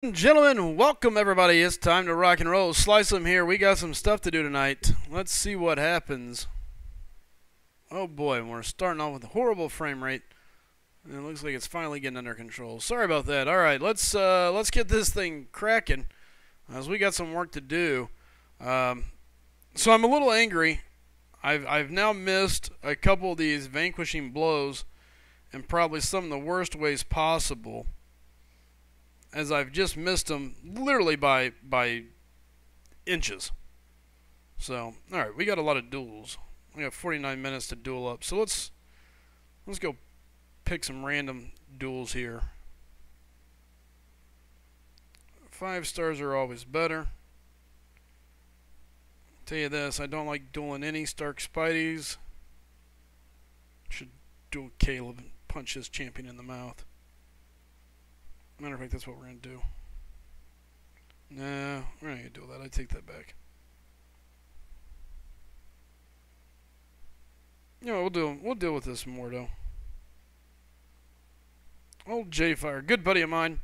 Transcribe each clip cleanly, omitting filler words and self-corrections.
Gentlemen, welcome everybody. It's time to rock and roll. SlycemGaming here. We got some stuff to do tonight. Let's see what happens. Oh boy, we're starting off with a horrible frame rate. And it looks like it's finally getting under control. Sorry about that. All right, let's get this thing cracking, as we got some work to do. So I'm a little angry. I've now missed a couple of these vanquishing blows, in probably some of the worst ways possible, as I've just missed them literally by inches. So, alright, we got a lot of duels. We got 49 minutes to duel up. So let's go pick some random duels here. 5 stars are always better. Tell you this, I don't like dueling any Stark Spideys. Should duel Caleb and punch his champion in the mouth. Matter of fact, that's what we're gonna do. Nah, we're not gonna do that. I take that back. You know, we'll deal with this more though. Old J-Fire, good buddy of mine,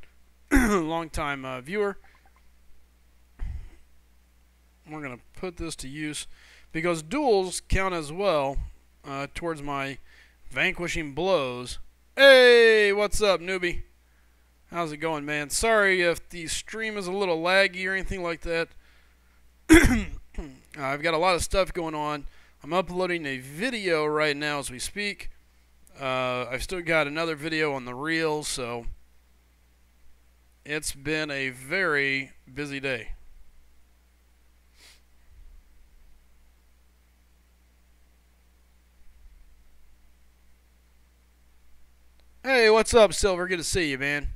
long time viewer. We're gonna put this to use because duels count as well towards my vanquishing blows. Hey, what's up, newbie? How's it going, man? Sorry if the stream is a little laggy or anything like that. I've got a lot of stuff going on. I'm uploading a video right now as we speak. I've still got another video on the reel, so it's been a very busy day. Hey, what's up, Silver? Good to see you, man.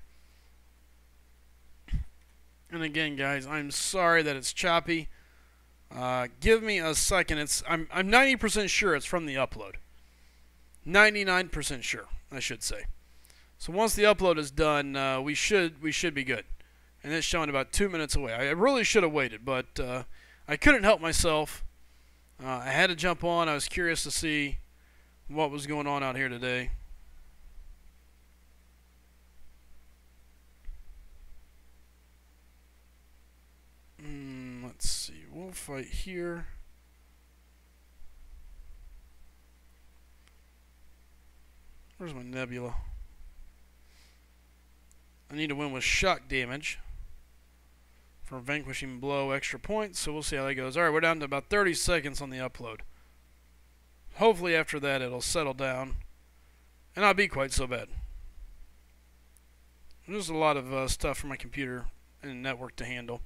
And again, guys, I'm sorry that it's choppy. Give me a second. I'm 90% sure it's from the upload. 99% sure, I should say. So once the upload is done, we should be good. And it's showing about 2 minutes away. I really should have waited, but I couldn't help myself. I had to jump on. I was curious to see what was going on out here today. Let's see. We'll fight here. Where's my nebula? I need to win with shock damage for vanquishing blow, extra points. So we'll see how that goes. Alright, we're down to about 30 seconds on the upload. Hopefully after that it'll settle down and not be quite so bad. There's a lot of stuff for my computer and network to handle.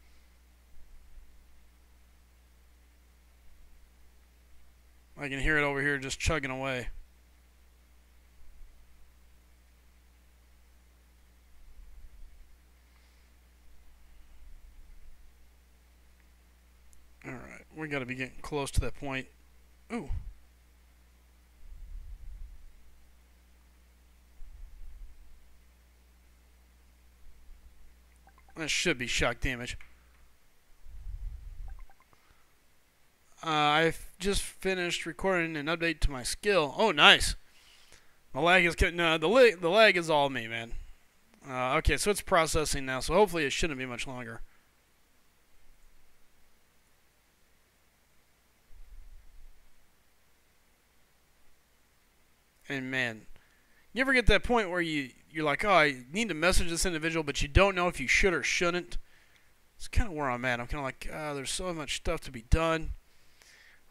I can hear it over here just chugging away. Alright, we gotta be getting close to that point. Ooh. That should be shock damage. I've just finished recording an update to my skill. Oh, nice. The lag is no, the lag is all me, man. Okay, so it's processing now, so hopefully it shouldn't be much longer. And man, you ever get that point where you're like, oh, I need to message this individual, but you don't know if you should or shouldn't? It's kind of where I'm at. I'm kind of like, there's so much stuff to be done.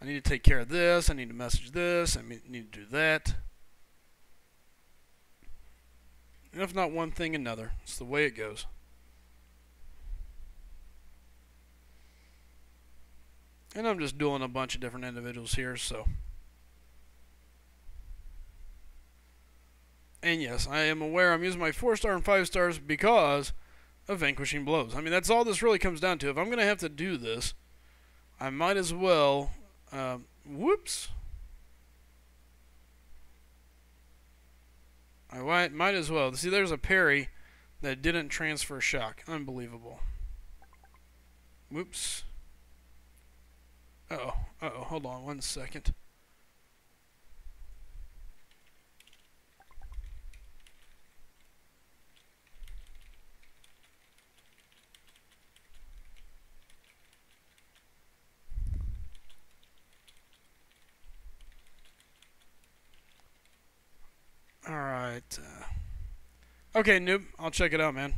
I need to take care of this. I need to message this. I need to do that. And if not one thing, another. It's the way it goes. And I'm just dueling a bunch of different individuals here, so. And yes, I am aware I'm using my 4-star and 5 stars because of vanquishing blows. I mean, that's all this really comes down to. If I'm going to have to do this, I might as well... whoops. I might as well. See, there's a parry that didn't transfer shock. Unbelievable. Whoops. Uh-oh. Uh-oh. Hold on 1 second. Okay, noob. I'll check it out, man.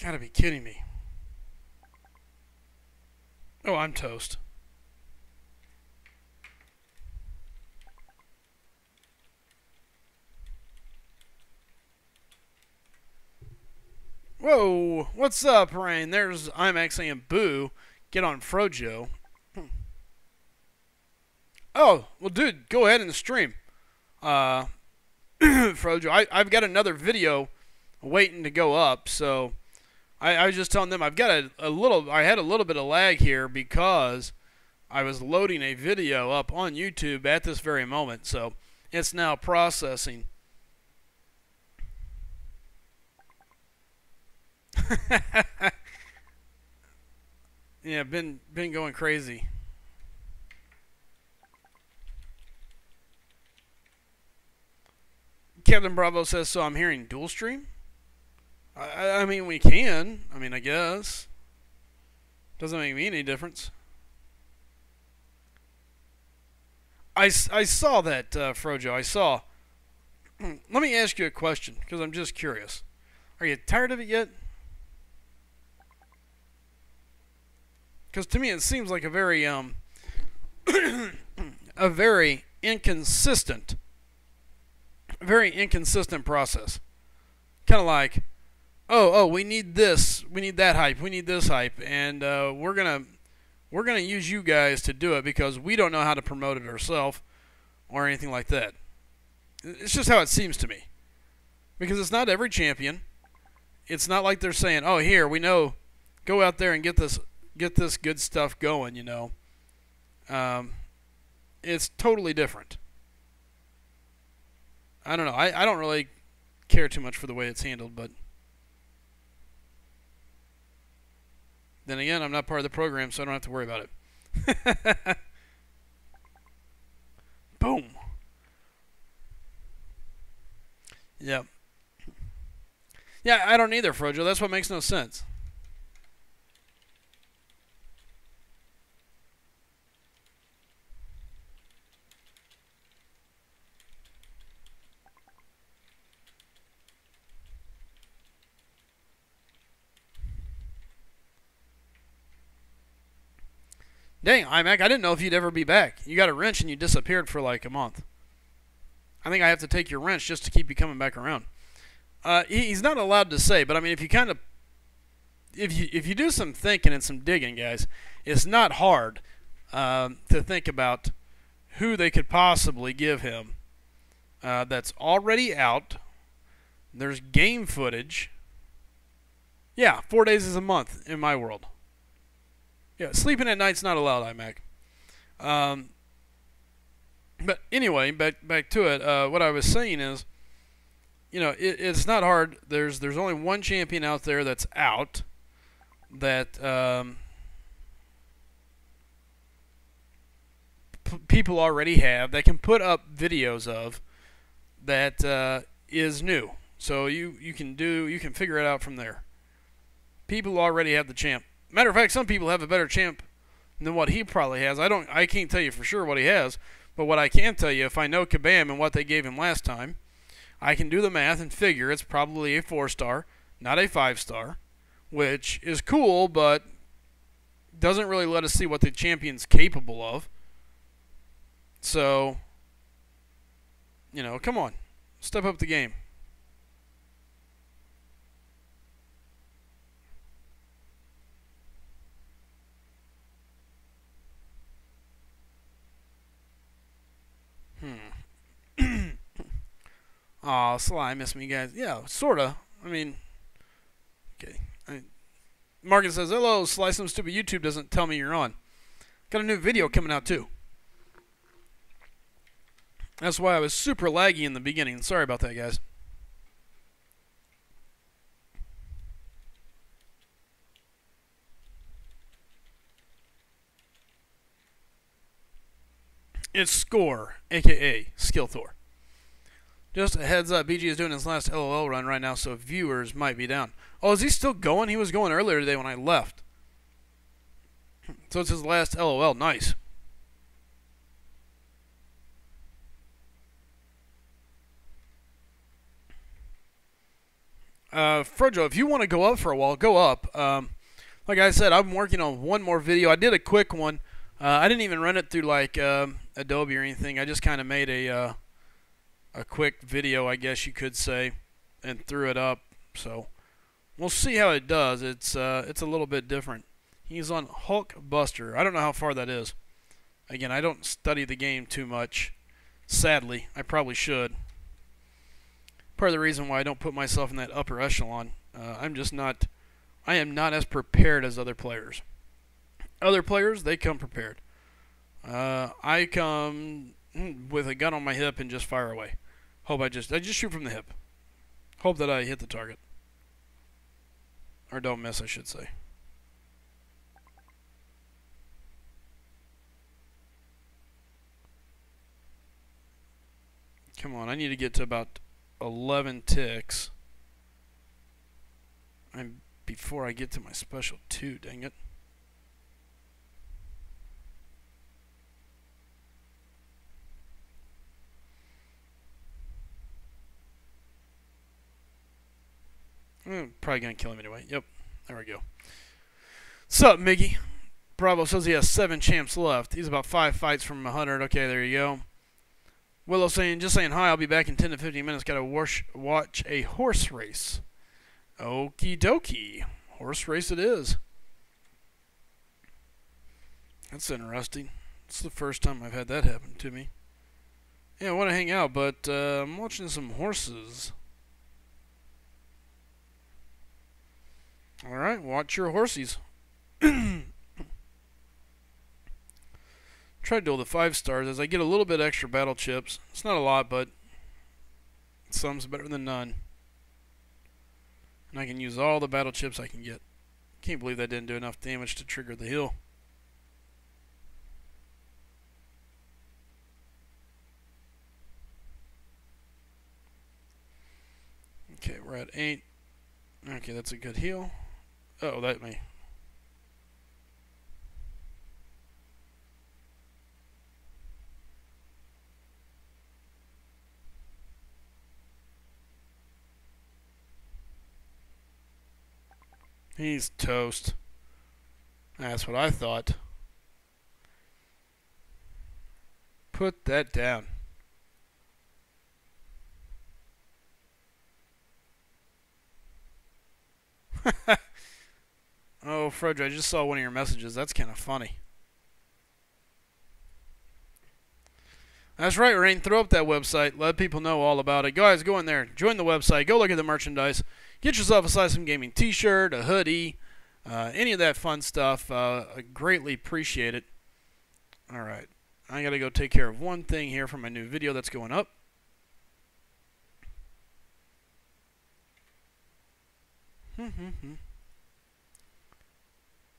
Gotta be kidding me. Oh, I'm toast. Whoa, what's up, Rain? There's I'm actually in Boo. Get on Frojo. Oh, well, dude, go ahead and stream. Frojo, I've got another video waiting to go up, so I was just telling them I've got I had a little bit of lag here because I was loading a video up on YouTube at this very moment, so it's now processing. Yeah, been going crazy. Captain Bravo says, so I'm hearing dual stream? I mean, we can. I mean, I guess. Doesn't make me any difference. I saw that, Frojo. I saw. Let me ask you a question, because I'm just curious. Are you tired of it yet? Because to me it seems like a very a very inconsistent process. Kind of like, oh, we need this, we need that hype, we need this hype, and we're gonna use you guys to do it because we don't know how to promote it ourselves or anything like that. It's just how it seems to me. Because it's not every champion. It's not like they're saying, oh, here, we know, go out there and get this good stuff going, you know. It's totally different. I don't know. I don't really care too much for the way it's handled, but then again, I'm not part of the program, so I don't have to worry about it. Boom. Yep. Yeah, I don't either, Frojo. That's what makes no sense. Dang, iMac, I didn't know if you'd ever be back. You got a wrench and you disappeared for like a month. I think I have to take your wrench just to keep you coming back around. He's not allowed to say, but I mean, if you do some thinking and some digging, guys, it's not hard to think about who they could possibly give him that's already out. There's game footage. Yeah, 4 days is a month in my world. Yeah, sleeping at night's not allowed, iMac. But anyway, back to it. What I was saying is, you know, it's not hard. There's only one champion out there that's out that people already have that can put up videos of that is new. So you can figure it out from there. People already have the champ. Matter of fact, some people have a better champ than what he probably has. I can't tell you for sure what he has, but what I can tell you, if I know Kabam and what they gave him last time, I can do the math and figure it's probably a 4-star, not a 5-star, which is cool, but doesn't really let us see what the champion's capable of. So, you know, come on, step up the game. Aw, Sly, miss me, guys. Yeah, sorta. I mean, okay. Marcus says, hello, Sly, some stupid YouTube doesn't tell me you're on. Got a new video coming out, too. That's why I was super laggy in the beginning. Sorry about that, guys. It's Score, a.k.a. Skill Thor. Just a heads up, BG is doing his last LOL run right now, so viewers might be down. Oh, is he still going? He was going earlier today when I left. So it's his last LOL. Nice. Frojo, if you want to go up for a while, go up. Like I said, I'm working on one more video. I did a quick one. I didn't even run it through like Adobe or anything. I just kind of made a quick video, I guess you could say, and threw it up. So we'll see how it does. It's a little bit different. He's on Hulk Buster. I don't know how far that is. Again, I don't study the game too much. Sadly, I probably should. Part of the reason why I don't put myself in that upper echelon. I am not as prepared as other players. Other players, they come prepared. I come with a gun on my hip and just fire away. I just shoot from the hip. Hope that I hit the target. Or don't miss, I should say. Come on, I need to get to about 11 ticks. Before I get to my special 2, dang it. Probably gonna kill him anyway. Yep, there we go. Sup, Miggy? Bravo says he has 7 champs left. He's about 5 fights from 100. Okay, there you go. Willow saying, just saying hi. I'll be back in 10 to 15 minutes. Gotta watch a horse race. Okie dokie. Horse race it is. That's interesting. It's the first time I've had that happen to me. Yeah, I want to hang out, but I'm watching some horses. Alright, watch your horsies. Try to do the 5 stars as I get a little bit extra battle chips. It's not a lot, but some's better than none. And I can use all the battle chips I can get. Can't believe that didn't do enough damage to trigger the heal. Okay, we're at 8. Okay, that's a good heal. Oh, that may. He's toast. That's what I thought. Put that down. Oh, Frederick, I just saw one of your messages. That's kind of funny. That's right, Rain. Throw up that website. Let people know all about it. Guys, go in there. Join the website. Go look at the merchandise. Get yourself a SlycemGaming t-shirt, a hoodie, any of that fun stuff. I greatly appreciate it. All right. I got to go take care of one thing here for my new video that's going up.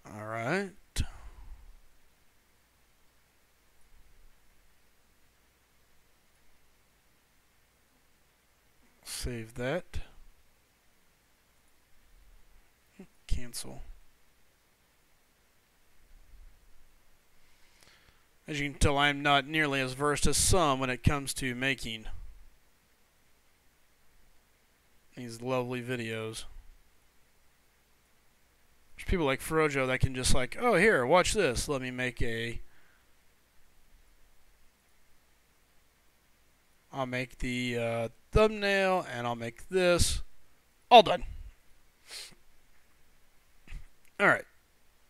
All right. Save that. Cancel. As you can tell, I'm not nearly as versed as some when it comes to making these lovely videos. There's people like Frojo that can just like, oh, here, watch this. Let me make a... I'll make the thumbnail, and I'll make this. All done. Alright.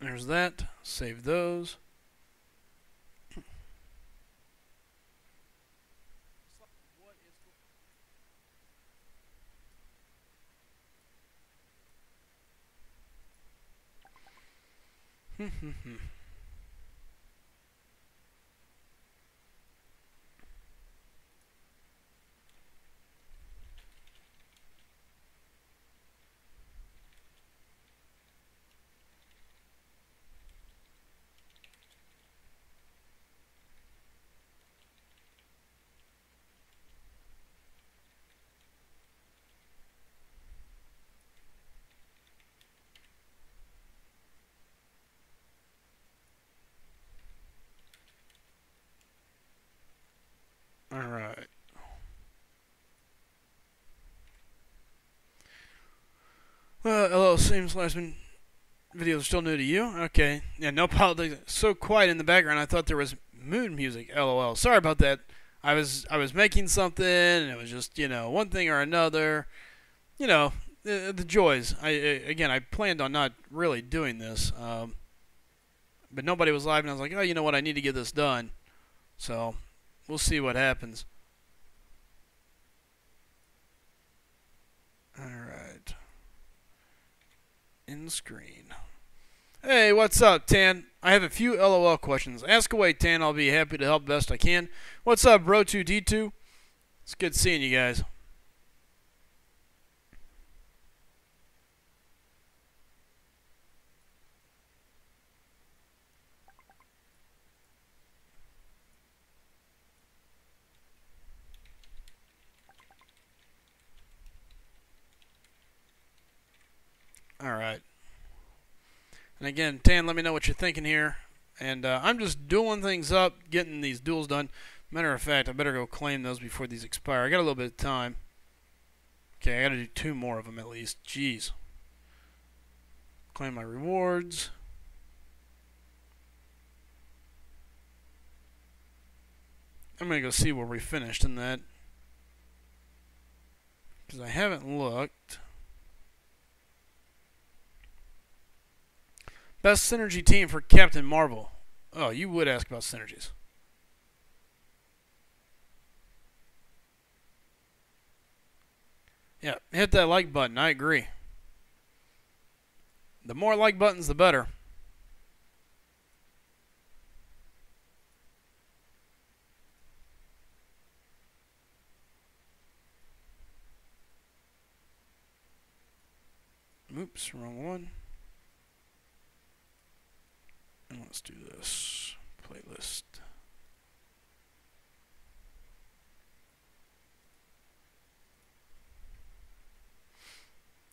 There's that. Save those. same Slyceman videos are still new to you? Okay. Yeah, no politics. So quiet in the background, I thought there was moon music. LOL. Sorry about that. I was making something, and it was just, one thing or another. The joys. I planned on not really doing this, but nobody was live, and I was like, oh, you know what? I need to get this done. So we'll see what happens. All right. In screen. Hey, what's up, Tan? I have a few LOL questions. Ask away, Tan. I'll be happy to help best I can. What's up, Bro2D2? It's good seeing you guys. Alright. And again, Tan, let me know what you're thinking here. And I'm just dueling things up, getting these duels done. Matter of fact, I better go claim those before these expire. I got a little bit of time. Okay, I got to do 2 more of them at least. Jeez. Claim my rewards. I'm going to go see where we finished in that. Because I haven't looked. Best synergy team for Captain Marvel. Oh, you would ask about synergies. Yeah, hit that like button. I agree. The more like buttons, the better. Oops, wrong one. And let's do this. Playlist.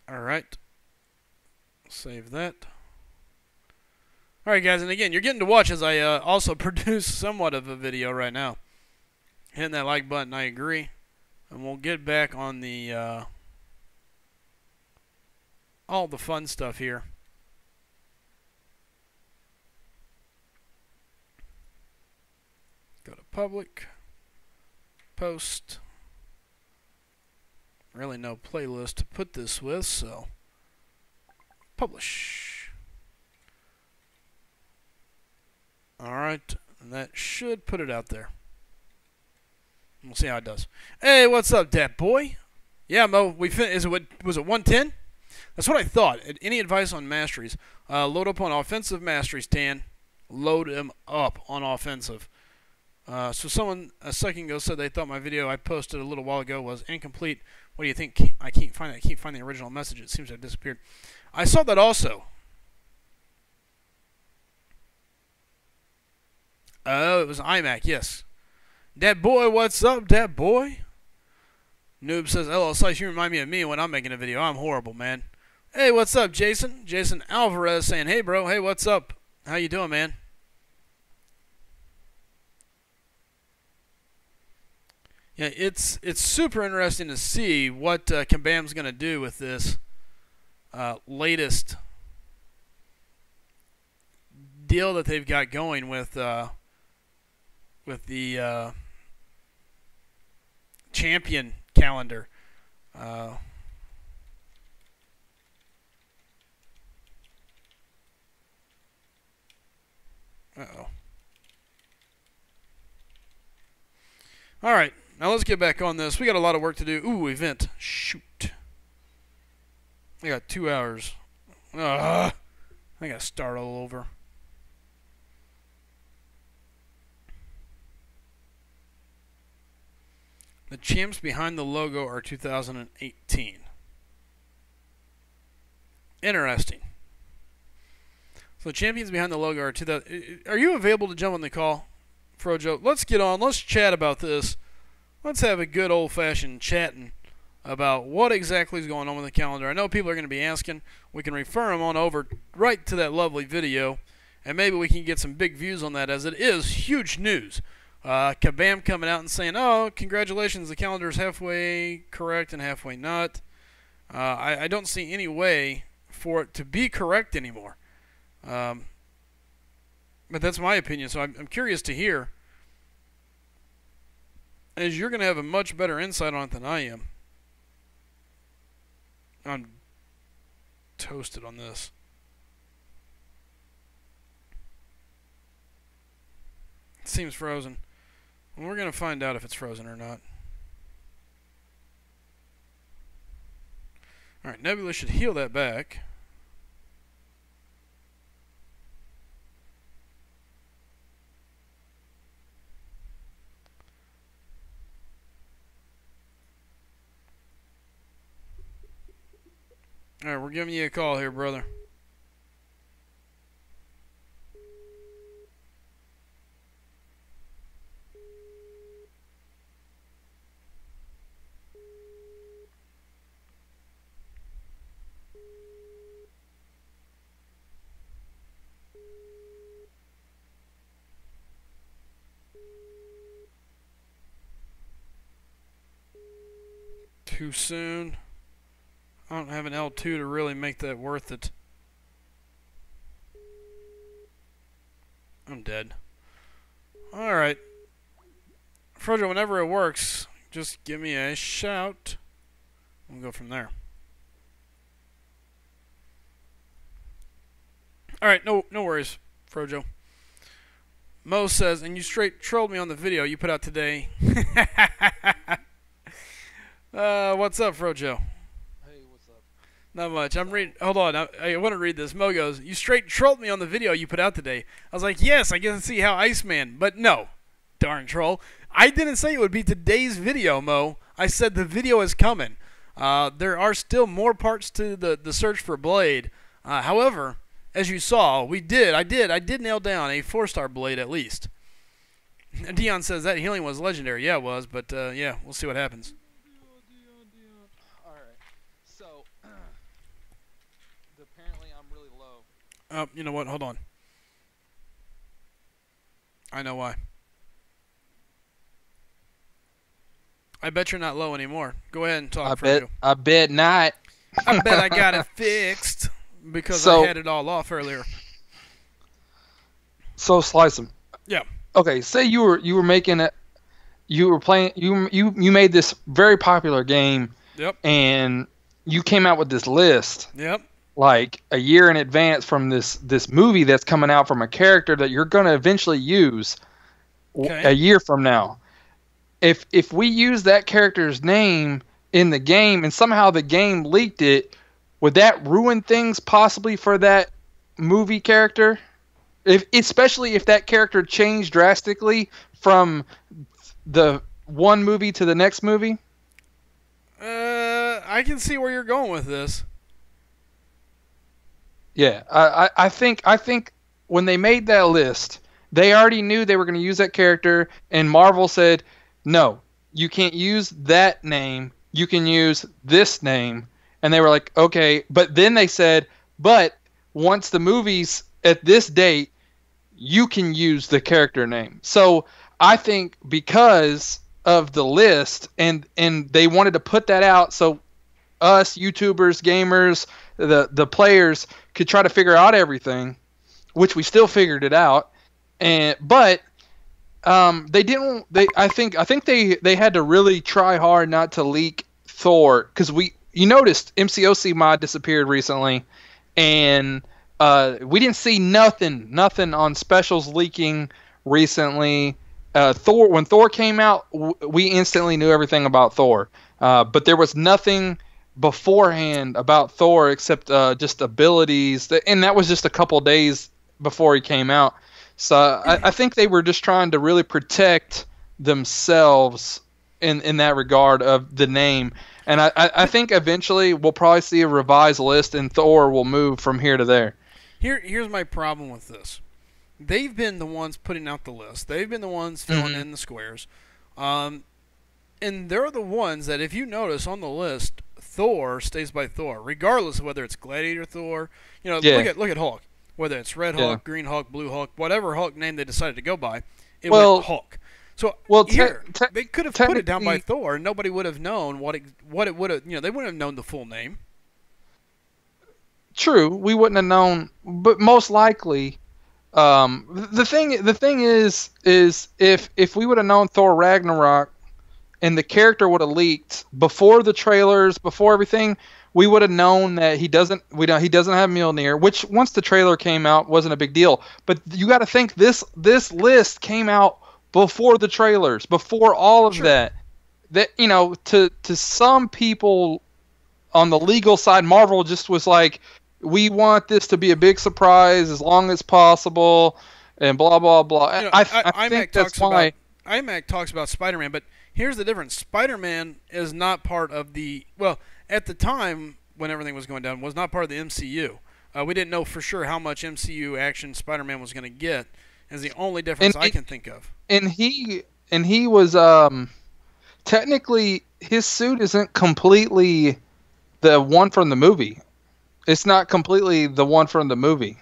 Alright. Save that. Alright, guys, and again, you're getting to watch as I also produce somewhat of a video right now. Hitting that like button, I agree. And we'll get back on the all the fun stuff here. Go to public, post. Really no playlist to put this with, so publish. Alright, and that should put it out there. We'll see how it does. Hey, what's up, Dat Boy? Yeah, Mo, was it 110? That's what I thought. Any advice on masteries? Load up on offensive masteries, Tan. Load them up on offensive. So someone a second ago said they thought my video I posted a little while ago was incomplete. What do you think? I can't find it. I can't find the original message. It seems to have disappeared. I saw that also. Oh, it was iMac, yes. Dat Boy, what's up, Dat Boy? Noob says, LL Slice, you remind me of me when I'm making a video. I'm horrible, man. Hey, what's up, Jason? Jason Alvarez saying, hey, bro. Hey, what's up? How you doing, man? Yeah, it's super interesting to see what Kabam's going to do with this latest deal that they've got going with the champion calendar. Uh-oh. All right. Now let's get back on this. We got a lot of work to do. Ooh, event. Shoot. I got 2 hours. I gotta start all over. The champs behind the logo are 2018. Interesting. So the champions behind the logo are 2000. Are you available to jump on the call, Frojo? Let's get on. Let's chat about this. Let's have a good old-fashioned chatting about what exactly is going on with the calendar. I know people are going to be asking. We can refer them on over right to that lovely video, and maybe we can get some big views on that, as it is huge news. Kabam coming out and saying, oh, congratulations, the calendar is halfway correct and halfway not. I don't see any way for it to be correct anymore. But that's my opinion, so I'm curious to hear, as you're going to have a much better insight on it than I am. I'm toasted on this. It seems frozen. And we're going to find out if it's frozen or not. Alright, Nebula should heal that back. Alright, we're giving you a call here, brother. Too soon. I don't have an L2 to really make that worth it. I'm dead. Alright. Frojo, whenever it works, just give me a shout. We'll go from there. Alright, no worries, Frojo. Mo says, and you straight trolled me on the video you put out today. What's up, Frojo? Hey, what's up? Not much. I'm reading. Hold on. I want to read this. Mo goes, you straight trolled me on the video you put out today. I was like, yes, I get to see how Iceman. But no. Darn troll. I didn't say it would be today's video, Mo. I said the video is coming. There are still more parts to the search for Blade. However, as you saw, I did nail down a 4-star Blade at least. Dion says that healing was legendary. Yeah, it was. But, yeah, we'll see what happens. So, apparently I'm really low. You know what? Hold on. I know why. I bet you're not low anymore. Go ahead and talk. I bet not. I bet I got it fixed because I had it all off earlier. So Slice 'em. Yeah. Okay. Say you were making it. You were playing. You made this very popular game. Yep. And you came out with this list. Yep. Like a year in advance from this movie that's coming out from a character that you're going to eventually use a year from now. If we use that character's name in the game and somehow the game leaked it, would that ruin things possibly for that movie character? Especially if that character changed drastically from the one movie to the next movie? I can see where you're going with this. Yeah, I think when they made that list, they already knew they were going to use that character, and Marvel said, no, you can't use that name. You can use this name. And they were like, okay. But then they said, but once the movie's at this date, you can use the character name. So I think because of the list, and they wanted to put that out so us YouTubers, gamers, the players could try to figure out everything, which we still figured it out. But they didn't. I think they had to really try hard not to leak Thor, because you noticed MCOC mod disappeared recently, and we didn't see nothing on specials leaking recently. When Thor came out, we instantly knew everything about Thor, but there was nothing beforehand about Thor except just abilities, and that was just a couple days before he came out. So I think they were just trying to really protect themselves in that regard of the name. And I think eventually we'll probably see a revised list, and Thor will move from here to there. Here's my problem with this. They've been the ones putting out the list. They've been the ones filling in the squares. And they're the ones that, if you notice on the list, Thor stays by Thor, regardless of whether it's Gladiator Thor. You know, look at Hulk. Whether it's Red Hulk, Green Hulk, Blue Hulk, whatever Hulk name they decided to go by, it went Hulk. So they could have put it down by Thor, and nobody would have known what it would have. You know, they wouldn't have known the full name. true, we wouldn't have known, but most likely, the thing is if we would have known Thor Ragnarok and the character would have leaked before the trailers, before everything, we would have known that he doesn't have Mjolnir, which once the trailer came out wasn't a big deal. But you got to think this list came out before the trailers, before all of that. That, you know, to some people on the legal side, Marvel just was like, we want this to be a big surprise as long as possible, and blah blah blah. You know, I think that's why IMAC talks about Spider-Man, but here's the difference. Spider-Man is not part of the, well, at the time when everything was going down, was not part of the MCU. We didn't know for sure how much MCU action Spider-Man was going to get. Is the only difference I can think of. And he was technically, his suit isn't completely the one from the movie. It's not completely the one from the movie.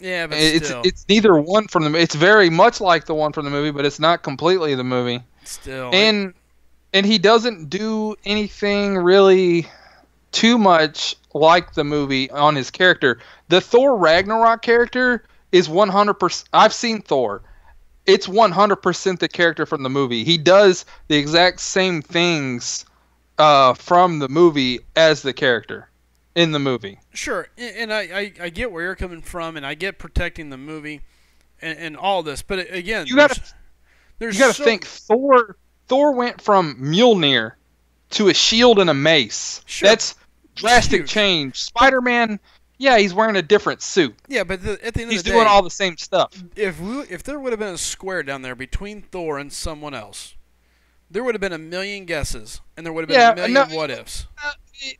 Yeah, but still. It's neither one from the movie. It's very much like the one from the movie, but it's not completely the movie. Still. And he doesn't do anything really too much like the movie on his character. The Thor Ragnarok character is 100%. I've seen Thor. It's 100% the character from the movie. He does the exact same things from the movie as the character in the movie. Sure, and I get where you're coming from, and I get protecting the movie and all this. But again, you got to think Thor went from Mjolnir to a shield and a mace. Sure. That's drastic change. Spider-Man, yeah, he's wearing a different suit. Yeah, but at the end of the day, he's doing all the same stuff. If there would have been a square down there between Thor and someone else, there would have been a million guesses, and there would have been a million what-ifs.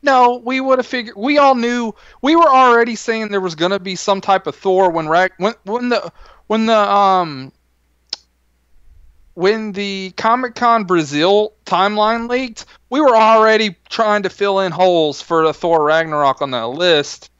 No, we would have figured. We all knew. We were already saying there was going to be some type of Thor when the Comic-Con Brazil timeline leaked. We were already trying to fill in holes for the Thor Ragnarok on that list,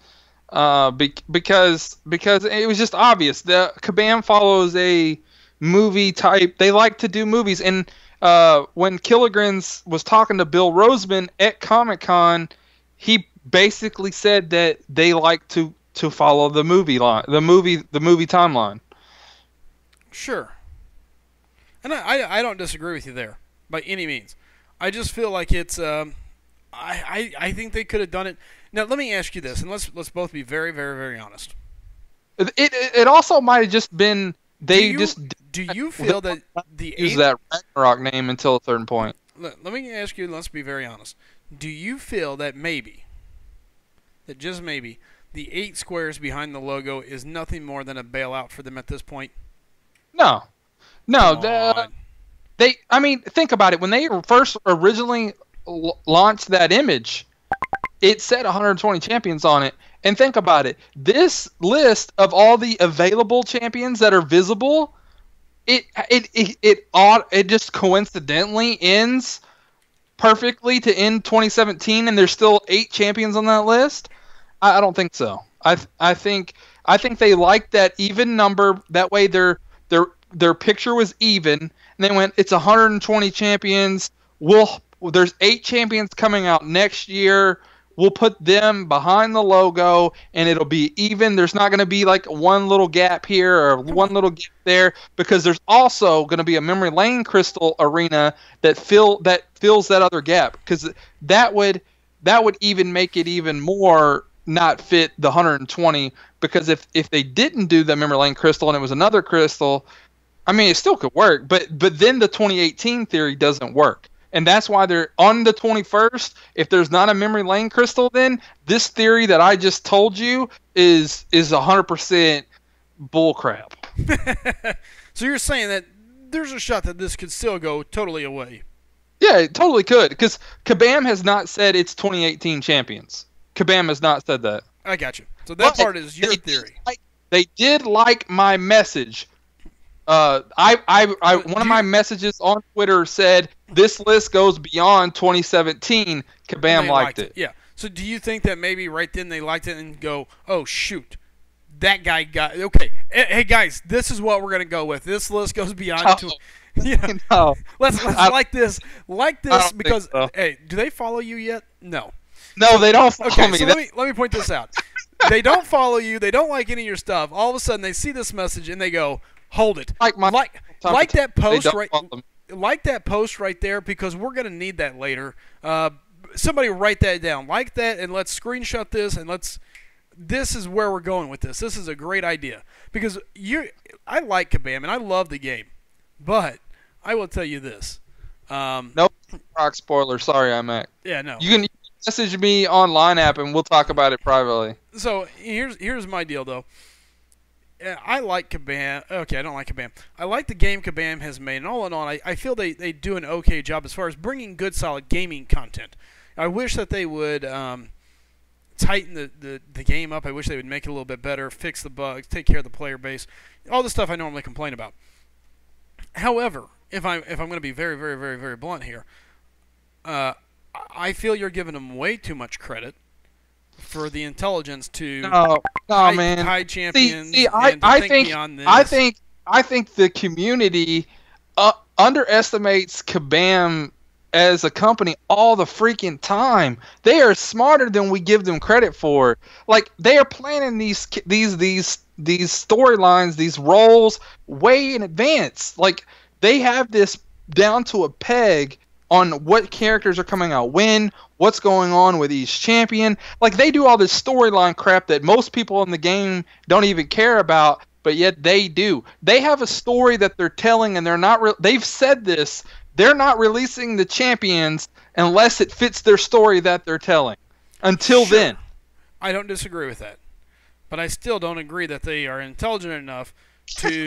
because it was just obvious. The Kabam follows a movie type. They like to do movies, and when Killigrins was talking to Bill Roseman at Comic-Con, he basically said that they like to follow the movie line, the movie timeline. Sure. And I don't disagree with you there by any means. I just feel like it's I think they could have done it. Now let me ask you this, and let's both be very very very honest. It also might have just been do you feel that the use that Ragnarok name until a certain point? Let me ask you. Let's be very honest. Do you feel that just maybe, the 8 squares behind the logo is nothing more than a bailout for them at this point? No. I mean, think about it. When they first originally launched that image, it said 120 champions on it. And think about it. This list of all the available champions that are visible, it just coincidentally ends perfectly to end 2017, and there's still 8 champions on that list. I don't think so. I think they like that even number. That way their picture was even, and they went, it's 120 champions. There's 8 champions coming out next year. We'll put them behind the logo, and it'll be even. There's not going to be like one little gap here or one little gap there, because there's also going to be a memory lane crystal arena that fills that other gap, because that would even make it even more not fit the 120. Because if they didn't do the memory lane crystal and it was another crystal, I mean, it still could work, but then the 2018 theory doesn't work. And that's why they're on the 21st. If there's not a memory lane crystal, then this theory that I just told you is 100% bullcrap. So you're saying that there's a shot that this could still go totally away? Yeah, it totally could, because Kabam has not said it's 2018 champions. Kabam has not said that. I got you. So that part is your theory. They did like my message. One of my messages on Twitter said this list goes beyond 2017. Kabam liked it. Yeah. So do you think that maybe right then they liked it and go, oh shoot, that guy got okay? Hey guys, this is what we're gonna go with. This list goes beyond. No. Let's like this because so. Hey, do they follow you yet? No. No, they don't follow Okay, me. so let me point this out. They don't follow you. They don't like any of your stuff. All of a sudden, they see this message and they go, "Hold it!" Like that post right. Like that post right there because we're gonna need that later. Somebody write that down. Like that, and let's screenshot this and let's. This is where we're going with this. This is a great idea because I like Kabam and I love the game, but I will tell you this. Nope. Rock spoiler. Sorry, I'm at. Yeah, no. You can message me online app and we'll talk about it privately. So here's my deal though. I like Kabam. Okay, I don't like Kabam. I like the game Kabam has made, and all in all, I feel they do an okay job as far as bringing good, solid gaming content. I wish that they would tighten the game up. I wish they would make it a little bit better, fix the bugs, take care of the player base, all the stuff I normally complain about. However, if I'm going to be very, very, very, very blunt here, I feel you're giving them way too much credit for the intelligence to hide champions. I think the community underestimates Kabam as a company all the freaking time. They are smarter than we give them credit for. Like they are planning these storylines, these roles way in advance. Like they have this down to a peg on what characters are coming out when, what's going on with each champion. Like, they do all this storyline crap that most people in the game don't even care about, but yet they do. They have a story that they're telling, and they're not. They've said this. They're not releasing the champions unless it fits their story that they're telling. Until then. I don't disagree with that. But I still don't agree that they are intelligent enough to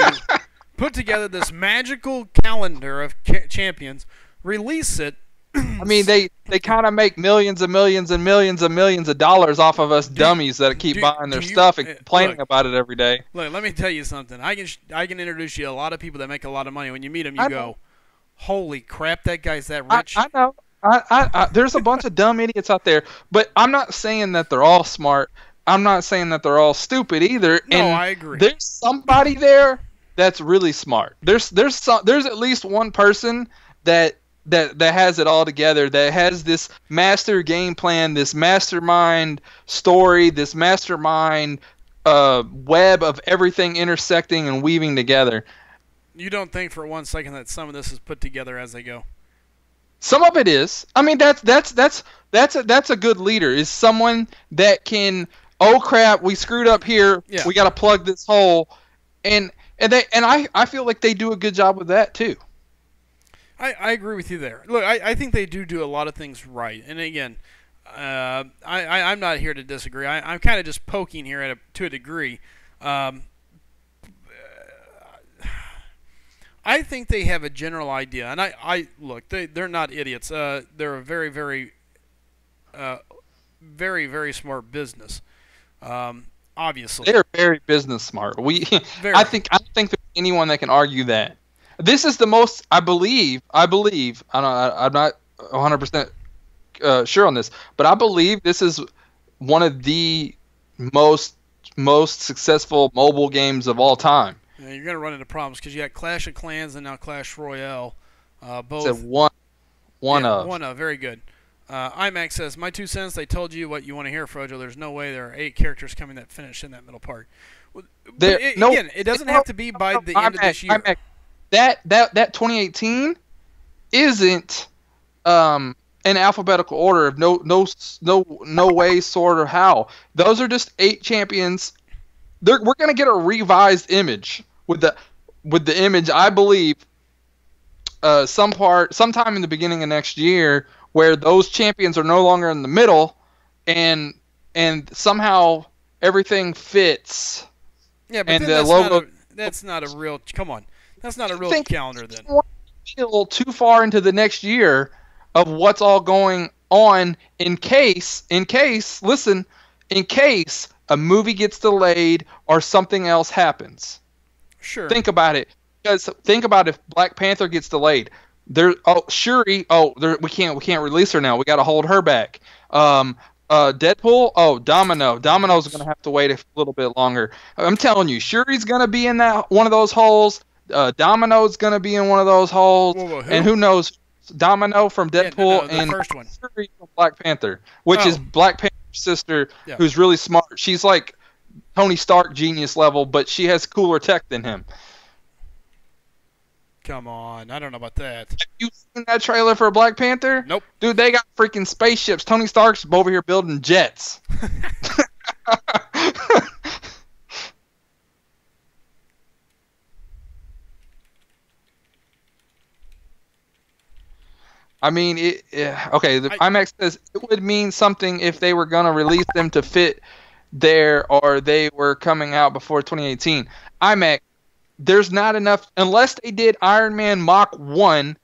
put together this magical calendar of champions, release it. I mean, they kind of make millions and millions and millions and millions of dollars off of us dummies that keep buying their stuff and complaining about it every day. Look, let me tell you something. I can introduce you to a lot of people that make a lot of money. When you meet them, you go, holy crap, that guy's that rich. I know. There's a bunch of dumb idiots out there, but I'm not saying that they're all smart. I'm not saying that they're all stupid either. No, I agree. There's somebody there that's really smart. There's at least one person that has it all together, that has this master game plan, this mastermind story, this mastermind web of everything intersecting and weaving together. You don't think for 1 second that some of this is put together as they go? Some of it is. I mean, that's a good leader. Is someone that can, oh crap, we screwed up here. Yeah. We got to plug this hole, and I feel like they do a good job with that too. I agree with you there. Look, I think they do a lot of things right. And again, I'm not here to disagree. I'm kind of just poking here to a degree. I think they have a general idea. And I look, they're not idiots. They're a very, very, very, very smart business. Obviously. They're very business smart. I don't think there's anyone that can argue that. This is the most, I believe, I'm not 100% sure on this, but I believe this is one of the most successful mobile games of all time. Yeah, you're going to run into problems because you got Clash of Clans and now Clash Royale. Both. It's one of. Very good. IMAX says, my 2 cents, they told you what you want to hear, Frojo. There's no way there are 8 characters coming that finish in that middle part. Again, it doesn't have to be by the end of this year. That 2018 isn't in alphabetical order of no way, sort, or how. Those are just 8 champions. We're gonna get a revised image with the image, I believe, sometime in the beginning of next year, where those champions are no longer in the middle, and somehow everything fits. Yeah, but then that's not a real. Come on. That's not a real calendar then. Feel too far into the next year of what's all going on in case a movie gets delayed or something else happens. Sure. Think about it. Because think about if Black Panther gets delayed. Shuri, we can't release her now. We got to hold her back. Deadpool, Domino's going to have to wait a little bit longer. I'm telling you, Shuri's going to be in one of those holes. Domino's going to be in one of those holes. Who? And who knows? Domino from Deadpool, the and first one. Shuri from Black Panther, which is Black Panther's sister, who's really smart. She's like Tony Stark genius level, but she has cooler tech than him. Come on, I don't know about that. Have you seen that trailer for Black Panther? Nope. Dude, they got freaking spaceships. Tony Stark's over here building jets. I mean, okay, IMAX says it would mean something if they were going to release them to fit there or they were coming out before 2018. IMAX, there's not enough, unless they did Iron Man Mach 1,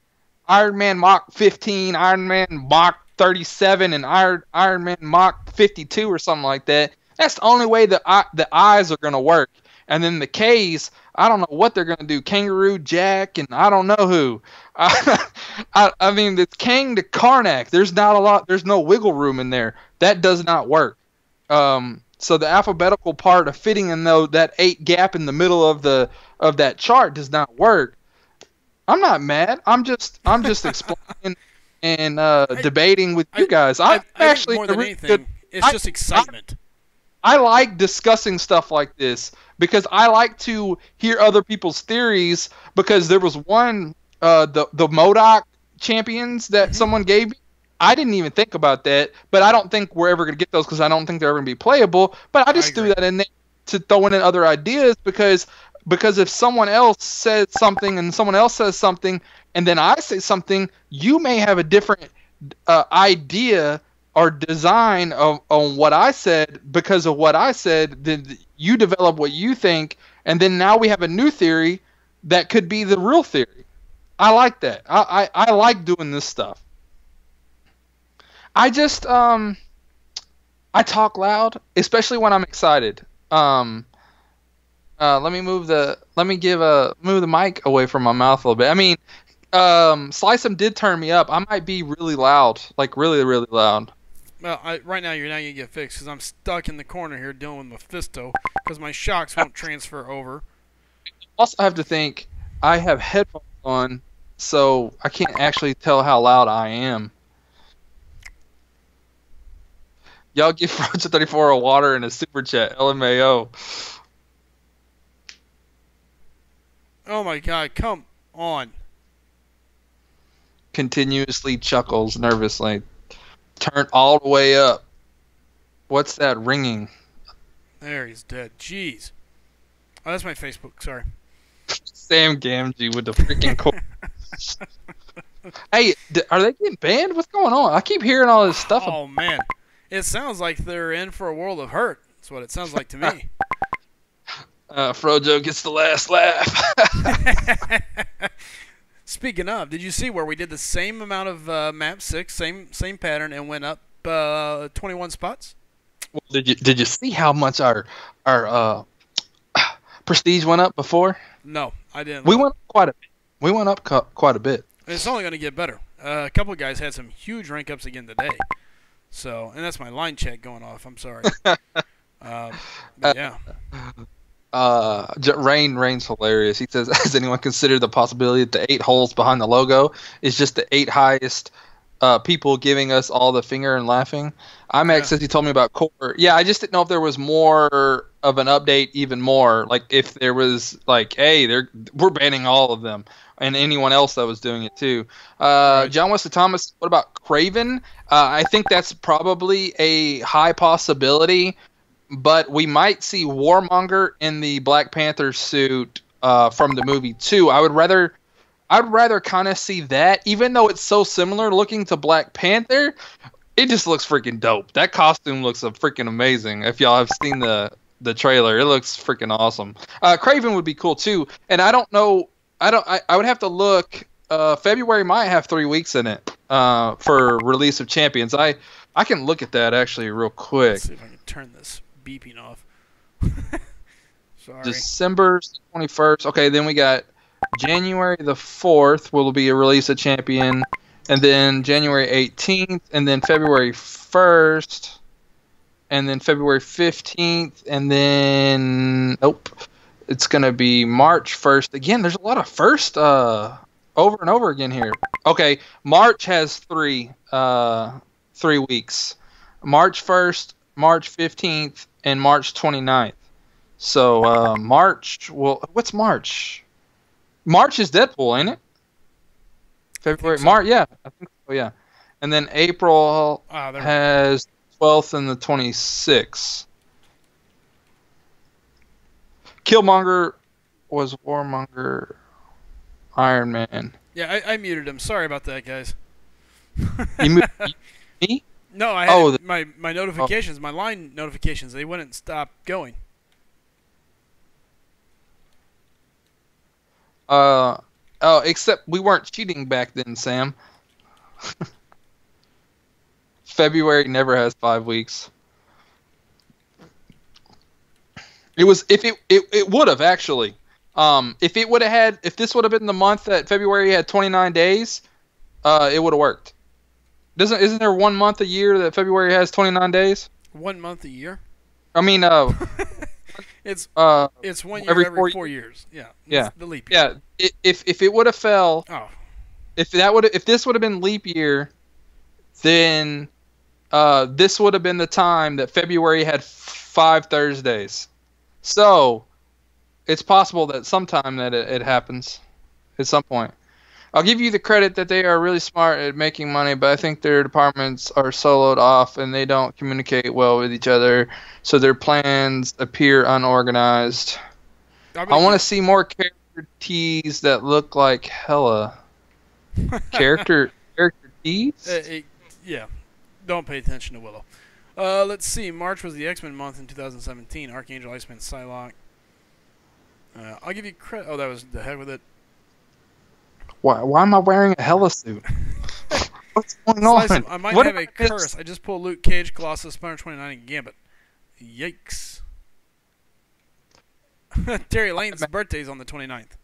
Iron Man Mach 15, Iron Man Mach 37, and Iron Man Mach 52 or something like that. That's the only way the eyes are going to work. And then the K's, I don't know what they're going to do. Kangaroo Jack and I don't know who. I mean, it's Kang to Karnak. There's not a lot. There's no wiggle room in there. That does not work. So the alphabetical part of fitting in that 8 gap in the middle of that chart does not work. I'm not mad. I'm just explaining and debating with you guys. I actually more than anything, it's just excitement. I like discussing stuff like this because I like to hear other people's theories. Because there was one, the MODOK champions that someone gave me. I didn't even think about that, but I don't think we're ever going to get those because I don't think they're ever going to be playable. But I just threw that in there to throw in other ideas because if someone else says something and someone else says something and then I say something, you may have a different idea or design on what I said because of what I said. Then you develop what you think, and then now we have a new theory that could be the real theory. I like that. I like doing this stuff. I just I talk loud, especially when I'm excited. Let me move the mic away from my mouth a little bit. I mean, SlycemGaming did turn me up. I might be really loud, like really, really loud. Well, right now you're not gonna get fixed because I'm stuck in the corner here dealing with Mephisto because my shocks won't transfer over. Also, I have to think I have headphones on, so I can't actually tell how loud I am. Y'all give Roger 34 a water and a super chat. LMAO. Oh my God! Come on. Continuously chuckles nervously. Turn all the way up. What's that ringing? There, he's dead. Jeez. Oh, that's my Facebook. Sorry. SlycemGaming with the freaking core. Hey, are they getting banned? What's going on? I keep hearing all this stuff. Oh man, it sounds like they're in for a world of hurt. That's what it sounds like to me. Frojo gets the last laugh. Speaking of, did you see where we did the same amount of map 6, same pattern, and went up 21 spots? Well, did you see how much our prestige went up before? No, I didn't. We went up quite a bit. We went up quite a bit. It's only going to get better. A couple of guys had some huge rank ups again today. So, and that's my line check going off. I'm sorry. But yeah. Rain's hilarious. He says, has anyone considered the possibility that the 8 holes behind the logo is just the 8 highest people giving us all the finger and laughing? IMAX says he told me about Core. Yeah, I just didn't know if there was more of an update, even more. Like if there was like, hey, we're banning all of them, and anyone else that was doing it too. Right. John Wesley Thomas, what about Craven? I think that's probably a high possibility. But we might see Warmonger in the Black Panther suit from the movie too. I'd rather kind of see that, even though it's so similar looking to Black Panther. It just looks freaking dope. That costume looks freaking amazing. If y'all have seen the trailer, it looks freaking awesome. Craven would be cool too. And I don't know. I would have to look. February might have 3 weeks in it for release of Champions. I can look at that actually real quick. Let's see if I can turn this beeping off. Sorry. December 21st. Okay, then we got January the 4th will be a release of Champion, and then January 18th, and then February 1st, and then February 15th, and then it's going to be March 1st. Again, there's a lot of first over and over again here. Okay, March has 3 weeks. March 1st, March 15th, and March 29th. So March. Well, what's March? March is Deadpool, ain't it? February, so. March. Yeah, I think so. Yeah, and then April has 12th and the 26th. Killmonger was Warmonger, Iron Man. Yeah, I muted him. Sorry about that, guys. You me? No, I had my notifications, my line notifications. They wouldn't stop going. Except we weren't cheating back then, Sam. February never has 5 weeks. It was it would have actually. If this would have been the month that February had 29 days, it would have worked. Isn't there 1 month a year that February has 29 days? 1 month a year? I mean, it's 1 year every 4 years. Yeah. Yeah. The leap year. Yeah. If it would have fell, if this would have been leap year, then this would have been the time that February had 5 Thursdays. So it's possible that sometime that it happens at some point. I'll give you the credit that they are really smart at making money, but I think their departments are soloed off and they don't communicate well with each other, so their plans appear unorganized. I want to see more character tees that look like hella. character tees? Yeah. Don't pay attention to Willow. Let's see. March was the X-Men month in 2017. Archangel, Iceman, Psylocke. I'll give you credit. Oh, that was the heck with it. Why am I wearing a hella suit? What's going on? I might have a curse. I just pulled Luke Cage, Colossus, Spider-29, and Gambit. Yikes. Terry Lane's birthday's on the 29th.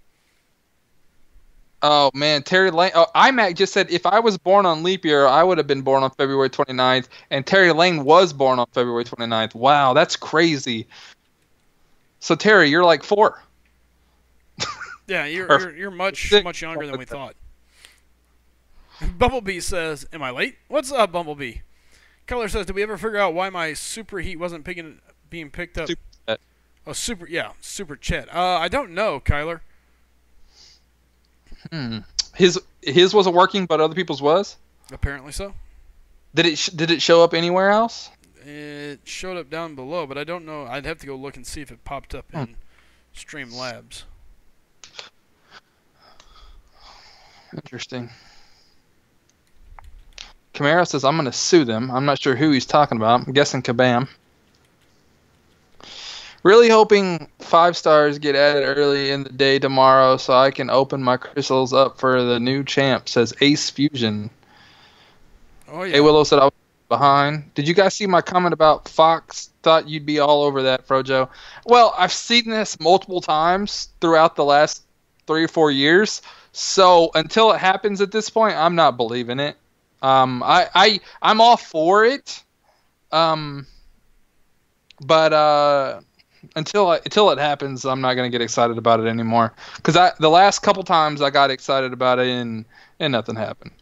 Oh, man. Terry Lane. Oh, IMAC just said if I was born on leap year, I would have been born on February 29th. And Terry Lane was born on February 29th. Wow, that's crazy. So, Terry, you're like 4. Yeah, you're much younger than we thought. Bumblebee says, "Am I late? What's up, Bumblebee?" Color says, "Did we ever figure out why my super heat wasn't being picked up?" Super chat. I don't know, Kyler. His wasn't working, but other people's was. Apparently so. Did it show up anywhere else? It showed up down below, but I don't know. I'd have to go look and see if it popped up in Streamlabs. Interesting. Camaro says, I'm going to sue them. I'm not sure who he's talking about. I'm guessing Kabam. Really hoping 5 stars get added early in the day tomorrow so I can open my crystals up for the new champ, says Ace Fusion. Oh, yeah. Hey, Willow said I was behind. Did you guys see my comment about Fox? Thought you'd be all over that, Frojo. Well, I've seen this multiple times throughout the last 3 or 4 years. So until it happens at this point, I'm not believing it. I'm all for it. But until it happens, I'm not gonna get excited about it anymore. Because the last couple times I got excited about it and nothing happened.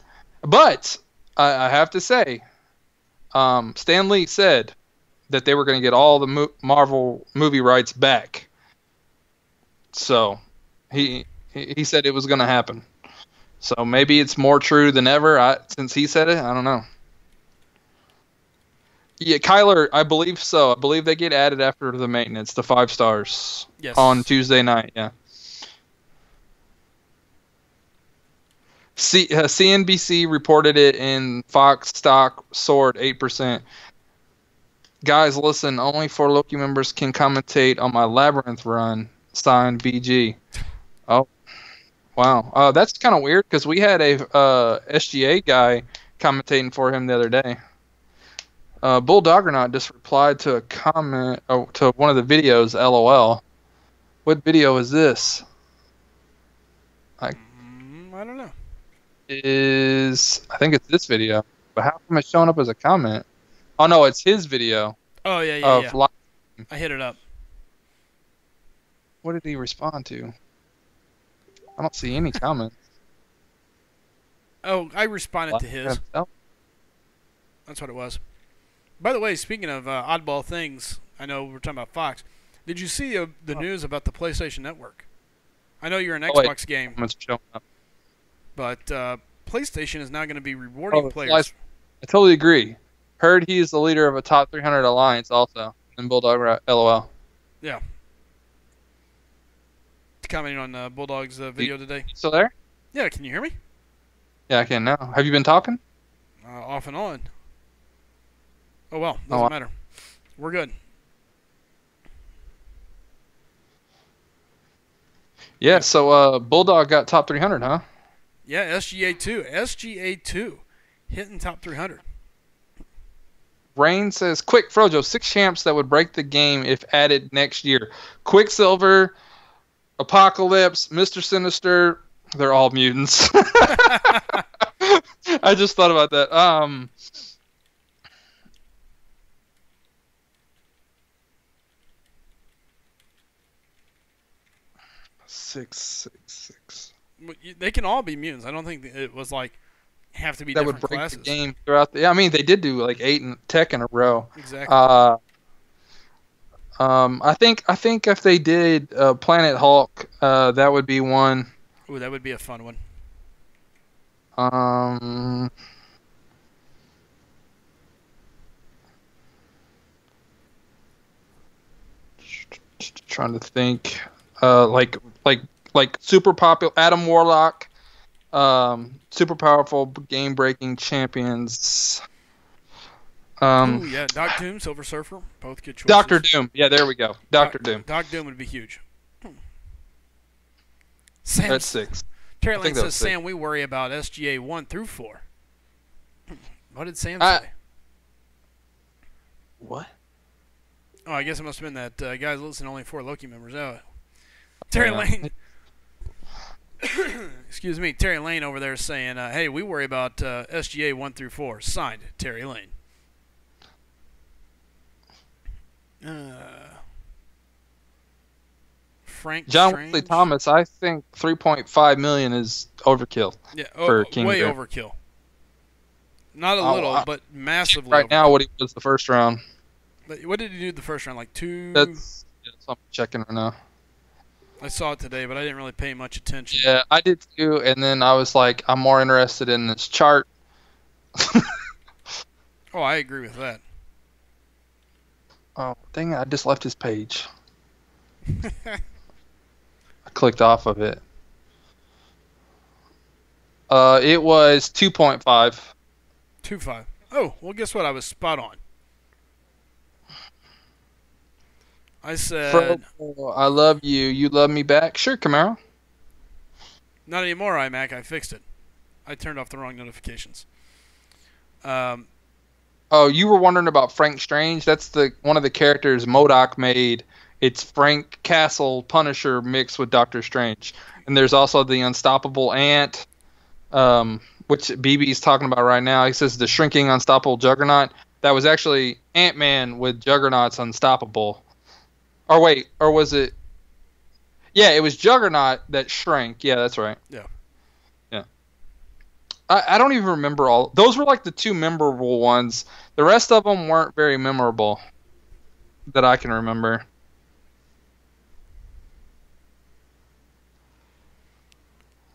But I have to say, Stan Lee said that they were gonna get all the Marvel movie rights back. So he said it was going to happen. So maybe it's more true than ever. Since he said it, I don't know. Yeah, Kyler, I believe so. I believe they get added after the maintenance, the 5 stars. Yes. On Tuesday night, yeah. CNBC reported it in Fox stock soared 8%. Guys, listen, only 4 Loki members can commentate on my Labyrinth run. Signed, BG. Oh. Wow, that's kind of weird because we had a SGA guy commentating for him the other day. Bulldoggernaut just replied to a comment to one of the videos. LOL. What video is this? I don't know. I think it's this video, but how come it's showing up as a comment? Oh no, it's his video. Oh yeah. I hit it up. What did he respond to? I don't see any comments. Oh, I responded to his. Oh, That's what it was. By the way, speaking of oddball things, I know we're talking about Fox. Did you see the news about the PlayStation Network? I know you're an wait. Xbox game, Comments are showing up. but PlayStation is now going to be rewarding Oh, players. I totally agree. Heard he is the leader of a top 300 alliance also. And Bulldog LOL. Yeah. Commenting on Bulldog's video today. You still there? Yeah, can you hear me? Yeah, I can now. Have you been talking? Off and on. Oh well, doesn't matter. We're good. Yeah, so Bulldog got top 300, huh? Yeah, SGA2. SGA2 hitting top 300. Rain says, quick, Frojo, 6 champs that would break the game if added next year. Quicksilver, Apocalypse, Mr. Sinister, they're all mutants. I just thought about that. 666. They can all be mutants. I don't think it was like have to be That would different break classes. the game throughout the. Yeah, I mean, they did do like 8 in tech in a row. Exactly. I think if they did Planet Hulk, that would be one. Ooh, that would be a fun one. Trying to think, like super popular Adam Warlock, super powerful game breaking champions. Ooh, yeah, Doc Doom, Silver Surfer, both good choices. Doctor Doom, yeah, there we go. Doctor Doom. Doc Doom would be huge. Sam, That's 6. Terry Lane says, Sam, we worry about SGA 1 through 4. What did Sam say? What? Oh, I guess it must have been that guys listen only 4 Loki members. Oh, Terry Lane. Excuse me, Terry Lane over there saying, hey, we worry about SGA 1 through 4. Signed, Terry Lane. Frank John Strange. Wesley Thomas, I think 3.5 million is overkill. Yeah, for King way Bear. overkill. Not a little, but massively. Right overkill. now, what he was the first round. But what did he do the first round? Like 2? That's I'm checking right now. I saw it today, but I didn't really pay much attention. Yeah, I did too, and then I was like, I'm more interested in this chart. Oh, I agree with that. Oh, dang it, I just left his page. I clicked off of it. It was 2.5. 2.5. Oh, well, guess what? I was spot on. I said... I love you. You love me back? Sure, Camaro. Not anymore, iMac. I fixed it. I turned off the wrong notifications. Oh, you were wondering about Frank Strange? That's one of the characters MODOK made. It's Frank Castle Punisher mixed with Doctor Strange. And there's also the Unstoppable Ant, which BB's talking about right now. He says the shrinking Unstoppable Juggernaut. That was actually Ant-Man with Juggernaut's Unstoppable. Or wait, or was it... Yeah, it was Juggernaut that shrank. Yeah, that's right. Yeah. Yeah. I don't even remember all... Those were like the 2 memorable ones. The rest of them weren't very memorable that I can remember.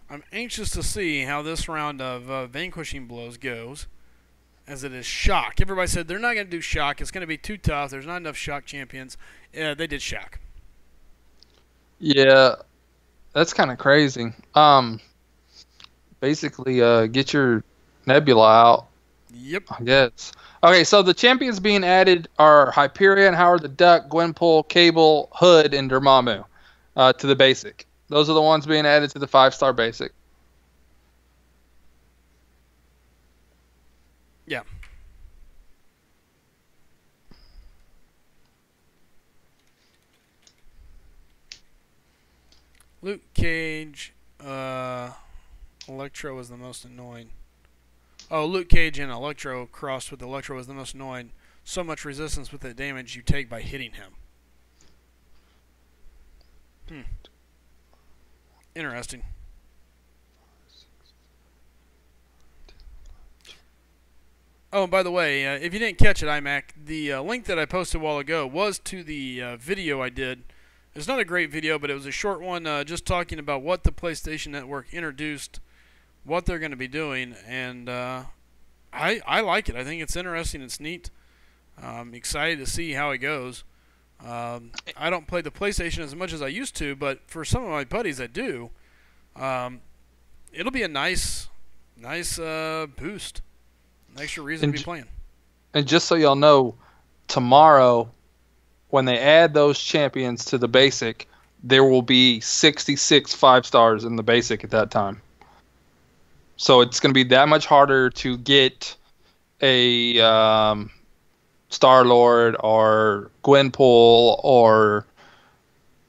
I'm anxious to see how this round of Vanquishing Blows goes, as it is Shock. Everybody said they're not going to do Shock. It's going to be too tough. There's not enough Shock champions. They did Shock. Yeah, that's kind of crazy. Basically, get your Nebula out. Yep. I guess. Okay, so the champions being added are Hyperion, Howard the Duck, Gwenpool, Cable, Hood, and Dormammu to the basic. Those are the ones being added to the 5-star basic. Yeah. Luke Cage, Electro was the most annoying. Oh, Luke Cage and Electro crossed with Electro was the most annoying. So much resistance with the damage you take by hitting him. Interesting. Oh, and by the way, if you didn't catch it, iMac, the link that I posted a while ago was to the video I did. It's not a great video, but it was a short one just talking about what the PlayStation Network introduced, what they're going to be doing, and I like it. I think it's interesting. It's neat. I'm excited to see how it goes. I don't play the PlayStation as much as I used to, but for some of my buddies that do, it'll be a nice boost. An extra reason to be playing. And just so y'all know, tomorrow, when they add those champions to the basic, there will be 66 5-stars in the basic at that time. So it's going to be that much harder to get a Star-Lord or Gwenpool or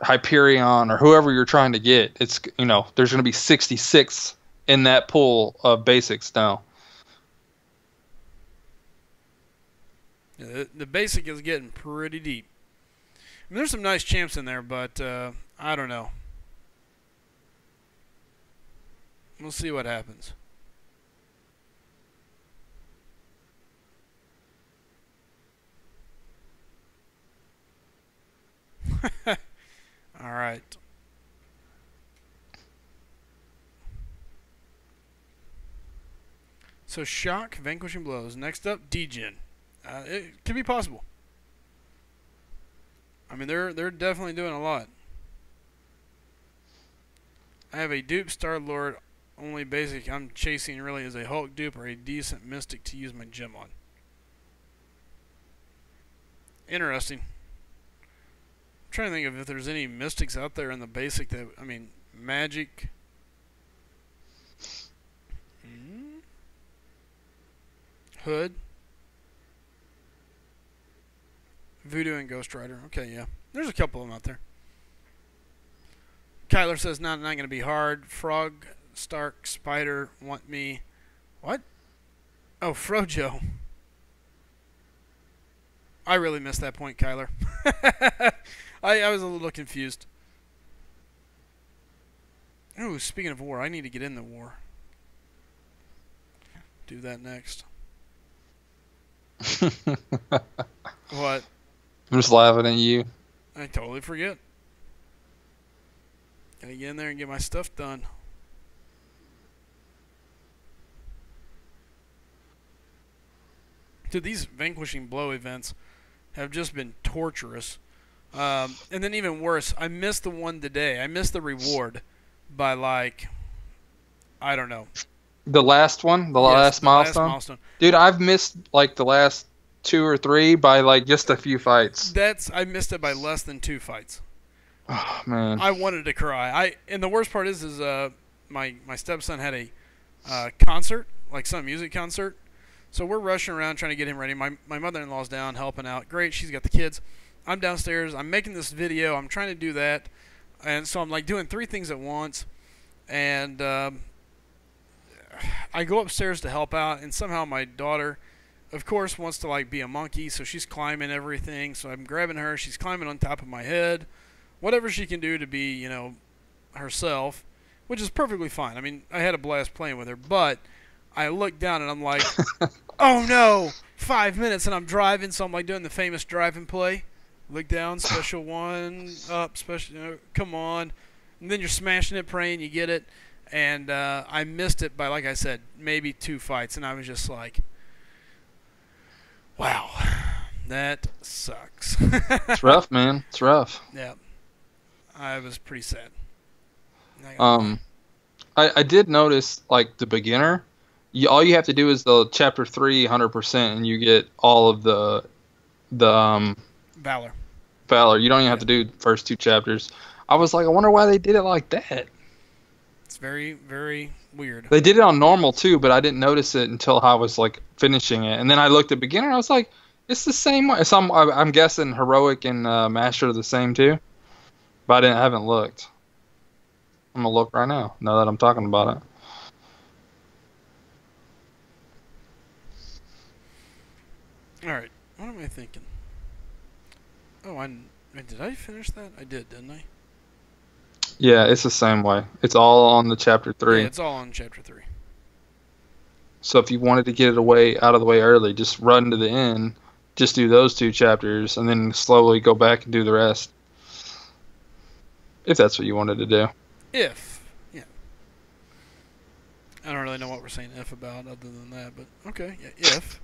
Hyperion or whoever you're trying to get. It's, you know, there's going to be 66 in that pool of basics now. Yeah, the basic is getting pretty deep. I mean, there's some nice champs in there, but I don't know. We'll see what happens. All right. So shock, vanquishing blows. Next up, Degen. It could be possible. I mean, they're definitely doing a lot. I have a dupe Star-Lord. Only basic I'm chasing really is a Hulk dupe or a decent Mystic to use my gem on. Interesting. I'm trying to think of if there's any Mystics out there in the basic that, I mean, Magic. Hood. Voodoo and Ghost Rider. Okay, yeah. There's a couple of them out there. Kyler says not going to be hard. Frog, Stark, Spider, want me. What? Oh, Frojo. I really missed that point, Kyler. I was a little confused. Oh, speaking of war, I need to get in the war. Do that next. What? I'm just laughing at you. I totally forget. Gotta get in there and get my stuff done. Dude, these Vanquishing Blow events have just been torturous. And then even worse, I missed the one today. I missed the reward by like, I don't know. The last one? The last milestone? Dude, I've missed like the last 2 or 3 by like just a few fights. I missed it by less than 2 fights. Oh man. I wanted to cry. And the worst part is my stepson had a concert, like some music concert. So we're rushing around trying to get him ready. My mother-in-law's down helping out. Great, she's got the kids. I'm downstairs. I'm making this video. I'm trying to do that. And so I'm like doing 3 things at once. And I go upstairs to help out, and somehow my daughter, of course, wants to like be a monkey, so she's climbing everything. So I'm grabbing her. She's climbing on top of my head. Whatever she can do to be, you know, herself, which is perfectly fine. I mean, I had a blast playing with her, but I look down and I'm like, oh no, 5 minutes and I'm driving, so I'm like doing the famous drive and play. Look down, special one, up, special, you know, come on. And then you're smashing it, praying you get it. And I missed it by, like I said, maybe 2 fights, and I was just like, wow, that sucks. It's rough, man. It's rough. Yeah. I was pretty sad. I did notice, like, the beginner, all you have to do is the chapter 3 100%, and you get all of the Valor. You don't even have to do the first 2 chapters. I was like, I wonder why they did it like that. It's very, very weird. They did it on normal too, but I didn't notice it until I was like finishing it. And then I looked at beginner, and I was like, it's the same way. I'm guessing heroic and master are the same too, but I haven't looked. I'm gonna look right now that I'm talking about it. All right, what am I thinking? Oh, did I finish that? I did, didn't I? Yeah, it's the same way. It's all on the chapter 3. Yeah, it's all on chapter 3. So if you wanted to get it away out of the way early, just run to the end, just do those 2 chapters, and then slowly go back and do the rest. If that's what you wanted to do. If, yeah. I don't really know what we're saying if about other than that, but okay, yeah, if.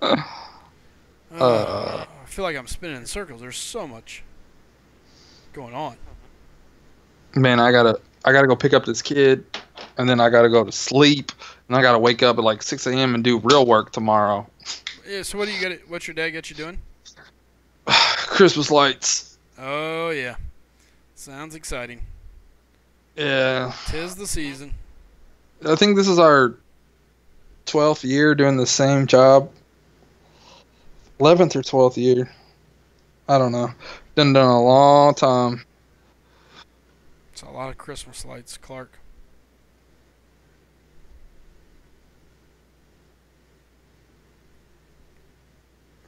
I feel like I'm spinning in circles. There's so much going on. Man, I gotta go pick up this kid, and then I gotta go to sleep, and I gotta wake up at like 6 a.m. and do real work tomorrow. Yeah. So what do you get? What's your dad got you doing? Christmas lights. Oh yeah, sounds exciting. Yeah. 'Tis the season. I think this is our 12th year doing the same job. 11th or 12th year. I don't know. Been done a long time. It's a lot of Christmas lights, Clark.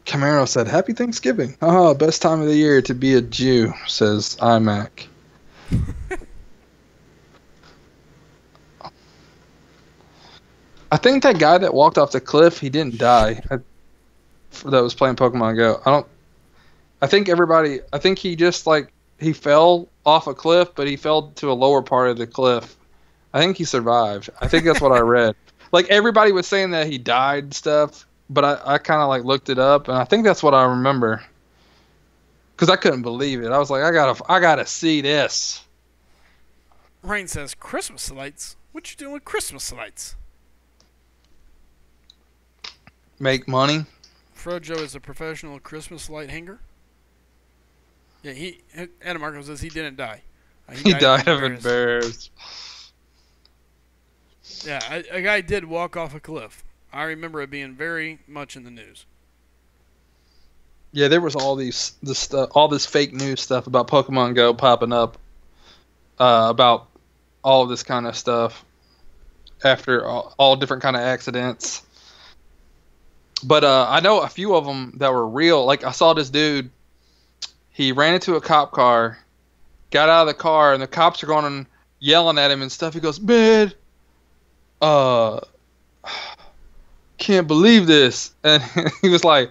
Camaro said, "Happy Thanksgiving. Haha, best time of the year to be a Jew," says iMac. I think that guy that walked off the cliff, he didn't die. That was playing Pokemon Go. I think he just he fell off a cliff, but he fell to a lower part of the cliff. I think he survived. I think that's what I read. Like everybody was saying that he died and stuff, but I kind of looked it up, and I think that's what I remember. Because I couldn't believe it. I was like, I gotta see this. Rain says, Christmas lights? What you doing with Christmas lights? Make money. Frojo is a professional Christmas light hanger. Yeah, Adam Marco says he didn't die. He died of embarrassed. Yeah, a guy did walk off a cliff. I remember it being very much in the news. Yeah, there was all this fake news stuff about Pokemon Go popping up, about all this kind of stuff after all different kind of accidents. But I know a few of them that were real. Like I saw this dude. He ran into a cop car, got out of the car, and the cops are going and yelling at him and stuff. He goes, "Man, can't believe this." And he was like,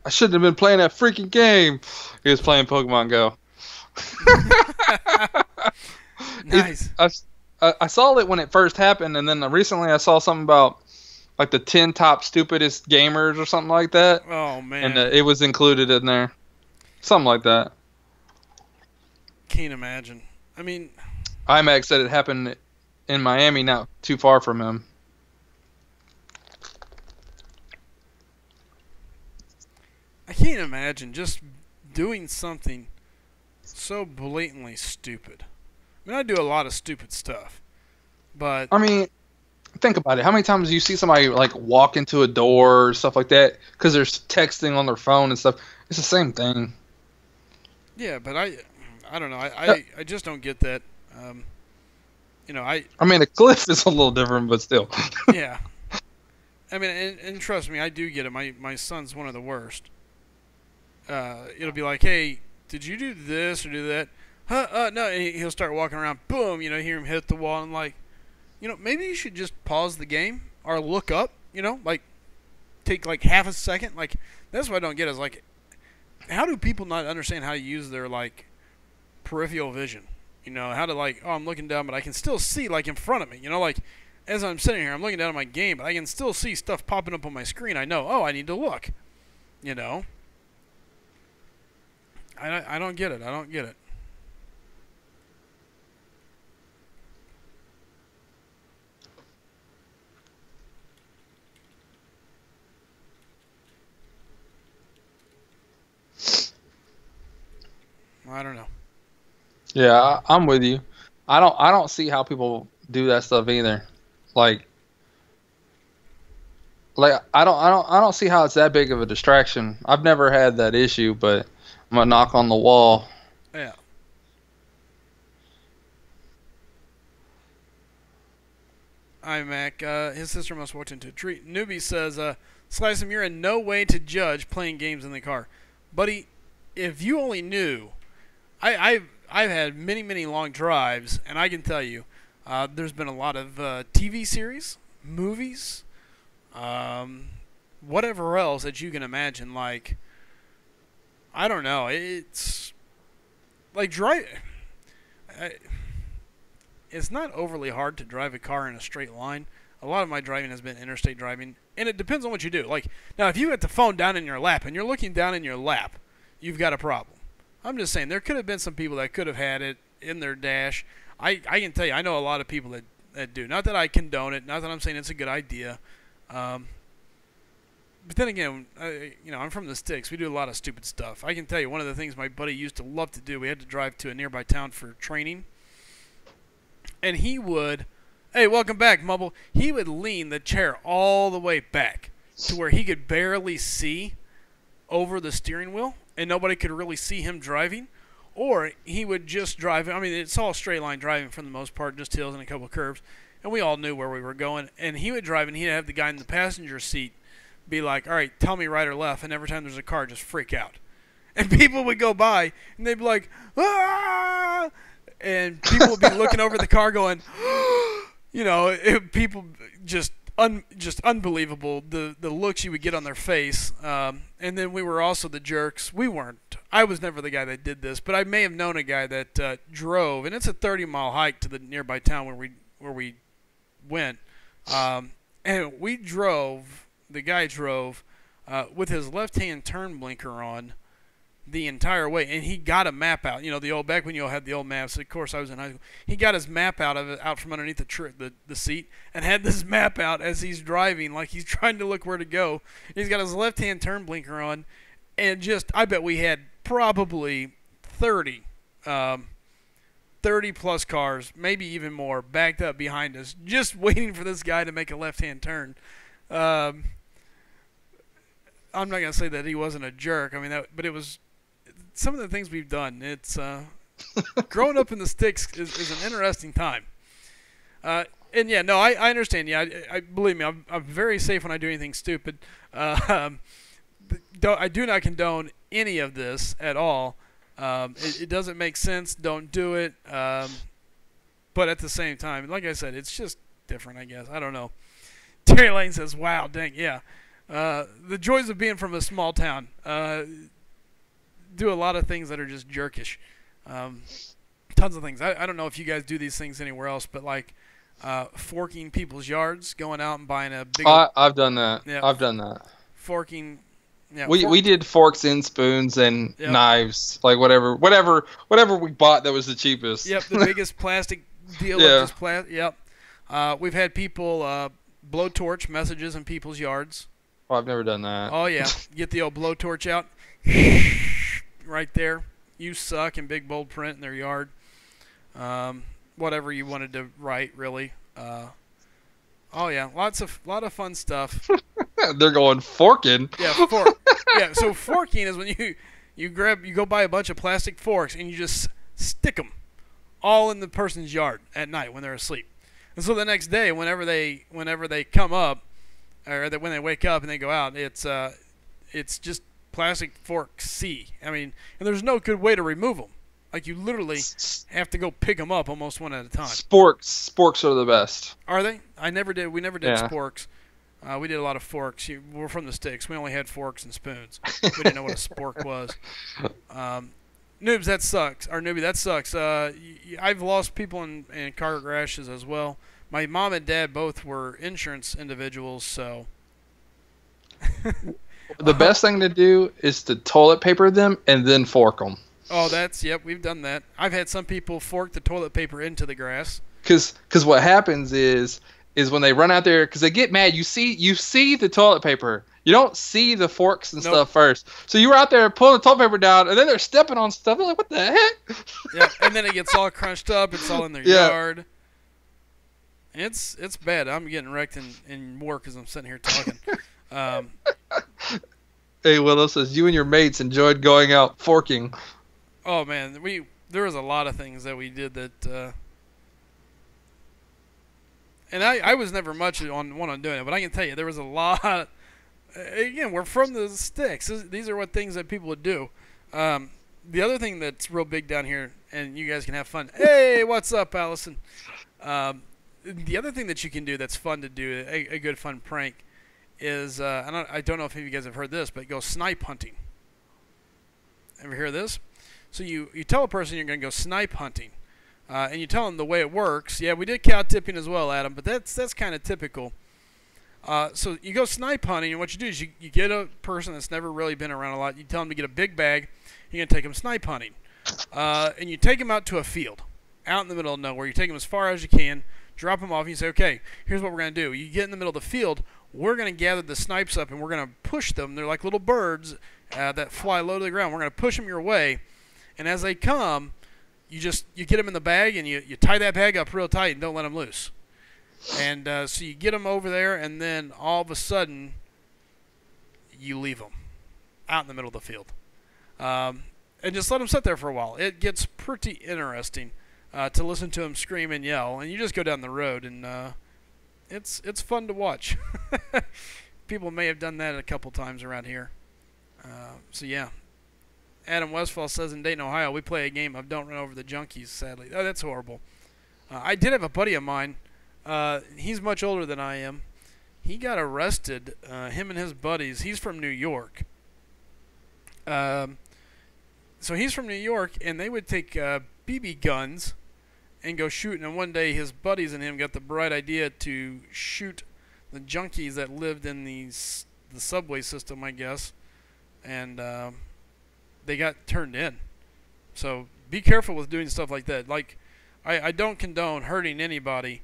"I shouldn't have been playing that freaking game." He was playing Pokemon Go. Nice. I saw it when it first happened, and then recently I saw something about the 10 top stupidest gamers or something like that. Oh, man. And it was included in there. Something like that. Can't imagine. I mean, iMac said it happened in Miami, not too far from him. I can't imagine just doing something so blatantly stupid. I mean, I do a lot of stupid stuff, but I mean, think about it. How many times do you see somebody walk into a door or stuff like that because they're texting on their phone and stuff? It's the same thing. Yeah, but I don't know. I just don't get that. I mean, a cliff is a little different, but still. Yeah. I mean, and trust me, I do get it. My son's one of the worst. It'll be like, "Hey, did you do this or do that?" No. And he'll start walking around. Boom. Hear him hit the wall. And maybe you should just pause the game or look up. Take half a second. That's what I don't get is how do people not understand how to use their peripheral vision? How to oh, I'm looking down, but I can still see in front of me. As I'm sitting here, I'm looking down at my game, but I can still see stuff popping up on my screen. I know, oh, I need to look. I don't get it. I don't get it. I don't know. Yeah, I'm with you. I don't see how people do that stuff either. I don't see how it's that big of a distraction. I've never had that issue, but I'm gonna knock on the wall. Yeah. iMac, his sister must walk into a tree. Newbie says, Slicem, you're in no way to judge playing games in the car. Buddy, if you only knew, I've had many long drives, and I can tell you, there's been a lot of TV series, movies, whatever else that you can imagine. Like, I don't know. It's like it's not overly hard to drive a car in a straight line. A lot of my driving has been interstate driving, and it depends on what you do. Like, now, if you got the phone down in your lap and you're looking down in your lap, you've got a problem. I'm just saying, there could have been some people that could have had it in their dash. I can tell you, I know a lot of people that do. Not that I condone it, not that I'm saying it's a good idea. But then again, I'm from the sticks. We do a lot of stupid stuff. I can tell you, one of the things my buddy used to love to do, we had to drive to a nearby town for training. And he would, hey, welcome back, Mubble. He would lean the chair all the way back to where he could barely see over the steering wheel, and nobody could really see him driving. Or he would just drive. I mean, it's all straight line driving for the most part, just hills and a couple of curves. And we all knew where we were going. And he would drive, and he'd have the guy in the passenger seat be like, all right, tell me right or left. And every time there's a car, just freak out. And people would go by, and they'd be like, ah! And people would be looking over the car going, people just unbelievable, the looks you would get on their face. And then we were also the jerks. We weren't. I was never the guy that did this, but I may have known a guy that drove, and it's a 30-mile hike to the nearby town where we went. And we drove, the guy drove with his left-hand turn blinker on the entire way, and he got a map out. Back when you all had the old maps. Of course, I was in high school. He got his map out from underneath the seat, and had this map out as he's driving, like he's trying to look where to go. He's got his left-hand turn blinker on, and I bet we had probably 30 plus cars, maybe even more, backed up behind us, just waiting for this guy to make a left-hand turn. I'm not gonna say that he wasn't a jerk. I mean, but it was. Some of the things we've done, it's growing up in the sticks is an interesting time. And yeah, no, I understand. Yeah, I believe me, I'm very safe when I do anything stupid. I do not condone any of this at all. It doesn't make sense. Don't do it. But at the same time, like I said, it's just different, I guess. I don't know. Terry Lane says, "Wow, dang, yeah." The joys of being from a small town. Do a lot of things that are just jerkish. Tons of things. I don't know if you guys do these things anywhere else, but like forking people's yards, going out and buying a big. I've done that. Yeah, I've done that. Forking. Yeah, we did forks and spoons and knives, like whatever we bought that was the cheapest. Yep, the biggest plastic deal. Yeah. Yep. We've had people blowtorch messages in people's yards. Oh, I've never done that. Oh yeah, get the old blowtorch out. Right there, you suck in big bold print in their yard. Whatever you wanted to write, really. Oh yeah, lot of fun stuff. They're going forking. Yeah, fork. Yeah, so forking is when you go buy a bunch of plastic forks and you just stick them all in the person's yard at night when they're asleep. And so the next day, whenever they come up, or when they wake up and they go out, it's just plastic fork C. I mean, and there's no good way to remove them. Like, you literally have to go pick them up almost one at a time. Sporks are the best. Are they? We never did sporks. We did a lot of forks. We're from the sticks. We only had forks and spoons. We didn't know what a spork was. Noobs, that sucks. Or newbie, that sucks. I've lost people in car crashes as well. My mom and dad both were insurance individuals, so... The best thing to do is to toilet paper them and then fork them. Oh, yep, we've done that. I've had some people fork the toilet paper into the grass. Because what happens is when they run out there, because they get mad, you see the toilet paper. You don't see the forks and stuff first. So you were out there pulling the toilet paper down, and then they're stepping on stuff. They're like, what the heck? Yeah, and then it gets all crunched up. It's all in their yard. It's bad. I'm getting wrecked in work because I'm sitting here talking. Hey, Willow says, you and your mates enjoyed going out forking. Oh, man. There was a lot of things that we did that... and I was never much on doing it, but I can tell you, there was a lot... Again, we're from the sticks. These are what things that people would do. The other thing that's real big down here, and you guys can have fun... Hey, what's up, Allison? The other thing that you can do that's fun to do, a good fun prank, is I don't know if any of you guys have heard this, but go snipe hunting. Ever hear this? So you tell a person you're going to go snipe hunting, and you tell them the way it works. Yeah, we did cow tipping as well, Adam, but that's kind of typical. So you go snipe hunting, and what you do is you get a person that's never really been around a lot. You tell them to get a big bag. You're going to take them snipe hunting, and you take them out to a field, out in the middle of nowhere. You take them as far as you can, drop them off, and you say, okay, here's what we're going to do. You get in the middle of the field. We're going to gather the snipes up, and we're going to push them. They're like little birds that fly low to the ground. We're going to push them your way, and as they come, you get them in the bag, and you tie that bag up real tight and don't let them loose. And so you get them over there, and then all of a sudden, you leave them out in the middle of the field. And just let them sit there for a while. It gets pretty interesting to listen to them scream and yell. And you just go down the road, and it's fun to watch. People may have done that a couple times around here. So, yeah. Adam Westfall says, in Dayton, Ohio, we play a game of Don't Run Over the Junkies, sadly. Oh, that's horrible. I did have a buddy of mine. He's much older than I am. He got arrested, him and his buddies. He's from New York. So he's from New York, and they would take BB guns and go shooting. And one day his buddies and him got the bright idea to shoot the junkies that lived in the subway system, I guess. And they got turned in. So be careful with doing stuff like that. Like, I don't condone hurting anybody.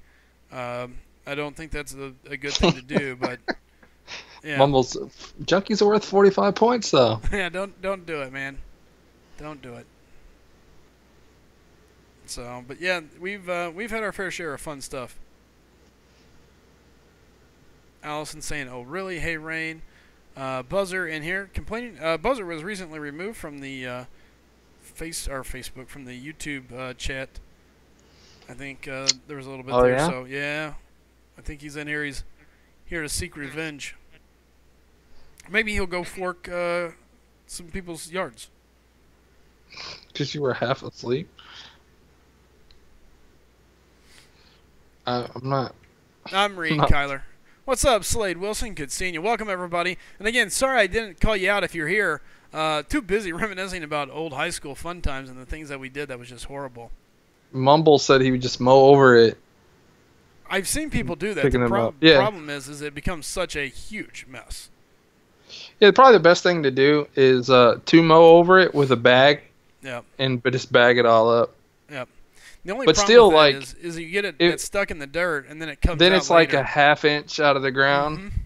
I don't think that's a good thing to do, but yeah. Mumbles, junkies are worth 45 points, though. Yeah, don't do it, man. Don't do it. So, but yeah, we've had our fair share of fun stuff. Allison saying, "Oh, really? Hey, Rain." Buzzer in here complaining. Buzzer was recently removed from the Facebook, from the YouTube chat. I think there was a little bit there. Yeah? So yeah, I think he's in here. He's here to seek revenge. Maybe he'll go fork some people's yards. Because you were half asleep? I'm not. I'm reading, Kyler. What's up, Slade Wilson? Good seeing you. Welcome, everybody. And again, sorry I didn't call you out if you're here. Too busy reminiscing about old high school fun times and the things that we did that was just horrible. Mumble said he would just mow over it. I've seen people do that. Picking The them up. Yeah. problem is it becomes such a huge mess. Yeah, probably the best thing to do is to mow over it with a bag. Yep. But just bag it all up. Yep. The only But problem still, with that like, is you get it stuck in the dirt and then it comes Then out it's like later. a half inch out of the ground. Mm-hmm.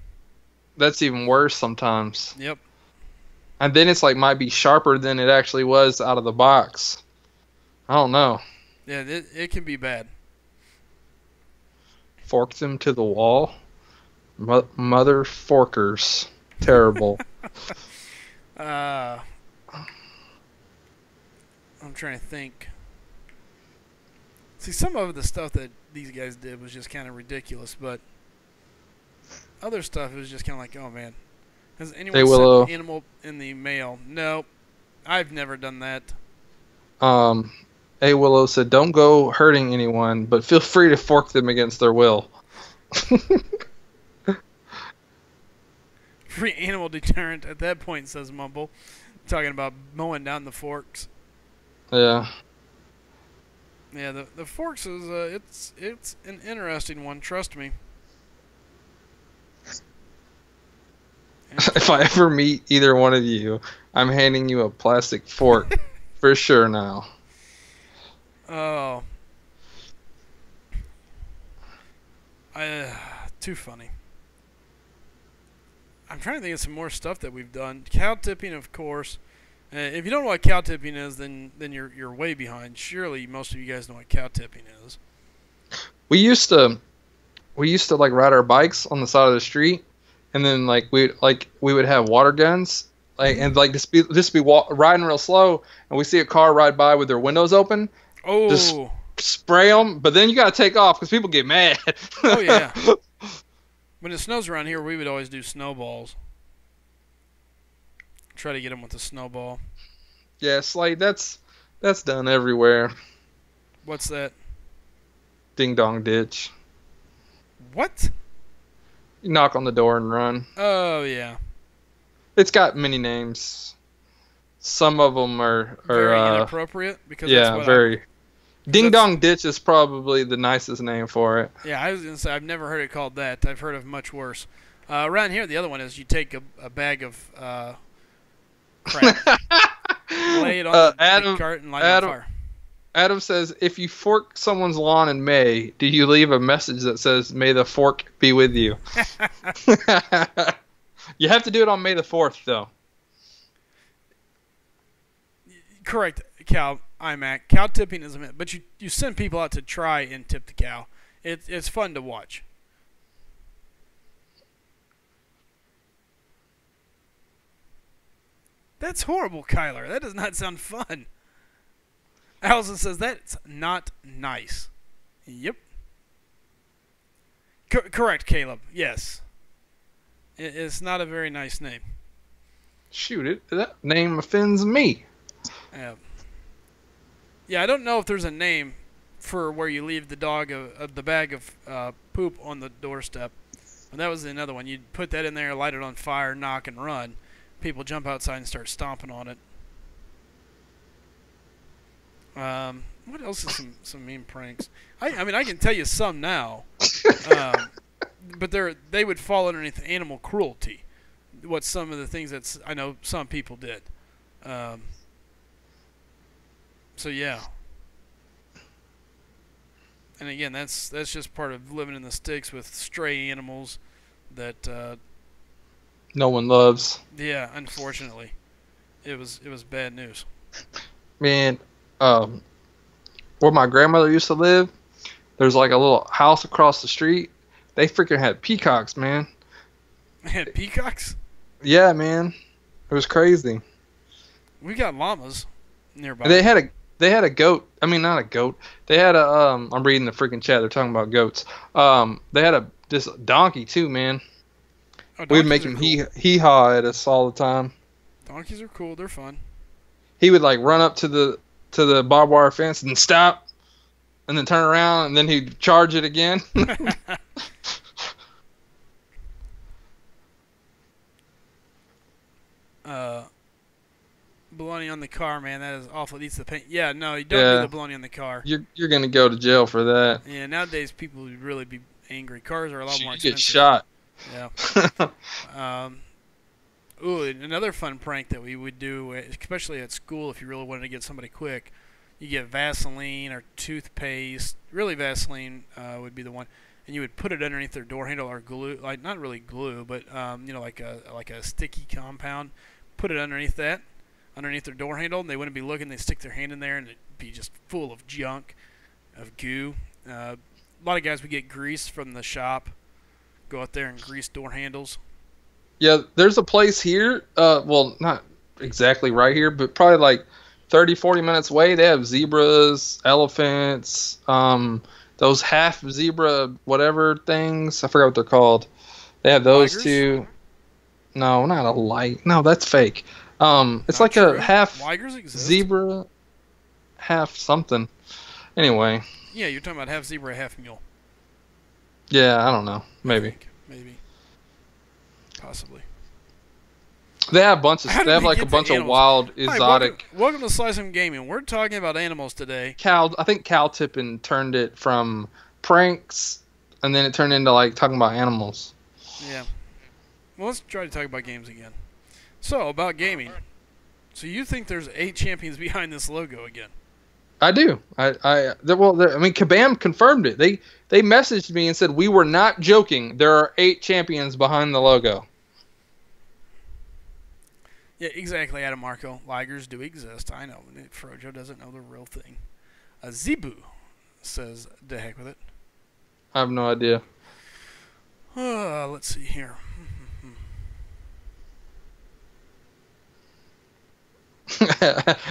That's even worse sometimes. Yep. And then it's like might be sharper than it actually was out of the box. I don't know. Yeah, it can be bad. Forked them to the wall. Mother forkers. Terrible. I'm trying to think. See, some of the stuff that these guys did was just kind of ridiculous, but other stuff was just kind of like, oh man, has anyone sent an animal in the mail? No, I've never done that. A Willow said, "Don't go hurting anyone, but feel free to fork them against their will." Free animal deterrent at that point, says Mumble, talking about mowing down the forks. Yeah. Yeah, the forks is it's an interesting one. Trust me. If I ever meet either one of you, I'm handing you a plastic fork for sure now. Oh, too funny. I'm trying to think of some more stuff that we've done. Cow tipping, of course. If you don't know what cow tipping is, then you're way behind. Surely most of you guys know what cow tipping is. We used to like ride our bikes on the side of the street, and then we would have water guns, and just be riding real slow, and we see a car ride by with their windows open. Oh, just spray them, but then you gotta take off because people get mad. Oh yeah. When it snows around here, we would always do snowballs. Try to get them with a snowball. Yeah, Slade, that's done everywhere. What's that? Ding dong ditch. What? You knock on the door and run. Oh yeah. It's got many names. Some of them are Very inappropriate because that's yeah, what very. because Ding that's Dong Ditch is probably the nicest name for it. yeah. I was gonna say I've never heard it called that. I've heard of much worse. Around here, the other one is you take a bag of crap, lay it on the cart, and light it on fire. Adam says, if you fork someone's lawn in May, do you leave a message that says, "May the fork be with you"? You have to do it on May the 4th, though. Correct, cow. IMAC. Cow tipping is a myth, but you send people out to try and tip the cow. It's fun to watch. That's horrible, Kyler. That does not sound fun. Allison says that's not nice. Yep. Correct, Caleb. Yes. It's not a very nice name. Shoot it. That name offends me. Yeah, I don't know if there's a name for where you leave the dog the bag of poop on the doorstep. But that was another one. You'd put that in there, light it on fire, knock and run. People jump outside and start stomping on it. What else is some mean pranks? I mean, I can tell you some now, but they would fall underneath animal cruelty. What some of the things that I know some people did. So yeah. And again, that's just part of living in the sticks with stray animals that No one loves. yeah, unfortunately, it was bad news. Man, where my grandmother used to live, there's like a little house across the street. They freaking had peacocks, man. Man, peacocks? Yeah, man. It was crazy. We got llamas nearby. They had a goat. I mean, not a goat. They had a I'm reading the freaking chat. They're talking about goats. They had this donkey too, man. Oh, We'd make him cool. hee haw at us all the time. Donkeys are cool. They're fun. He would like run up to the barbed wire fence and stop, and then turn around, and then he'd charge it again. Baloney on the car, man. That is awful. It eats the paint. Yeah, no, you don't do the baloney on the car. You're gonna go to jail for that. Yeah, nowadays people would really be angry. Cars are a lot more You expensive. get shot. Yeah. Ooh, another fun prank that we would do, especially at school, if you really wanted to get somebody quick, you get Vaseline or toothpaste. Really, Vaseline would be the one, and you would put it underneath their door handle or glue, like not really glue, but like a sticky compound. Put it underneath their door handle, and they wouldn't be looking. They stick their hand in there, and it'd be just full of junk, of goo. A lot of guys would get grease from the shop, go out there and grease door handles. Yeah, there's a place here, well, not exactly right here, but probably like 30, 40 minutes away. They have zebras, elephants, those half zebra whatever things. I forgot what they're called. They have those Ligers? too. No, not a light. No, that's fake. It's Not like true. a half Ligers exist. zebra, half something. Anyway, Yeah, you're talking about half zebra, half mule. yeah, I don't know. Maybe. Maybe. Possibly. They have bunches. How did They have we like a get to bunch of animals? wild, Hi, exotic. welcome to SlycemGaming. We're talking about animals today. I think Cal Tippin turned it from pranks, and then it turned into like talking about animals. Yeah. Well, let's try to talk about games again. So, about gaming. So you think there's 8 champions behind this logo again? I do. I mean, Kabam confirmed it. They messaged me and said we were not joking. There are 8 champions behind the logo. Yeah, exactly, Adam Marco. Ligers do exist. I know. Frojo doesn't know the real thing. Zebu says, the heck with it. I have no idea. Let's see here.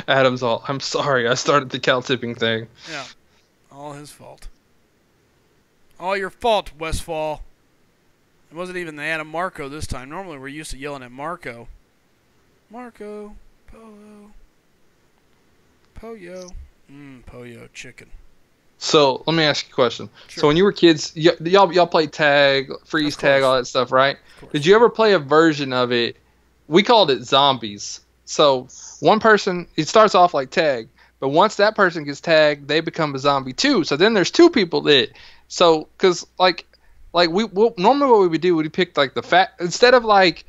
Adam's all, I'm sorry, I started the Cal tipping thing. Yeah, all his fault. All your fault, Westfall. It wasn't even the Adam Marco this time. Normally we're used to yelling at Marco. Marco, Polo, Poyo. Poyo chicken. So let me ask you a question. Sure. So when you were kids, y'all played tag, freeze Of tag, course. all that stuff, right? Of course. Did you ever play a version of it? We called it zombies. So one person, it starts off like tag, but once that person gets tagged, they become a zombie too. So then there's two people that. So because normally what we would do, we pick like the fat instead of like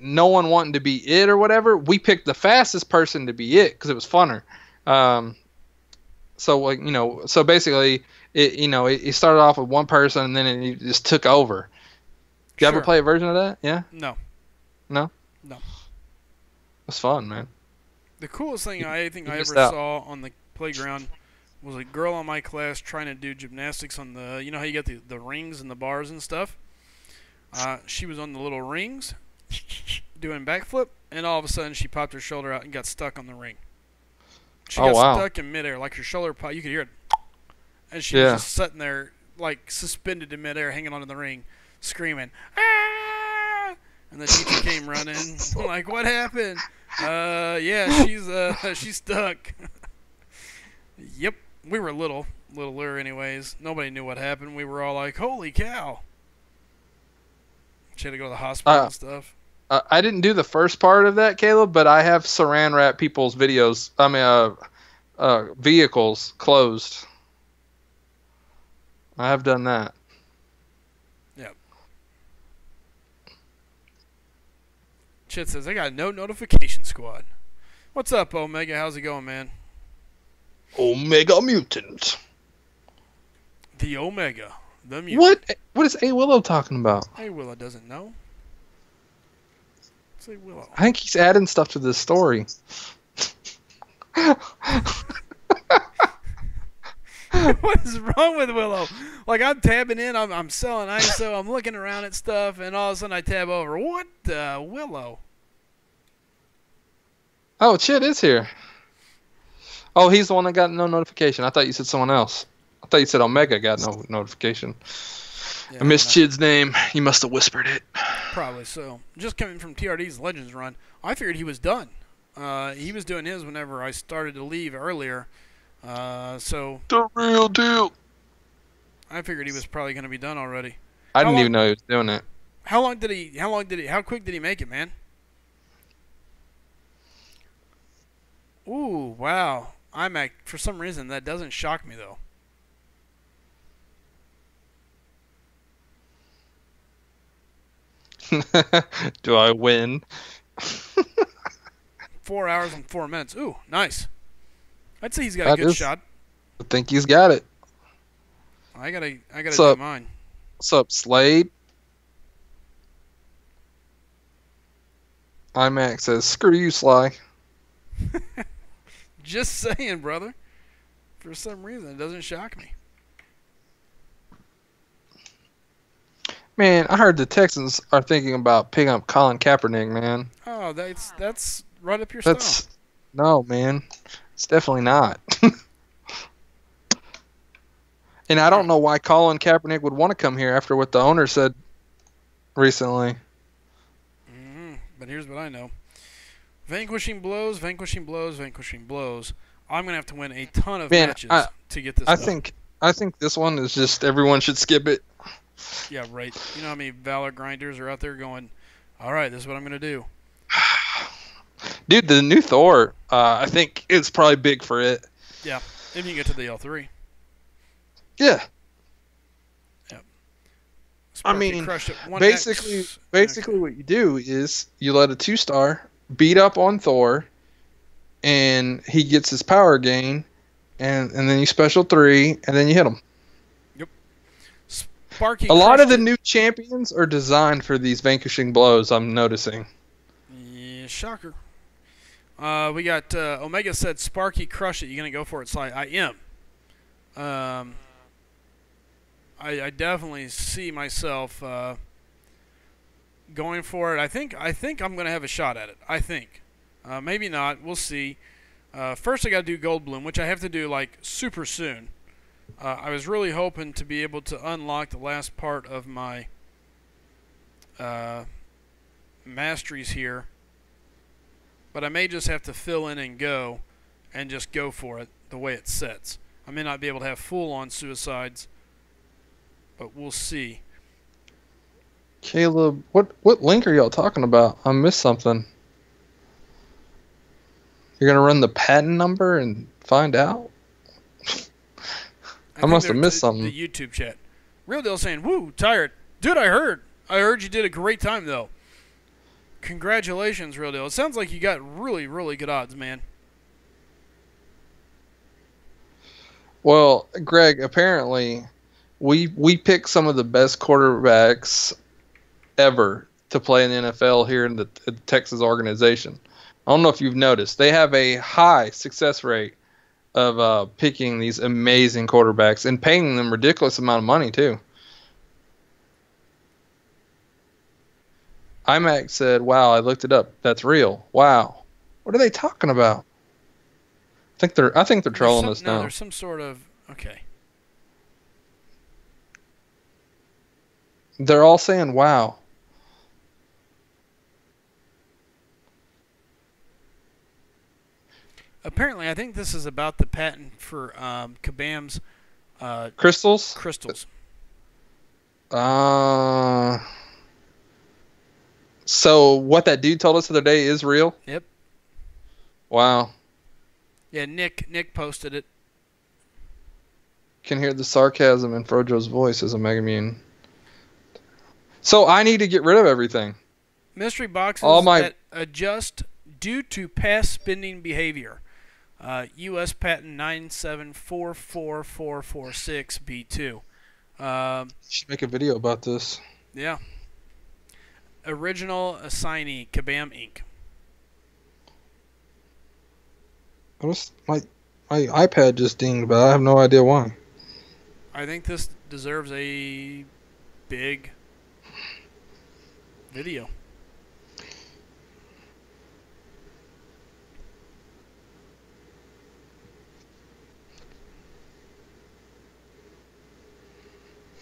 no one wanting to be it or whatever. We picked the fastest person to be it because it was funner. So like so basically it started off with one person and then it just took over. Did you ever Sure. play a version of that? Yeah. No. No. No. It's fun, man. The coolest thing I think You I missed ever out. saw on the playground was a girl in my class trying to do gymnastics on the, you know how you get the rings and the bars and stuff? She was on the little rings doing backflip, and all of a sudden she popped her shoulder out and got stuck on the ring. She Oh got wow. stuck in midair, like her shoulder pop. You could hear it. And she was Yeah. just sitting there, like suspended in midair, hanging onto the ring, screaming, "Ah!" And the teacher came running, like, "What happened?" Yeah, she's stuck. Yep, we were littler anyways. Nobody knew what happened. We were all like, "Holy cow!" She had to go to the hospital and stuff. I didn't do the first part of that, Caleb, but I have saran wrap people's videos. I mean, vehicles closed. I have done that. Yep. Chit says, "I got no notification squad." What's up, Omega? How's it going, man? Omega Mutant. The Omega. The mutant. What is A Willow talking about? Hey, Willow doesn't know. Say Willow. I think he's adding stuff to this story. What is wrong with Willow? Like, I'm tabbing in, I'm selling ISO, I'm looking around at stuff, and all of a sudden I tab over. What the Willow? Oh, Chit is here. Oh, he's the one that got no notification. I thought you said someone else. I thought you said Omega got no notification. Yeah, I missed Chid's name. You must have whispered it. Probably so. Just coming from TRD's Legends run, I figured he was done. He was doing his whenever I started to leave earlier. So The real deal. I figured he was probably going to be done already. I didn't even know he was doing it. How quick did he make it, man? Ooh, wow. For some reason, that doesn't shock me, though. Do I win? 4 hours and 4 minutes. Ooh, nice. I'd say he's got a good shot. I think he's got it. I gotta do mine. What's up, Slade? IMAX says, screw you, Sly. Just saying, brother. For some reason, it doesn't shock me. Man, I heard the Texans are thinking about picking up Colin Kaepernick, man. Oh, that's right up your style. No, man. It's definitely not. And I don't know why Colin Kaepernick would want to come here after what the owner said recently. But here's what I know. Vanquishing blows, vanquishing blows, vanquishing blows. I'm going to have to win a ton of matches to get this done. I think this one is just everyone should skip it. Yeah, right. You know how many Valor grinders are out there going, all right, this is what I'm going to do. Dude, the new Thor, I think it's probably big for it. Yeah, if you can get to the L3. Yeah. Yep. I Sparky mean, crushed it. basically what you do is you let a 2-star beat up on Thor, and he gets his power gain, and then you special 3, and then you hit him. Yep. Sparky a lot of the it. new champions are designed for these vanquishing blows, I'm noticing. Yeah, shocker. We got Omega said Sparky crush it. You gonna go for it, Sly? I am. I definitely see myself going for it. I think I'm gonna have a shot at it. I think. Maybe not. We'll see. First, I got to do Gold Bloom, which I have to do like super soon. I was really hoping to be able to unlock the last part of my masteries here, but I may just have to fill in and go, and just go for it the way it sets. I may not be able to have full-on suicides, but we'll see. Caleb, what link are y'all talking about? I missed something. You're gonna run the patent number and find out? I must have missed something. The YouTube chat. Real Deal saying, "Woo, tired, dude. I heard you did a great time though. Congratulations, Real Deal. It sounds like you got really, really good odds, man." Well, Greg, apparently we picked some of the best quarterbacks ever to play in the NFL here in the Texas organization. I don't know if you've noticed. They have a high success rate of picking these amazing quarterbacks and paying them ridiculous amount of money too. IMAX said, "Wow, I looked it up. That's real. Wow." What are they talking about? I think they're trolling us now. There's some sort of okay. They're all saying, "Wow." Apparently, I think this is about the patent for Kabam's Crystals? crystals. So what that dude told us the other day is real? Yep. Wow. Yeah, Nick posted it. Can hear the sarcasm in Frojo's voice as a Mega Mune. So I need to get rid of everything. Mystery boxes that adjust due to past spending behavior. U.S. Patent 9744446B2. Should make a video about this. Yeah. Original assignee, Kabam Inc. My iPad just dinged, but I have no idea why. I think this deserves a big video.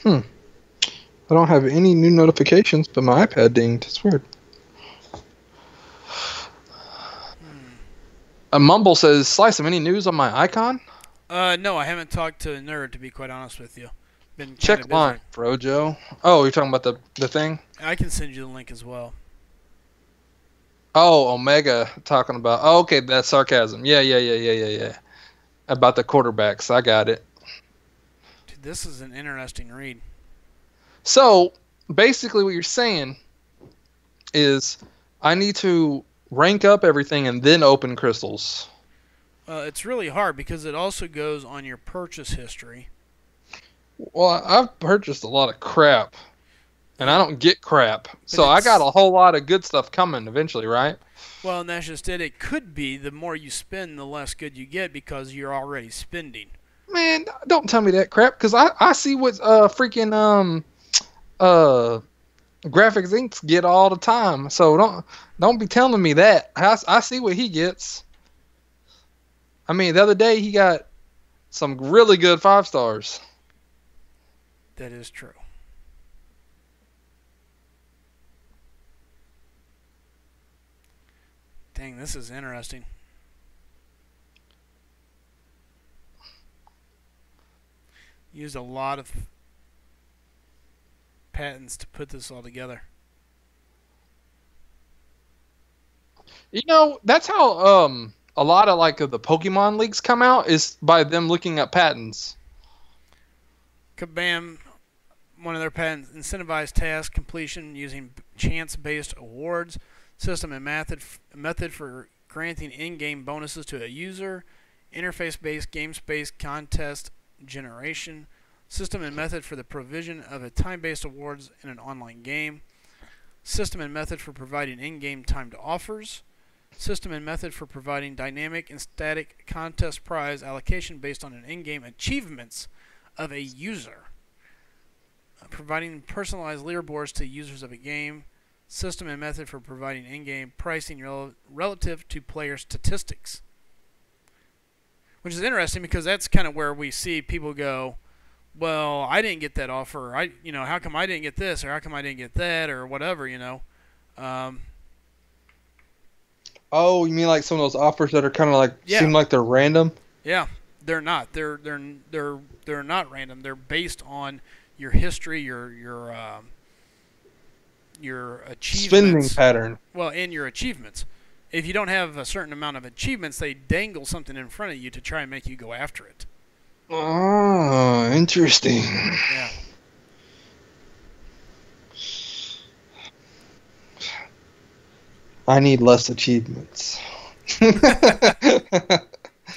I don't have any new notifications, but my iPad dinged. It's weird. A Mumble says, "Slicem, any news on my icon?" No, I haven't talked to Nerd, to be quite honest with you. Been Check mine, Frojo. Oh, you're talking about the thing? I can send you the link as well. Oh, Omega talking about. Oh, okay, that's sarcasm. Yeah. About the quarterbacks, I got it. Dude, this is an interesting read. So basically, what you're saying is, I need to rank up everything and then open crystals. It's really hard because it also goes on your purchase history. Well, I've purchased a lot of crap, and I don't get crap. So I got a whole lot of good stuff coming eventually, right? Well, and that's just it. It could be the more you spend, the less good you get because you're already spending. Man, don't tell me that crap, because I see what freaking Graphics Inc. get all the time. So don't be telling me that. I see what he gets. I mean, the other day he got some really good 5 stars. That is true. Dang, this is interesting. Used a lot of patents to put this all together. You know, that's how a lot of the Pokemon leaks come out, is by them looking at patents. Kabam, one of their patents, incentivized task completion using chance-based awards, system and method for granting in-game bonuses to a user, interface-based game space contest generation, system and method for the provision of a time-based awards in an online game, system and method for providing in-game timed offers, system and method for providing dynamic and static contest prize allocation based on an in-game achievements of a user, providing personalized leaderboards to users of a game, system and method for providing in-game pricing relative to player statistics. Which is interesting because that's kind of where we see people go, well, I didn't get that offer. How come I didn't get this, or how come I didn't get that, or whatever, Oh, you mean like some of those offers that are kind of seem like they're random? Yeah. They're not. They're not random. They're based on your history, your Spending achievements. pattern. Well, and your achievements. If you don't have a certain amount of achievements, they dangle something in front of you to try and make you go after it. Oh, interesting. Yeah. I need less achievements.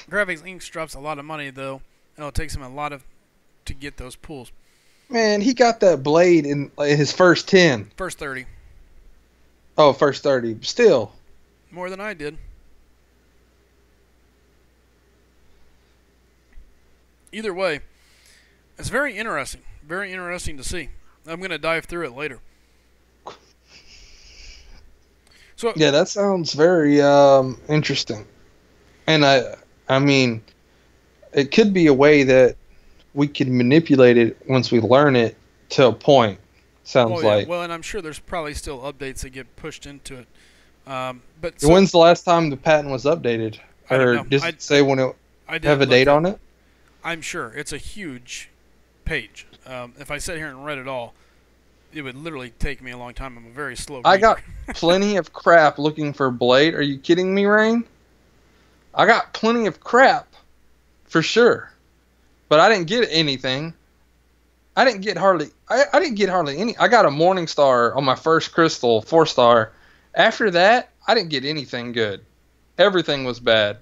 Graphics Inc. drops a lot of money though. It'll take him a lot of to get those pools. Man, he got that blade in his first 10. First 30. Oh, first 30. Still. More than I did. Either way, it's very interesting. Very interesting to see. I'm going to dive through it later. So yeah, that sounds very interesting. And I mean, it could be a way that we could manipulate it once we learn it to a point. Sounds like. Well, and I'm sure there's probably still updates that get pushed into it. But so, when's the last time the patent was updated? Or does it say when it have a date on it? I'm sure it's a huge page. If I sat here and read it all, it would literally take me a long time. I'm a very slow reader. I got plenty of crap looking for Blade. Are you kidding me, Rain? I got plenty of crap, for sure. But I didn't get anything. I didn't get hardly any. I got a Morning Star on my first crystal, 4-star. After that, I didn't get anything good. Everything was bad.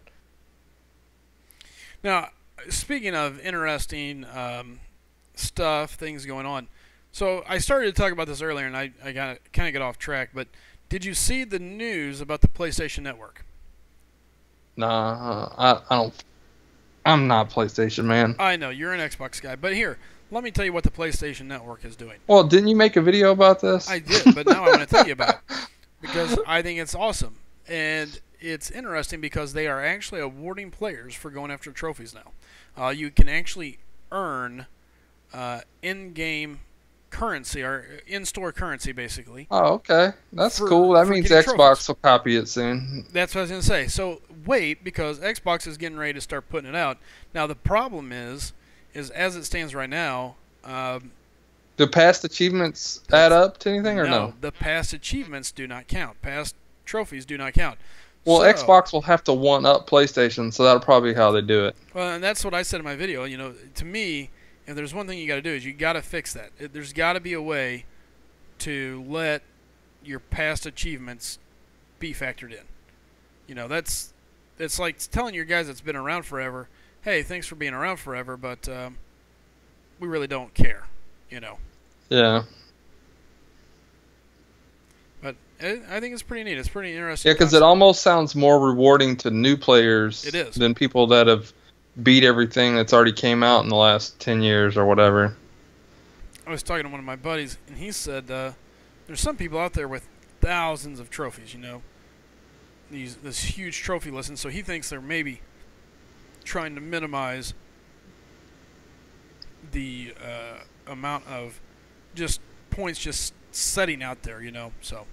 Now, speaking of interesting stuff, things going on. So I started to talk about this earlier, and I got kind of got off track. But did you see the news about the PlayStation Network? Nah, I don't. I'm not PlayStation, man. I know you're an Xbox guy, but here, let me tell you what the PlayStation Network is doing. Well, didn't you make a video about this? I did, but now I want to tell you about it because I think it's awesome. And it's interesting because they are actually awarding players for going after trophies now. You can actually earn in-game currency or in-store currency, basically. Oh, okay. That's cool. That means Xbox trophies. will copy it soon. That's what I was going to say. So wait, because Xbox is getting ready to start putting it out. Now, the problem is as it stands right now... do past achievements add up to anything or no? The past achievements do not count. Past trophies do not count. Well, so, Xbox will have to one-up PlayStation, so that'll probably be how they do it. Well, and that's what I said in my video. You know, to me, if there's one thing you got to do is you got to fix that. There's got to be a way to let your past achievements be factored in. You know, it's like telling your guys that's been around forever, hey, thanks for being around forever, but we really don't care, you know. Yeah. But I think it's pretty neat. It's pretty interesting. Yeah, because it almost sounds more rewarding to new players than people that have beat everything that's already came out in the last 10 years or whatever. I was talking to one of my buddies, and he said there's some people out there with thousands of trophies, you know, this huge trophy list, and so he thinks they're maybe trying to minimize the amount of just points just setting out there, you know, so.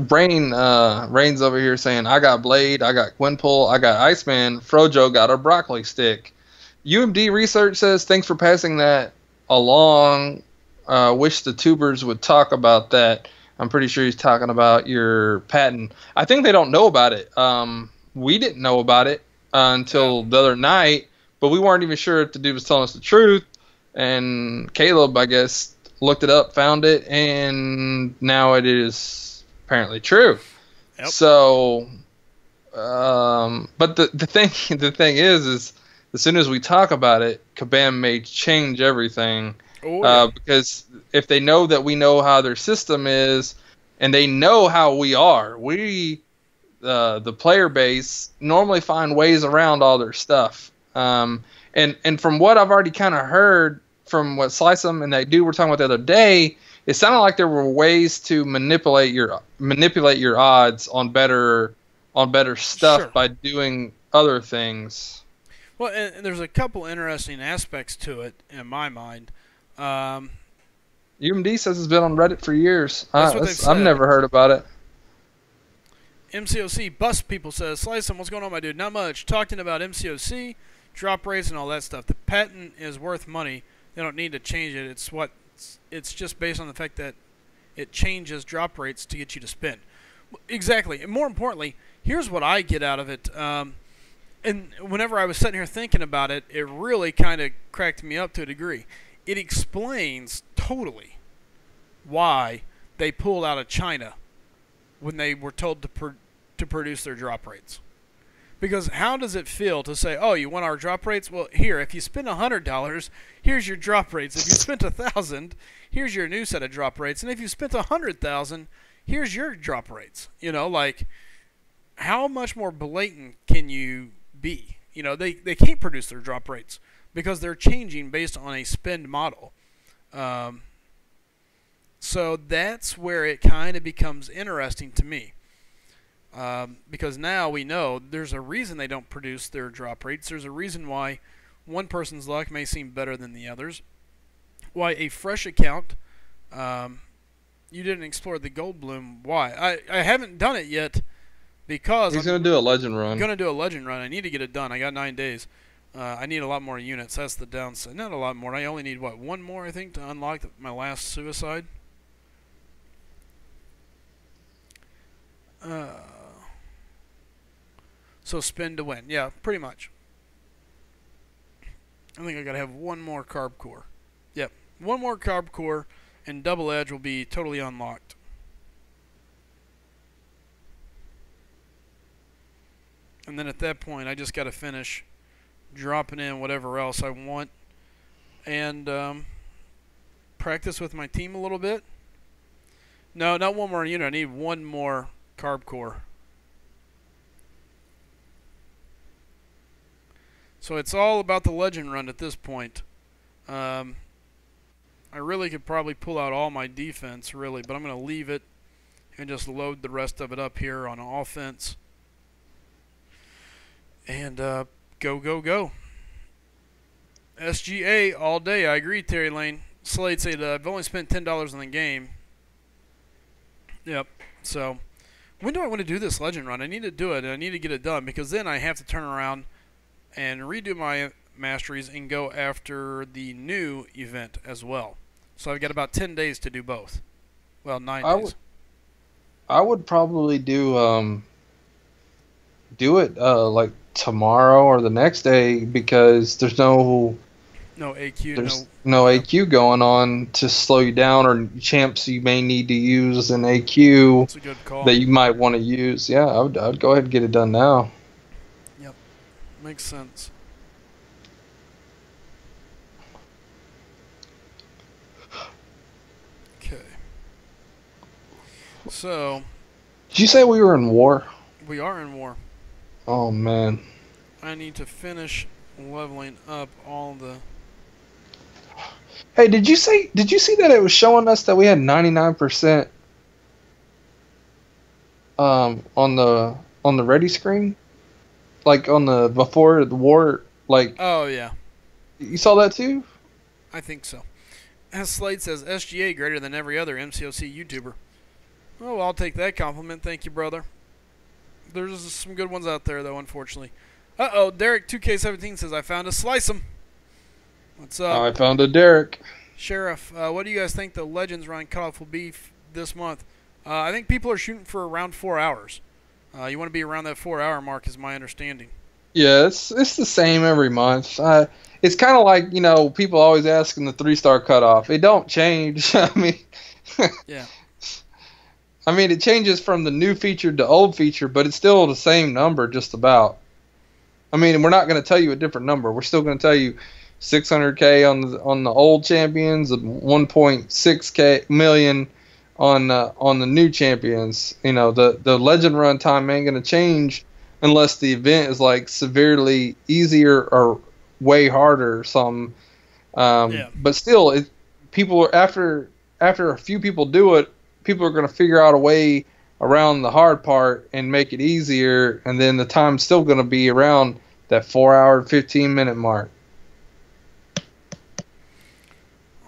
Rain's over here saying, I got Blade, I got Gwynpull, I got Iceman, Frojo got a broccoli stick. UMD Research says, thanks for passing that along. Wish the tubers would talk about that. I'm pretty sure he's talking about your patent. I think they don't know about it. We didn't know about it until the other night, but we weren't even sure if the dude was telling us the truth. And Caleb, I guess, looked it up, found it, and now it is apparently true. Yep. So, but the thing is as soon as we talk about it, Kabam may change everything. Oh, yeah. Because if they know that we know how their system is, and they know how we are, the player base normally find ways around all their stuff. And from what I've already kind of heard from what SlycM and that dude were talking about the other day, it sounded like there were ways to manipulate your odds on better stuff by doing other things. Well, and there's a couple interesting aspects to it in my mind. UMD says it's been on Reddit for years. That's what they've said. I've never heard about it. MCOC Bus People says, SlycM, what's going on, my dude? Not much. Talking about MCOC. drop rates and all that stuff. The patent is worth money. They don't need to change it. It's just based on the fact that it changes drop rates to get you to spin. Exactly. And more importantly, here's what I get out of it. And whenever I was sitting here thinking about it, it really kind of cracked me up to a degree. It explains totally why they pulled out of China when they were told to produce their drop rates. Because how does it feel to say, oh, you want our drop rates? Well, here, if you spend $100, here's your drop rates. If you spent $1,000, here's your new set of drop rates. And if you spent $100,000, here's your drop rates. You know, like, how much more blatant can you be? You know, they can't produce their drop rates because they're changing based on a spend model. So that's where it kind of becomes interesting to me. Because now we know there's a reason they don't produce their drop rates. There's a reason why one person's luck may seem better than the others. Why a fresh account, you didn't explore the gold bloom. Why? I haven't done it yet because he's going to do a legend run. I'm going to do a legend run. I need to get it done. I got 9 days. I need a lot more units. That's the downside. Not a lot more. I only need, what, one more, I think, to unlock my last suicide. So spin to win. Yeah, pretty much. I think I gotta have one more carb core. Yep, one more carb core, and double edge will be totally unlocked. And then at that point, I just gotta finish dropping in whatever else I want, and practice with my team a little bit. No, not one more unit. I need one more carb core. So it's all about the legend run at this point. I really could probably pull out all my defense, really, but I'm going to leave it and just load the rest of it up here on offense. And go, go, go. SGA all day. I agree, Terry Lane. Slade said, I've only spent $10 on the game. Yep. So when do I want to do this legend run? I need to do it, and I need to get it done, because then I have to turn around and redo my masteries and go after the new event as well. So I've got about 10 days to do both. Well, 9 days. I would probably do it like tomorrow or the next day, because there's no AQ. There's no AQ going on to slow you down, or champs you may need to use an AQ. That's a good call. That you might want to use. Yeah, I would go ahead and get it done now. Yep, makes sense. Okay. So. Did you say we were in war? We are in war. Oh man. I need to finish leveling up all the. Hey, did you see that it was showing us that we had 99% on the ready screen? Like on the before the war, like. Oh yeah. You saw that too? I think so. As Slade says, SGA greater than every other MCOC YouTuber. Oh, well, I'll take that compliment. Thank you, brother. There's some good ones out there, though, unfortunately. Uh-oh, Derek 2K17 says, I found a Slycem. What's up? I found a Derek. Sheriff, what do you guys think the Legends run cutoff will be this month? I think people are shooting for around 4 hours. You want to be around that 4-hour mark, is my understanding. Yeah, it's the same every month. It's kind of like, people always asking the 3-star cutoff. It don't change. I mean, yeah. I mean, it changes from the new feature to old feature, but it's still the same number, just about. I mean, we're not going to tell you a different number. We're still going to tell you 600K on the old champions, 1.6K million on the new champions. The legend run time ain't going to change unless the event is like severely easier or way harder or something. But still, people are after a few people do it, people are going to figure out a way around the hard part and make it easier, and then the time's still going to be around that 4-hour, 15-minute mark.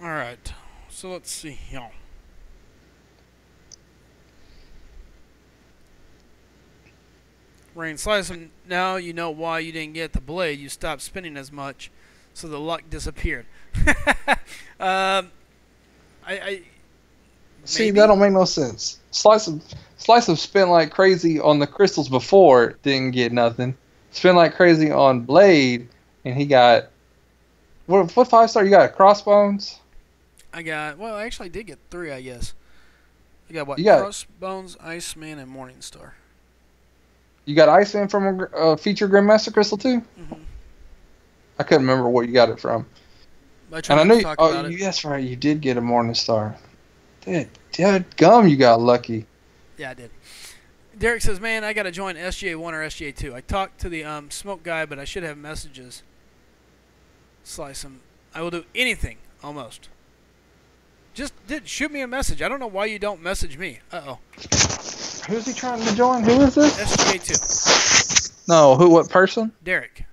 All right. So let's see here. Rain Slice 'em. Now you know why you didn't get the blade. You stopped spinning as much, so the luck disappeared. I See, maybe? that don't make no sense. Slice of spent like crazy on the crystals before, didn't get nothing. Spent like crazy on Blade, and he got what 5-star? You got Crossbones. I got. Well, I actually did get 3, I guess. I got what? You got Crossbones, Iceman, and Morningstar. you got Iceman from a feature Grandmaster Crystal too. Mm-hmm. I couldn't remember what you got it from. And I know. about it. That's right. You did get a Morningstar. Dad, gum, you got lucky. Yeah, I did. Derek says, "Man, I gotta join SGA1 or SGA2. I talked to the smoke guy, but I should have messages. Slice him. I will do anything, almost. Just shoot me a message. I don't know why you don't message me. Uh-oh. Who's he trying to join? Who is this? SGA2. No, what person? Derek.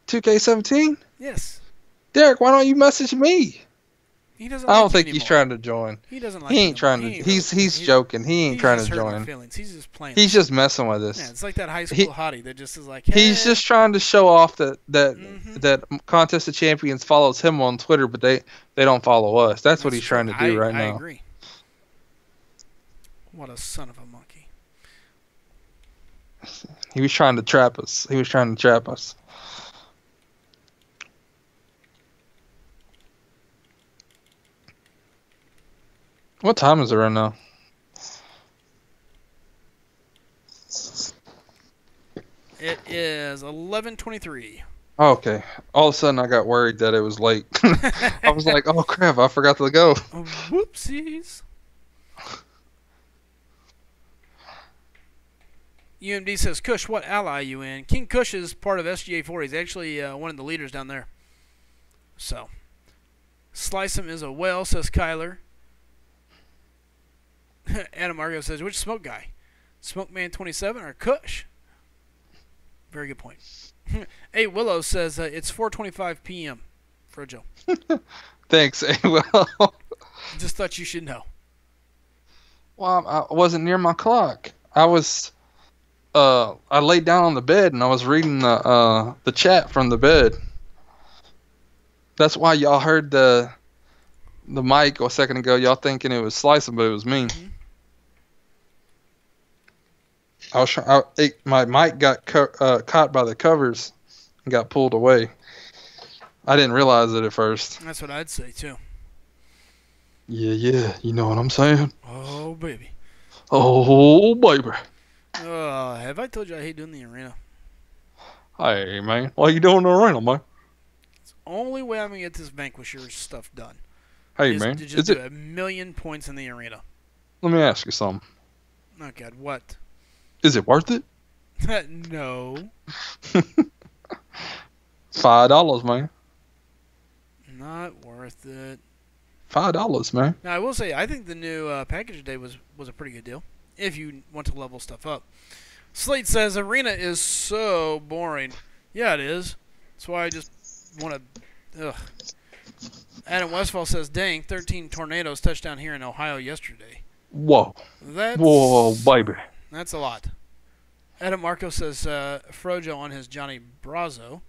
2K17? Yes. Derek, why don't you message me? He doesn't. I like don't think you he's anymore. trying to join. He doesn't like. He ain't trying to. He's joking. He ain't trying to join. Feelings. He's just playing. He's just messing with us. Yeah, it's like that high school hottie that just is like. Hey. He's just trying to show off that Contest of Champions follows him on Twitter, but they don't follow us. That's what he's trying to do right now. I agree. What a son of a monkey. He was trying to trap us. What time is it right now? It is 11:23. Oh, okay. All of a sudden, I got worried that it was late. I was like, "Oh crap! I forgot to go." Whoopsies. UMD says, "Kush, what ally are you in?" King Kush is part of SGA4. He's actually one of the leaders down there. So, Slice him is a whale, says Kyler. Adam Margo says, which smoke guy? Smoke Man 27 or Kush? Very good point. Hey, Willow says it's 4:25 p.m. Frojo. Thanks, Well. Just thought you should know. Well, I wasn't near my clock. I was. I laid down on the bed and I was reading the chat from the bed. That's why y'all heard the mic a second ago. Y'all thinking it was Slicing, but it was me. Mm-hmm. My mic got caught by the covers and got pulled away. I didn't realize it at first. That's what I'd say too. Yeah, you know what I'm saying? Oh baby. Oh baby. Have I told you I hate doing the arena? Hey man, why you doing the arena, man? It's the only way I'm gonna get this Vanquisher stuff done. Hey is man, to just do 1,000,000 points in the arena. Let me ask you something. Oh God, what? Is it worth it? No. $5, man. Not worth it. $5, man. Now I will say I think the new package today was a pretty good deal. If you want to level stuff up. Slate says arena is so boring. Yeah, it is. That's why I just want to. Ugh. Adam Westfall says, "Dang, 13 tornadoes touched down here in Ohio yesterday." Whoa, baby. That's a lot. Adam Marco says Frojo on his Johnny Brazo.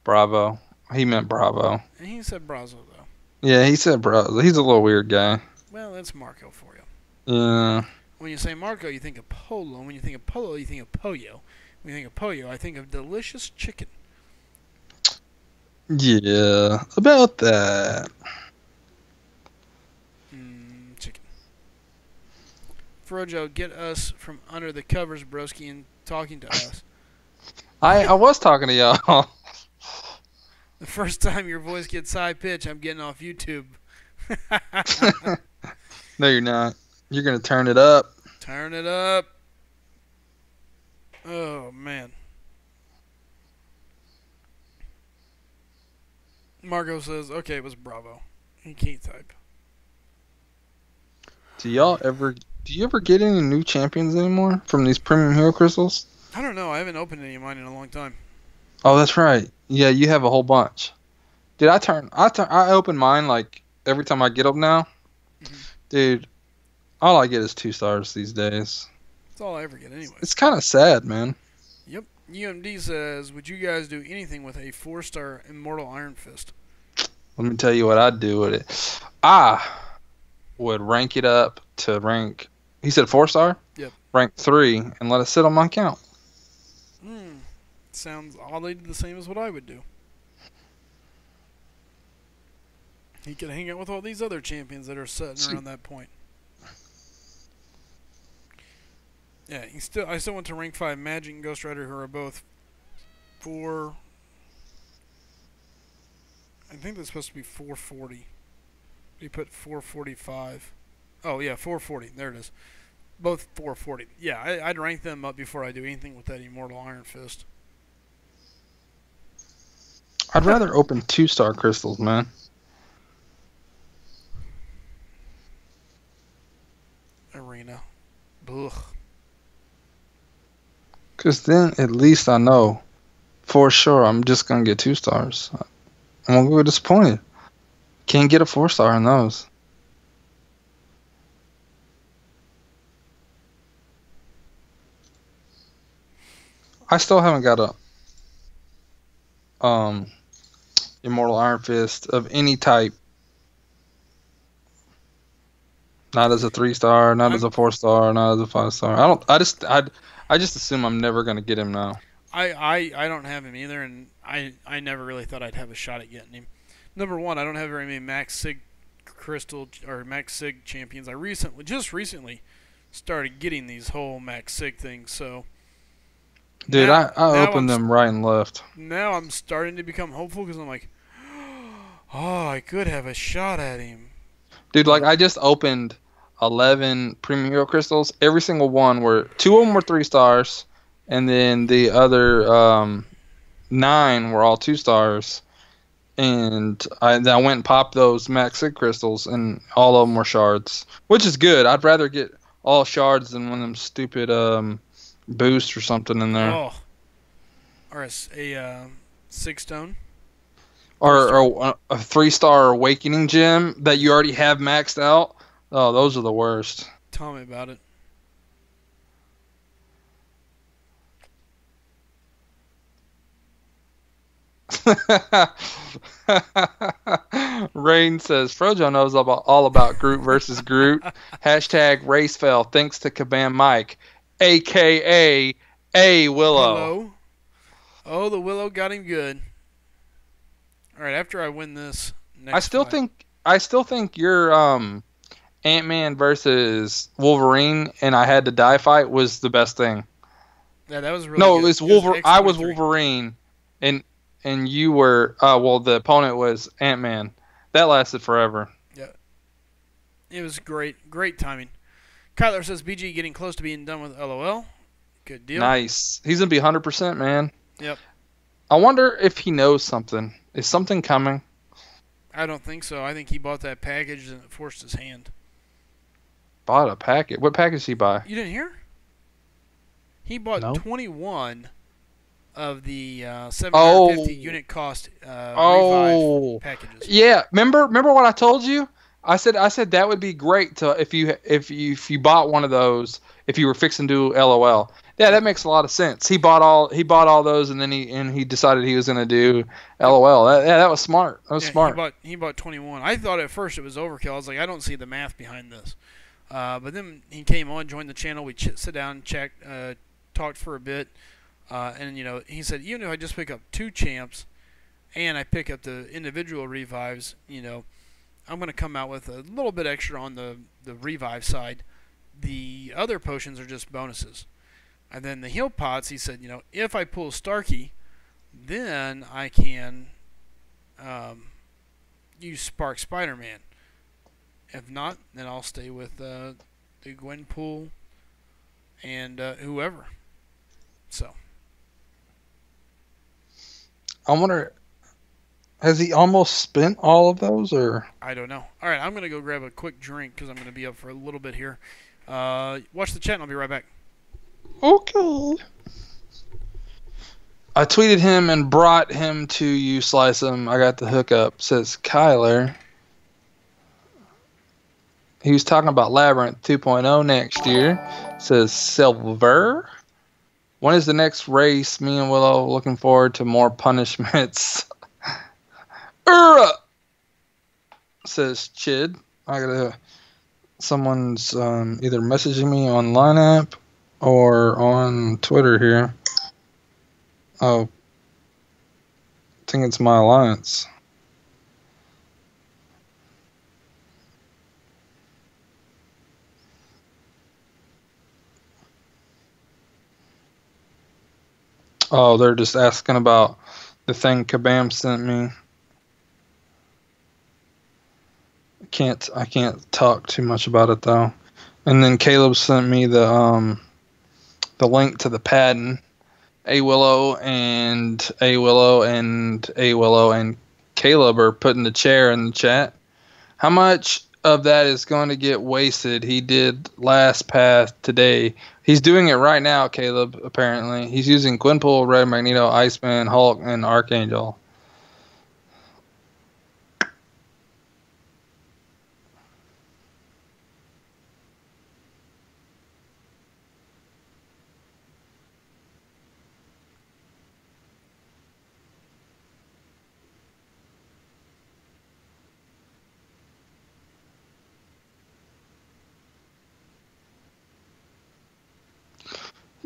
Bravo. He meant Bravo. And he said Brazo though. Yeah, he said Bravo. He's a little weird guy. Well, that's Marco for you. Yeah. When you say Marco, you think of Polo. When you think of Polo, you think of Pollo. When you think of Pollo, I think of delicious chicken. Yeah, about that. Chicken. Frojo, get us from under the covers, broski, and talking to us. I was talking to y'all. The first time your voice gets high pitch, I'm getting off YouTube. No, you're not. You're going to turn it up. Turn it up. Oh, man. Margot says, okay, it was Bravo. He can't type. Do you ever get any new champions anymore from these premium hero crystals? I don't know. I haven't opened any of mine in a long time. Oh, that's right. Yeah, you have a whole bunch. Dude, I open mine like every time I get up now. Mm-hmm. Dude, all I get is 2 stars these days. That's all I ever get anyway. It's kind of sad, man. Yep. UMD says, would you guys do anything with a 4-star Immortal Iron Fist? Let me tell you what I'd do with it. I would rank it up to rank. He said 4-star. Yep. Rank 3 and let it sit on my account. Sounds oddly the same as what I would do. He could hang out with all these other champions that are sitting around that point. Yeah, I still went to rank 5 Magic and Ghost Rider, who are both 4. I think that's supposed to be 440. He put 445. Oh yeah, 440. There it is. Both 440. Yeah, I'd rank them up before I do anything with that Immortal Iron Fist. I'd rather open 2-star crystals, man. Arena. Ugh. Because then at least I know for sure I'm just going to get 2 stars. I'm going to go disappointed. Can't get a 4-star in those. I still haven't got a Immortal Iron Fist of any type. Not as a 3-star, not as a 4-star, not as a 5-star. I just assume I'm never gonna get him now. I don't have him either, and I never really thought I'd have a shot at getting him. Number one, I don't have very many Max Sig Crystal or Max Sig champions. I just recently started getting these whole Max Sig things, so. Dude, I opened them right and left. Now I'm starting to become hopeful because I'm like, oh, I could have a shot at him. Dude, like I just opened 11 Premium Hero Crystals. Every single one 2 of them were 3 stars, and then the other 9 were all 2 stars. And I went and popped those Max Sig Crystals, and all of them were shards, which is good. I'd rather get all shards than one of them stupid boost or something in there. Oh. Or a 6-stone. Or a 3-star Awakening gem that you already have maxed out. Oh, those are the worst. Tell me about it. Rain says, Frojo knows all about Groot versus Groot. Hashtag race fell thanks to Kabam Mike, a.k.a. A Willow. Oh, the Willow got him good. All right, after I win this next I still think your Ant-Man versus Wolverine and I had to die fight was the best thing. Yeah, that was really good. No, it was Wolverine. I was Wolverine, and you were the opponent was Ant-Man. That lasted forever. Yeah, it was great timing. Kyler says BG getting close to being done with LOL. Good deal. Nice. He's gonna be 100%, man. Yep. I wonder if he knows something. Is something coming? I don't think so. I think he bought that package and it forced his hand. Bought a package? What package did he buy? You didn't hear? He bought 21 of the 750 unit cost revive packages. Yeah, remember what I told you? I said that would be great to if you bought one of those if you were fixing to do LOL. Yeah, that makes a lot of sense. He bought all those and then he decided he was going to do LOL. That was smart. That was smart. He bought 21. I thought at first it was overkill. I was like, I don't see the math behind this. But then he came on, joined the channel. We sit down, checked, talked for a bit, and he said, even if I just pick up 2 champs, and I pick up the individual revives, I'm going to come out with a little bit extra on the revive side. The other potions are just bonuses. And then the heal pots, he said, if I pull Starkey, then I can use Spark Spider-Man. If not, then I'll stay with the Gwenpool and whoever. So. I wonder, has he almost spent all of those, or? I don't know. All right, I'm going to go grab a quick drink because I'm going to be up for a little bit here. Watch the chat and I'll be right back. Okay. I tweeted him and brought him to you, Slice him. I got the hookup. Says Kyler. He was talking about Labyrinth 2.0 next year. Says Silver. When is the next race? Me and Willow looking forward to more punishments. Says Chid. I gotta. Someone's either messaging me on Line app or on Twitter here. Oh, I think it's my alliance. Oh, they're just asking about the thing Kabam sent me. I can't talk too much about it though. And then Caleb sent me the link to the patent. A Willow and Caleb are putting the chair in the chat. How much of that is going to get wasted? He did last path today. He's doing it right now, Caleb, apparently. He's using Gwenpool, Red Magneto, Iceman, Hulk, and Archangel.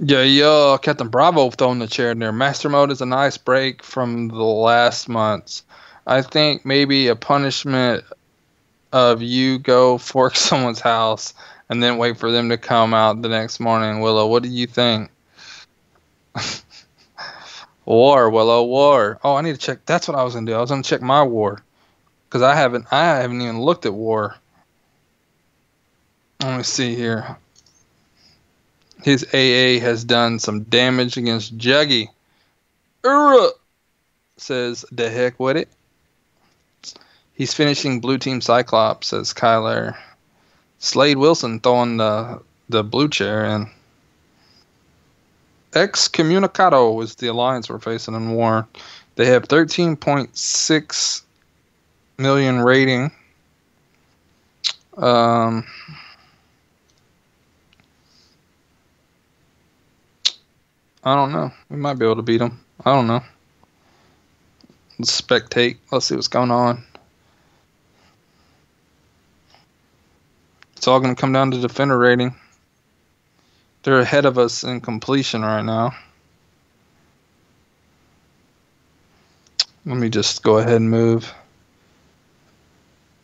Yeah, Captain Bravo throwing the chair in there. Master mode is a nice break from the last months. I think maybe a punishment of you go fork someone's house and then wait for them to come out the next morning. Willow, what do you think? War, Willow, war. Oh, I need to check. That's what I was gonna do. I was gonna check my war because I haven't even looked at war. Let me see here. His AA has done some damage against Juggy. Says the heck with it. He's finishing blue team Cyclops, says Kyler. Slade Wilson throwing the blue chair in. Excommunicado is the alliance we're facing in war. They have 13.6 million rating. I don't know. We might be able to beat them. I don't know. Let's spectate. Let's see what's going on. It's all going to come down to defender rating. They're ahead of us in completion right now. Let me just go ahead and move.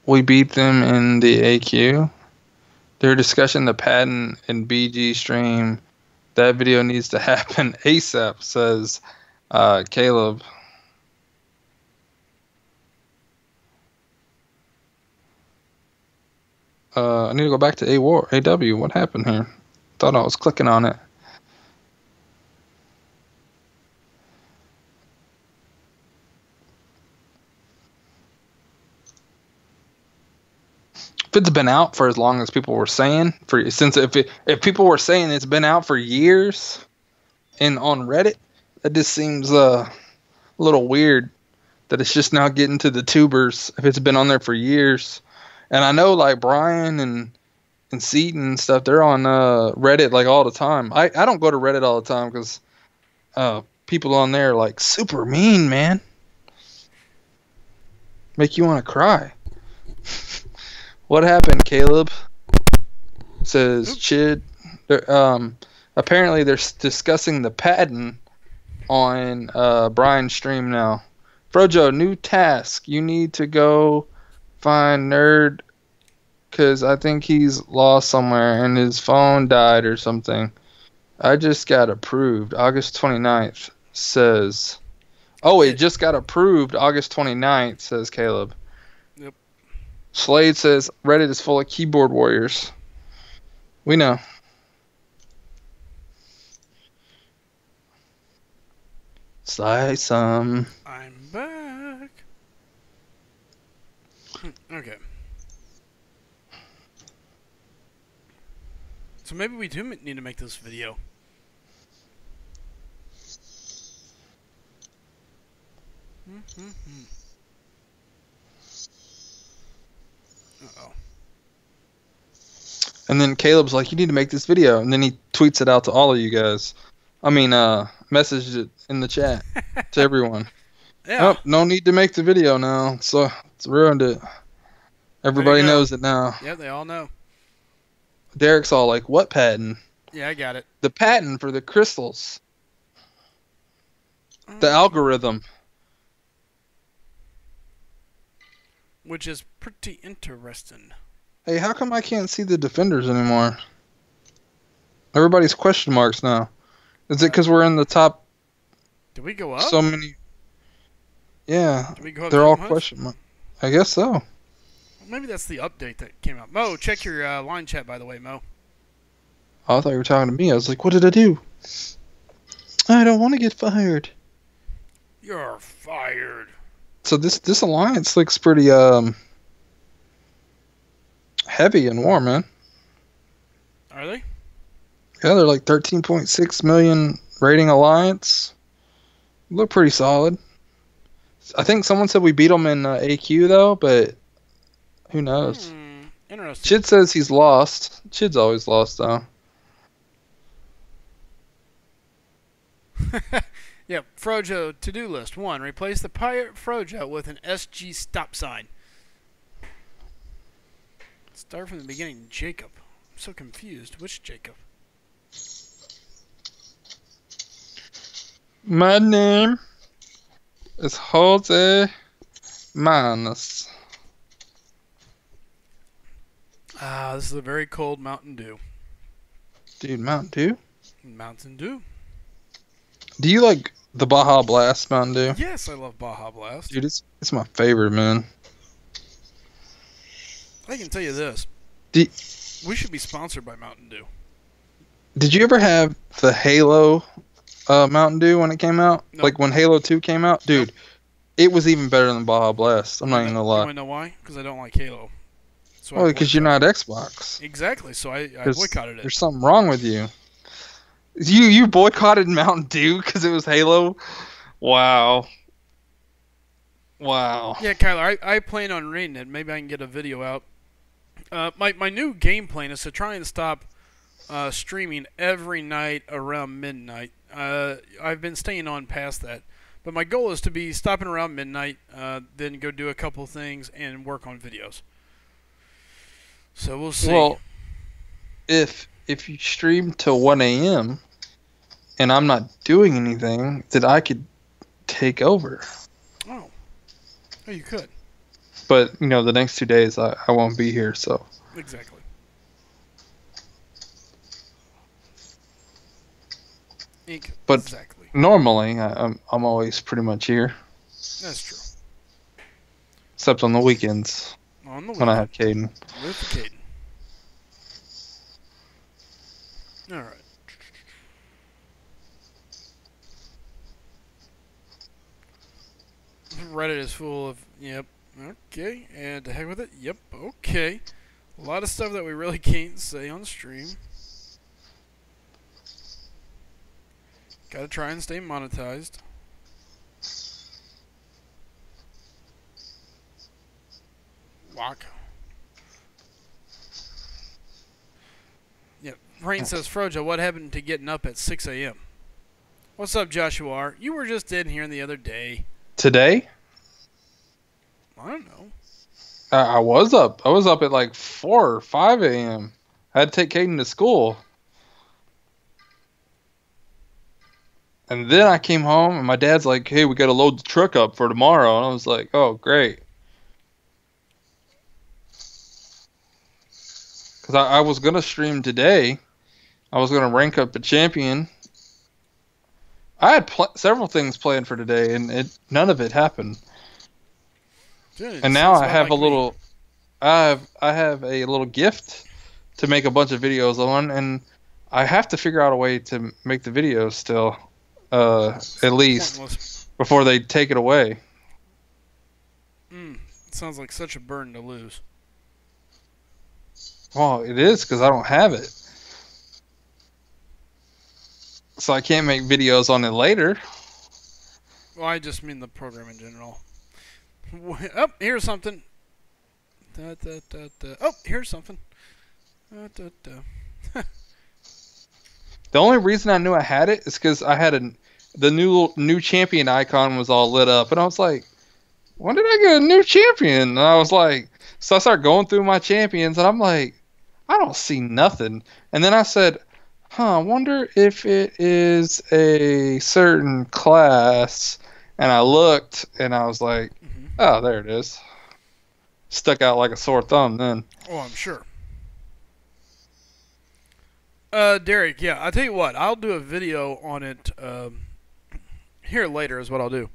We beat them in the AQ. They're discussing the patent in BG stream. That video needs to happen ASAP, says Caleb. I need to go back to AW. What happened here? Thought I was clicking on it. If it's been out for as long as people were saying, if people were saying it's been out for years, and on Reddit, that just seems a little weird that it's just now getting to the tubers if it's been on there for years. And I know like Brian and Seaton and stuff, they're on Reddit like all the time. I don't go to Reddit all the time because people on there are like super mean, man. Make you want to cry. What happened, Caleb? Says Chid. Apparently they're discussing the patent on Brian's stream now. Frojo, new task. You need to go find Nerd because I think he's lost somewhere and his phone died or something. I just got approved. August 29th says. Oh, it just got approved August 29th, says Caleb. Yep. Slade says Reddit is full of keyboard warriors. We know. Slice 'em. I'm back. Okay. So maybe we do need to make this video. Uh-oh. And then Caleb's like, you need to make this video. And then he tweets it out to all of you guys. I mean, messaged it in the chat to everyone. Yeah. Oh, no need to make the video now. So it's ruined it. Everybody knows it now. Yeah, they all know. Derek's all like, what patent? Yeah, I got it. The patent for the crystals. The algorithm. Which is pretty interesting. Hey, how come I can't see the defenders anymore? Everybody's question marks now. Is it because we're in the top? Did we go up? So many. Yeah, Did we go up they're all much? question marks. I guess so. Maybe that's the update that came out. Mo, check your line chat, by the way, Mo. Oh, I thought you were talking to me. I was like, what did I do? I don't want to get fired. You're fired. So this alliance looks pretty heavy in war, man. Are they? Yeah, they're like 13.6 million rating alliance. Look pretty solid. I think someone said we beat them in AQ though, but who knows? Interesting. Chid says he's lost. Chid's always lost though. Yep, Frojo to-do list. 1. Replace the pirate Frojo with an SG stop sign. Start from the beginning. Jacob. I'm so confused. Which Jacob? My name is Jose Manos. Ah, this is a very cold Mountain Dew. Dude, Mountain Dew? Mountain Dew. Do you like the Baja Blast Mountain Dew? Yes, I love Baja Blast. Dude, it's my favorite, man. I can tell you this. We should be sponsored by Mountain Dew. Did you ever have the Halo Mountain Dew when it came out? Nope. Like when Halo 2 came out? Dude, it was even better than Baja Blast. I'm not even going to You lie. want to know why? Because I don't like Halo. So Well, because you're not Xbox. Exactly, so I boycotted it. There's something wrong with you. You boycotted Mountain Dew because it was Halo? Wow. Wow. Yeah, Kyler, I plan on reading it. Maybe I can get a video out. My new game plan is to try and stop streaming every night around midnight. I've been staying on past that. But my goal is to be stopping around midnight, then go do a couple things and work on videos. So we'll see. Well, if you stream till 1 a.m. and I'm not doing anything, then I could take over. Oh, you could. But, you know, the next 2 days I won't be here, so. Exactly. But exactly. normally I'm always pretty much here. That's true. Except on the weekends. On the weekend. When I have Caden. With Caden. Alright. Reddit is full of, yep, okay, and to heck with it, yep, okay. A lot of stuff that we really can't say on stream. Gotta try and stay monetized. Walk. Yep. Rain says, Frojo, what happened to getting up at 6 a.m.? What's up, Joshua R? You were just in here the other day. Today? I don't know. I was up. I was up at like 4 or 5 a.m. I had to take Caden to school. And then I came home, and my dad's like, hey, we got to load the truck up for tomorrow. And I was like, oh, great. Because I was going to stream today. I was going to rank up a champion. I had several things planned for today, and none of it happened. Dude, and now I have like a little... I have a little gift to make a bunch of videos on, and I have to figure out a way to make the videos still. At least pointless. Before they take it away. It sounds like such a burden to lose. Well, it is because I don't have it. So I can't make videos on it later. Well, I just mean the program in general. Oh, here's something. Oh, here's something. The only reason I knew I had it is because I had the new champion icon was all lit up, and I was like, when did I get a new champion? And I was like, so I started going through my champions, and I'm like, I don't see nothing. And then I said, I wonder if it is a certain class. And I looked, and I was like, oh, there it is. Stuck out like a sore thumb then. Oh, I'm sure. Derek, yeah, I'll tell you what, I'll do a video on it here later is what I'll do.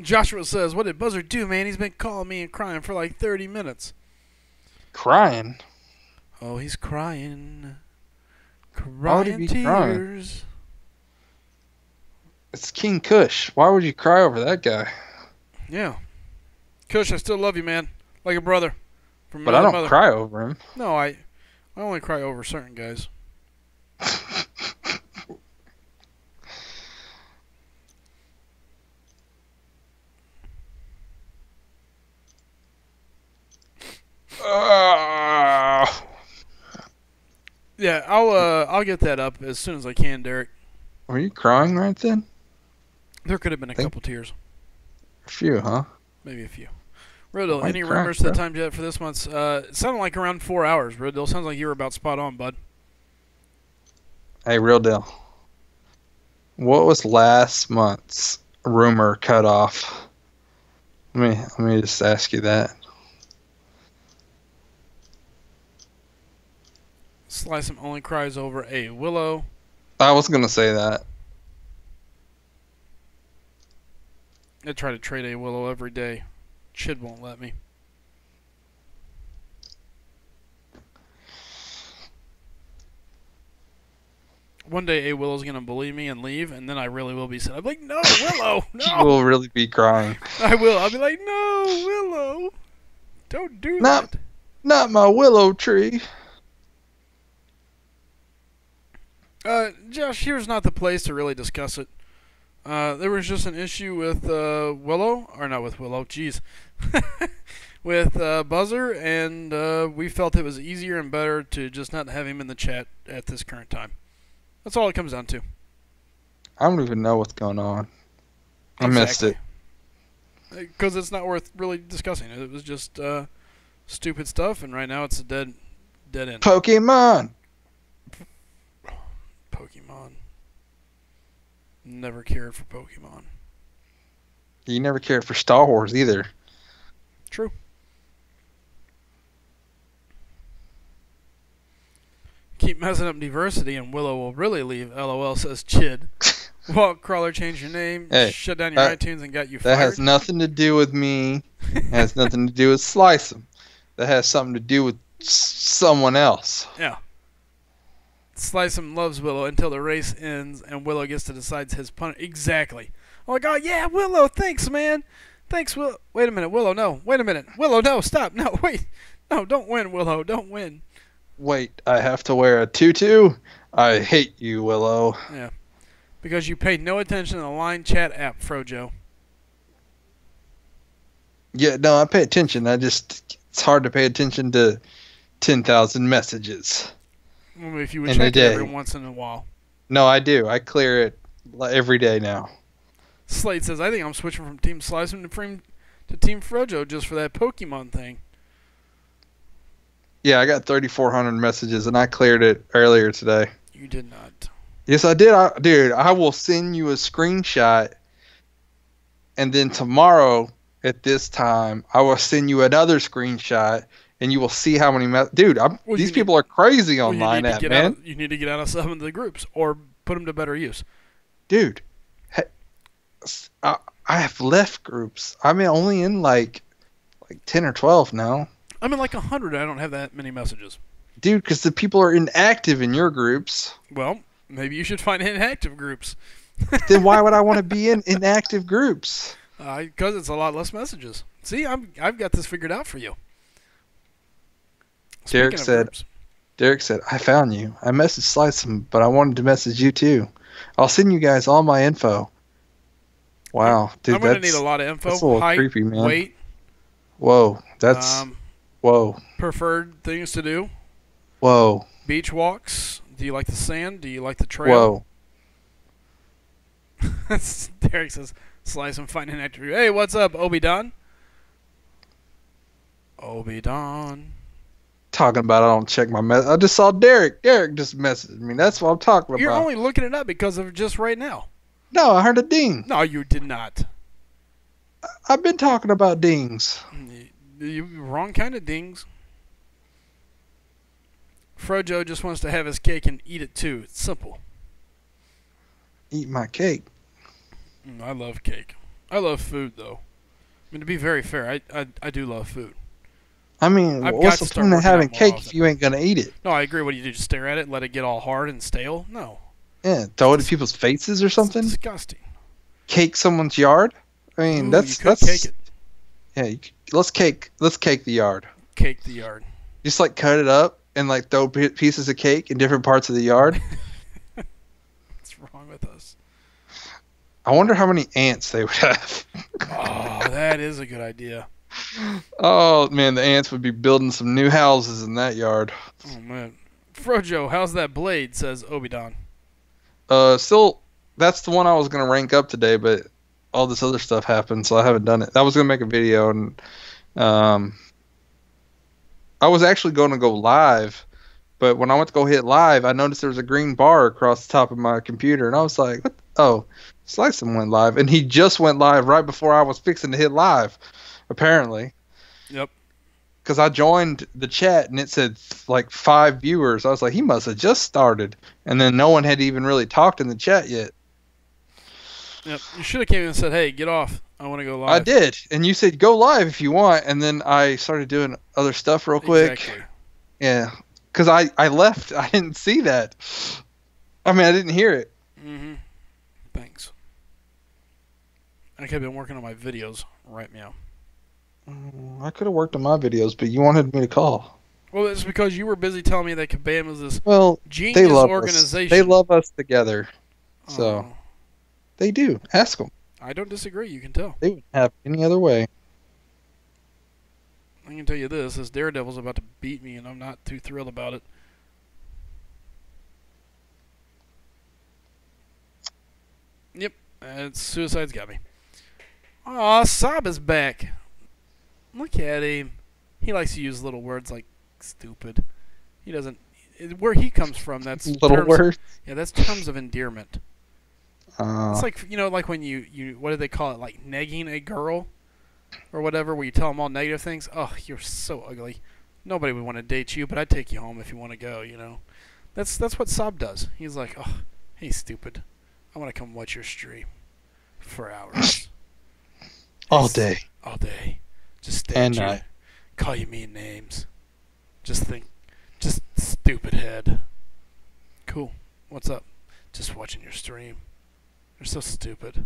Joshua says, what did Buzzard do, man? He's been calling me and crying for like 30 minutes. Crying? Oh, he's crying. Why would he be tears. crying? It's King Kush. Why would you cry over that guy? Yeah. Kush, I still love you, man. Like a brother. From but I don't cry over him. No, I only cry over certain guys. Yeah, I'll get that up as soon as I can, Derek. Were you crying right then? There could have been a couple tears. A few, huh? Maybe a few. Riddle, any rumors to the time jet for this month's? It sounded like around 4 hours, Riddle. Sounds like you were about spot on, bud. Hey, real deal. What was last month's rumor cutoff? Let me just ask you that. Slicem only cries over a Willow. I was gonna say that. I try to trade a Willow every day. Chid won't let me. One day a Willow's gonna bully me and leave, and then I really will be sad. I'm like, no, Willow, no. You will really be crying. I will. I'll be like, no, Willow, don't do that. Not my willow tree. Josh, here's not the place to really discuss it. There was just an issue with Willow, or not with Willow, jeez, with Buzzer, and we felt it was easier and better to just not have him in the chat at this current time. That's all it comes down to. I don't even know what's going on. I missed it. Because it's not worth really discussing. It was just stupid stuff, and right now it's a dead end. Pokemon! Pokemon. Never cared for Pokemon. You never cared for Star Wars either. True. Keep messing up diversity and Willow will really leave, LOL, says Chid. Walt Crawler changed your name, shut down your iTunes, and got you fired. That has nothing to do with me. It has nothing to do with SlycM. That has something to do with someone else. Yeah. SlycM loves Willow until the race ends and Willow gets to decide his punishment. Exactly. Oh my god, yeah, Willow, thanks, man. Thanks, Willow. Wait a minute, Willow, no. Wait a minute. Willow, no, stop. No, wait. No, don't win, Willow. Don't win. Wait, I have to wear a tutu? I hate you, Willow. Yeah. Because you paid no attention to the line chat app, Frojo. Yeah, no, I pay attention. It's hard to pay attention to 10,000 messages. Well, if you would check it every once in a while. No, I do. I clear it every day now. Slate says, I think I'm switching from Team SlycM to Team Frojo just for that Pokemon thing. Yeah, I got 3,400 messages, and I cleared it earlier today. You did not. Yes, I did. Dude, I will send you a screenshot, and then tomorrow at this time, I will send you another screenshot, and you will see how many dude, these people are crazy online, man. You need to get out of some of the groups or put them to better use. Dude, I have left groups. I'm only in like 10 or 12 now. I'm in like 100. I don't have that many messages. Dude, because the people are inactive in your groups. Well, maybe you should find inactive groups. Then why would I want to be in inactive groups? Because it's a lot less messages. See, I've got this figured out for you. Derek said, I found you. I messaged SlycM, but I wanted to message you too. I'll send you guys all my info. Wow, dude, I'm going to need a lot of info. That's a little height, creepy, man. Weight. Whoa, that's... Whoa. Preferred things to do? Whoa. Beach walks? Do you like the sand? Do you like the trail? Whoa. Derek says, Slice and find an actor. Hey, what's up, Obi-Don? Obi-Don. Talking about I don't check my message. I just saw Derek. Derek just messaged me. That's what I'm talking You're about. only looking it up because of just right now. No, I heard a ding. No, you did not. I've been talking about dings. You wrong kind of dings. Frojo just wants to have his cake and eat it too. It's simple. Eat my cake. I love cake. I love food, though. I mean, to be very fair, I do love food. I mean, I've what's got the to start point of working having out more cake often. if you ain't going to eat it? No, I agree. What do you do? Just stare at it and let it get all hard and stale? No. Yeah, throw it at people's faces or something? It's disgusting. Cake someone's yard? I mean, Ooh, that's... you could cake it. Yeah, let's cake the yard. Cake the yard. Just, like, cut it up and, like, throw pieces of cake in different parts of the yard. What's wrong with us? I wonder how many ants they would have. Oh, that is a good idea. Oh, man, the ants would be building some new houses in that yard. Oh, man. Frojo, how's that blade, says Obi-Don. Still, that's the one I was going to rank up today, but all this other stuff happened, so I haven't done it. I was going to make a video, and I was actually going to go live, but when I went to go hit live, I noticed there was a green bar across the top of my computer, and I was like, what? Oh, Slycem went live, and he just went live right before I was fixing to hit live, apparently. Yep. Because I joined the chat, and it said, like, 5 viewers. I was like, he must have just started, and then no one had even really talked in the chat yet. Yep. You should have came in and said, hey, get off. I want to go live. I did, and you said go live if you want, and then I started doing other stuff real quick. Exactly. Yeah, because I left. I didn't see that. I mean, I didn't hear it. Mm-hmm. Thanks. I could have been working on my videos right now. I could have worked on my videos, but you wanted me to call. Well, it's because you were busy telling me that Kabam is this genius they love organization. Us. They love us together, so Oh, they do. Ask them. I don't disagree. You can tell. They wouldn't have it any other way. I can tell you this Daredevil's about to beat me, and I'm not too thrilled about it. Yep, Suicide's got me. Aw, Sob is back. Look at him. He likes to use little words like stupid. He doesn't... Where he comes from, that's Little words. Yeah, that's terms of endearment. Uh, It's like, like when you what do they call it? Like negging a girl or whatever, where you tell them all negative things. Oh, you're so ugly. Nobody would want to date you, but I'd take you home if you want to go, That's what Sob does. He's like, oh, hey, stupid. I want to come watch your stream for hours. all day. All day. Just stay And at you. night. Call you mean names. Just stupid head. Cool. What's up? Just watching your stream. You're so stupid.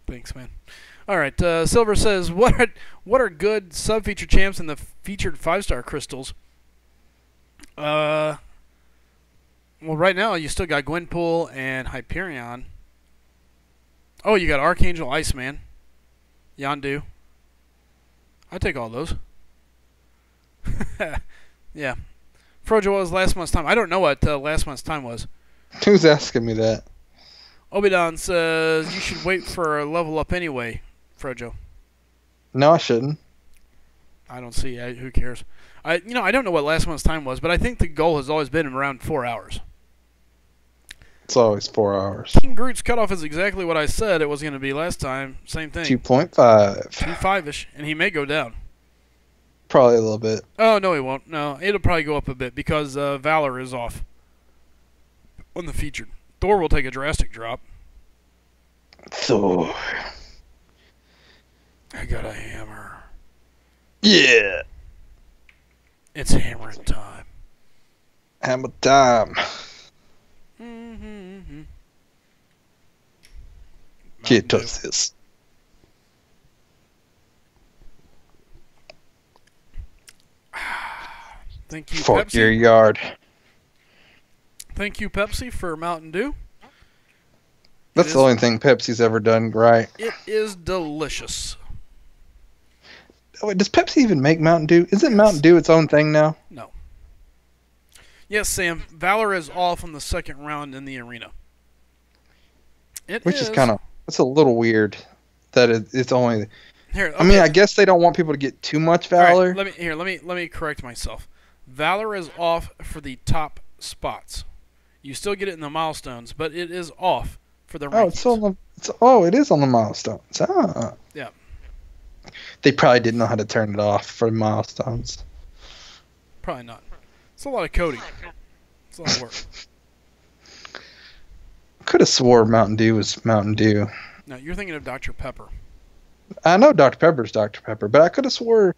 Thanks, man. All right. Silver says, what are good sub-feature champs in the featured 5-star crystals? Well, right now you still got Gwenpool and Hyperion. Oh, you got Archangel Iceman. Yondu. I'd take all those. Yeah. Frojo, what was last month's time? I don't know what last month's time was. Who's asking me that? Obidon says you should wait for a level up anyway, Frojo. No, I shouldn't. I don't see. Who cares? I don't know what last month's time was, but I think the goal has always been around 4 hours. It's always 4 hours. King Groot's cutoff is exactly what I said it was going to be last time. Same thing. 2.5. 2.5-ish, and he may go down. Probably a little bit. Oh, no, he won't. No, it'll probably go up a bit because Valor is off on the featured. Thor will take a drastic drop. Thor. I got a hammer. Yeah. It's hammering time. Hammer time. Mm-hmm. Can't touch this. Thank you, Fuck Pepsi. your yard. Thank you, Pepsi, for Mountain Dew. That's the only thing Pepsi's ever done right. It is delicious. does Pepsi even make Mountain Dew? Isn't Yes. Mountain Dew its own thing now? No. Yes, Sam. Valor is off in the second round in the arena. Which is kind of, it's a little weird that it's only. Here, okay. I mean, I guess they don't want people to get too much Valor. All right, let me correct myself. Valor is off for the top spots. You still get it in the milestones, but it is off for the rankings. It is on the milestones. Ah. Yeah. They probably didn't know how to turn it off for milestones. Probably not. It's a lot of coding. It's a lot of work. Could have swore Mountain Dew was Mountain Dew. No, you're thinking of Dr. Pepper. I know Dr. Pepper's Dr. Pepper, but I could have swore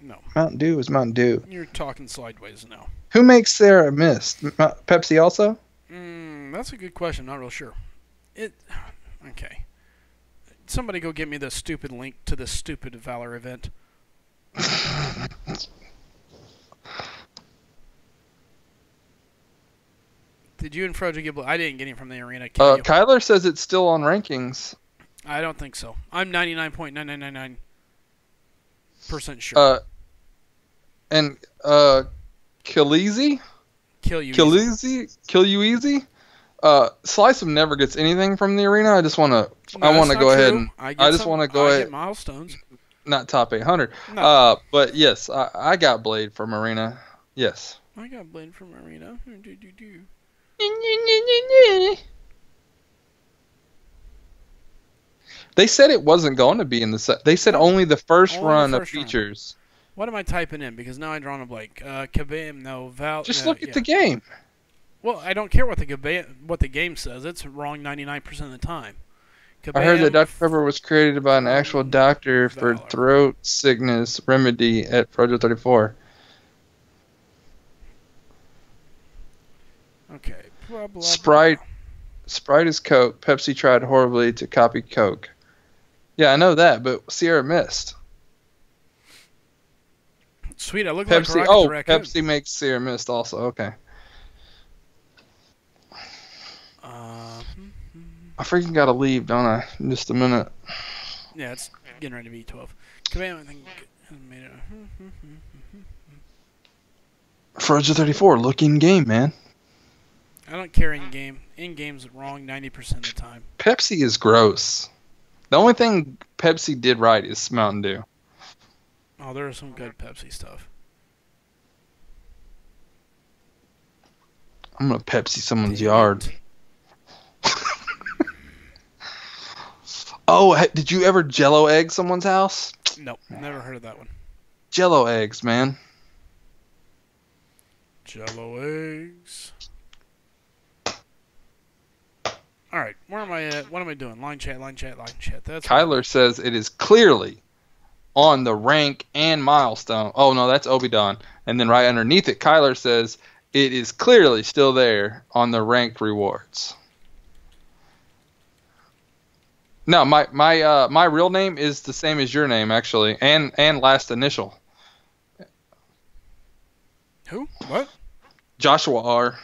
No. Mountain Dew was Mountain Dew. You're talking sideways now. Who makes their mist? Pepsi also? That's a good question. Not real sure. Okay. Somebody go get me the stupid link to this stupid Valor event. Did you and Frojo get? I didn't get him from the arena. Kyler says it's still on rankings. I don't think so. I'm 99.9999% sure. And Kill you easy. Slice never gets anything from the arena. I just want to. No, I want to go ahead true. and. I just want to go ahead. Get milestones. Not top 800. No. But yes, I got Blade from arena. Yes. I got Blade from arena. They said it wasn't going to be in the set. They said only the first run of features. What am I typing in? Because now I'm drawing a blank. Kabam, no, Val. Just look at the game. Well, I don't care what the game says. It's wrong 99% of the time. Kabam, I heard that Dr. Pepper was created by an actual doctor for throat sickness remedy at Frojo 34. Okay. Blah, blah, Sprite is Coke. Pepsi tried horribly to copy Coke. Yeah, I know that, but Sierra missed. Sweet, I look Pepsi. like Rocket the Raccoon. Pepsi makes Sierra mist also. Okay. I freaking gotta leave, don't I? In just a minute. Yeah, it's getting ready to be 12. Kabam, I think, made it. Frojo 34, look in game, man. I don't care in game. In game's wrong 90% of the time. Pepsi is gross. The only thing Pepsi did right is Mountain Dew. Oh, there is some good Pepsi stuff. I'm gonna Pepsi someone's yard. Oh, did you ever Jello egg someone's house? Nope, never heard of that one. Jello eggs, man. Jello eggs. Alright, where am I at? What am I doing? Line chat. That's Kyler says it is clearly on the rank and milestone. Oh, no, that's Obidon. And then right underneath it, Kyler says it is clearly still there on the ranked rewards. No, my real name is the same as your name, actually, and last initial. Who? What? Joshua R.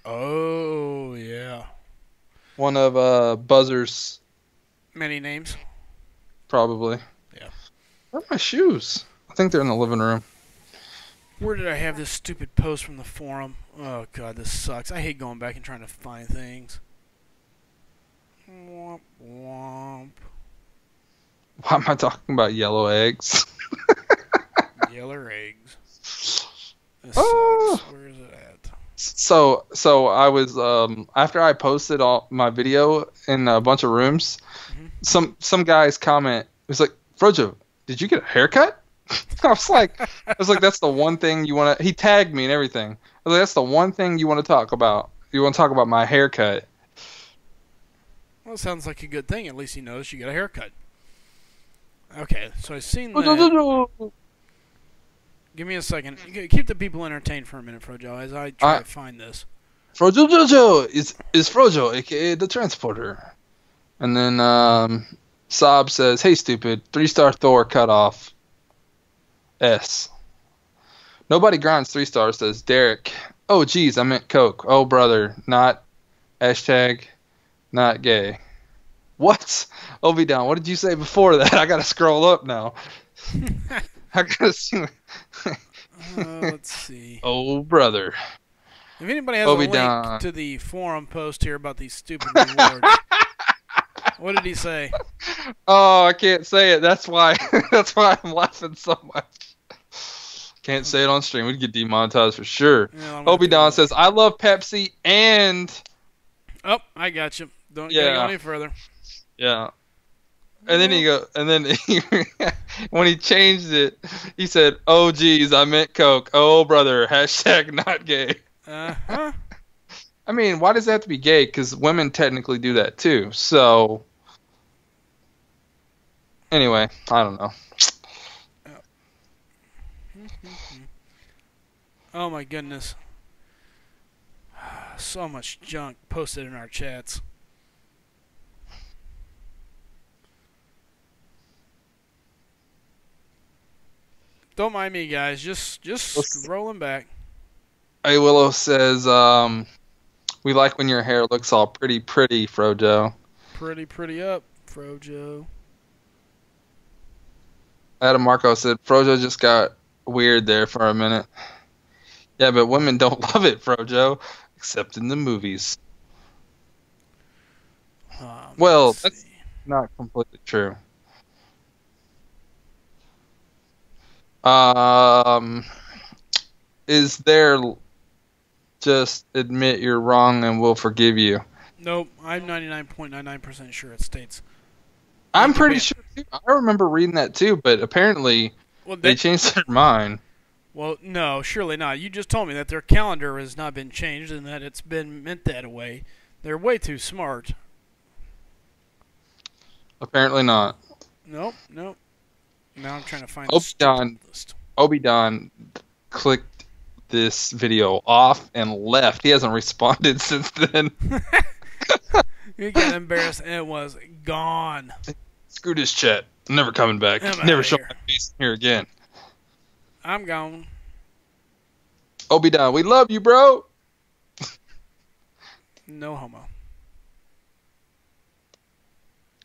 Oh, yeah. One of Buzzer's. Many names. Probably. Yeah. Where are my shoes? I think they're in the living room. Where did I have this stupid post from the forum? Oh, God, this sucks. I hate going back and trying to find things. Womp, womp. Why am I talking about yellow eggs? Yellow eggs. This sucks. Where is it at? So I was after I posted all my video in a bunch of rooms, some guy's comment was like, "Frojo, did you get a haircut?" I was like, that's the one thing you want to. He tagged me and everything. I was like, that's the one thing you want to talk about. You want to talk about my haircut. Well, it sounds like a good thing. At least he knows you got a haircut. Okay, so I've seen that. Give me a second. Keep the people entertained for a minute, Frojo, as I try to find this. Frojo is Frojo, a.k.a. the Transporter. And then Saab says, "Hey, stupid, 3-star Thor cut off. S. Nobody grinds 3 stars," says Derek. "Oh, geez, I meant Coke. Oh, brother, not hashtag not gay." What? Obi down. What did you say before that? I gotta scroll up now. I gotta see. Let's see. Oh, brother. If anybody has a Obi link Don. to the forum post here about these stupid rewards, what did he say? Oh, I can't say it. That's why. That's why I'm laughing so much. Can't say it on stream. We'd get demonetized for sure. Yeah, Obi Don says, "I love Pepsi and." Oh, I got you. Don't Yeah. gotta go any further. Yeah. And then when he changed it, he said, "Oh geez, I meant Coke. Oh brother, hashtag not gay." Uh-huh. I mean, why does it have to be gay? Because women technically do that too. So, anyway, I don't know. Oh my goodness. So much junk posted in our chats. Don't mind me, guys. Just scrolling back. A Willow says, "We like when your hair looks all pretty, Frojo." Pretty up, Frojo. Adam Marco said, "Frojo just got weird there for a minute." Yeah, but women don't love it, Frojo, except in the movies. Well, that's not completely true. Is there just admit you're wrong and we'll forgive you? Nope, I'm 99.99% sure it states. I'm pretty sure too. I remember reading that too, but apparently they changed their mind. Well, no, surely not. You just told me that their calendar has not been changed and that it's been meant that way. They're way too smart. Apparently not. Nope. Now I'm trying to find the list. Obi-Don clicked this video off and left. He hasn't responded since then. He got embarrassed and it was gone. Screwed his chat. Never coming back. Never showing my face here again. I'm gone. Obi-Don, we love you, bro. No homo.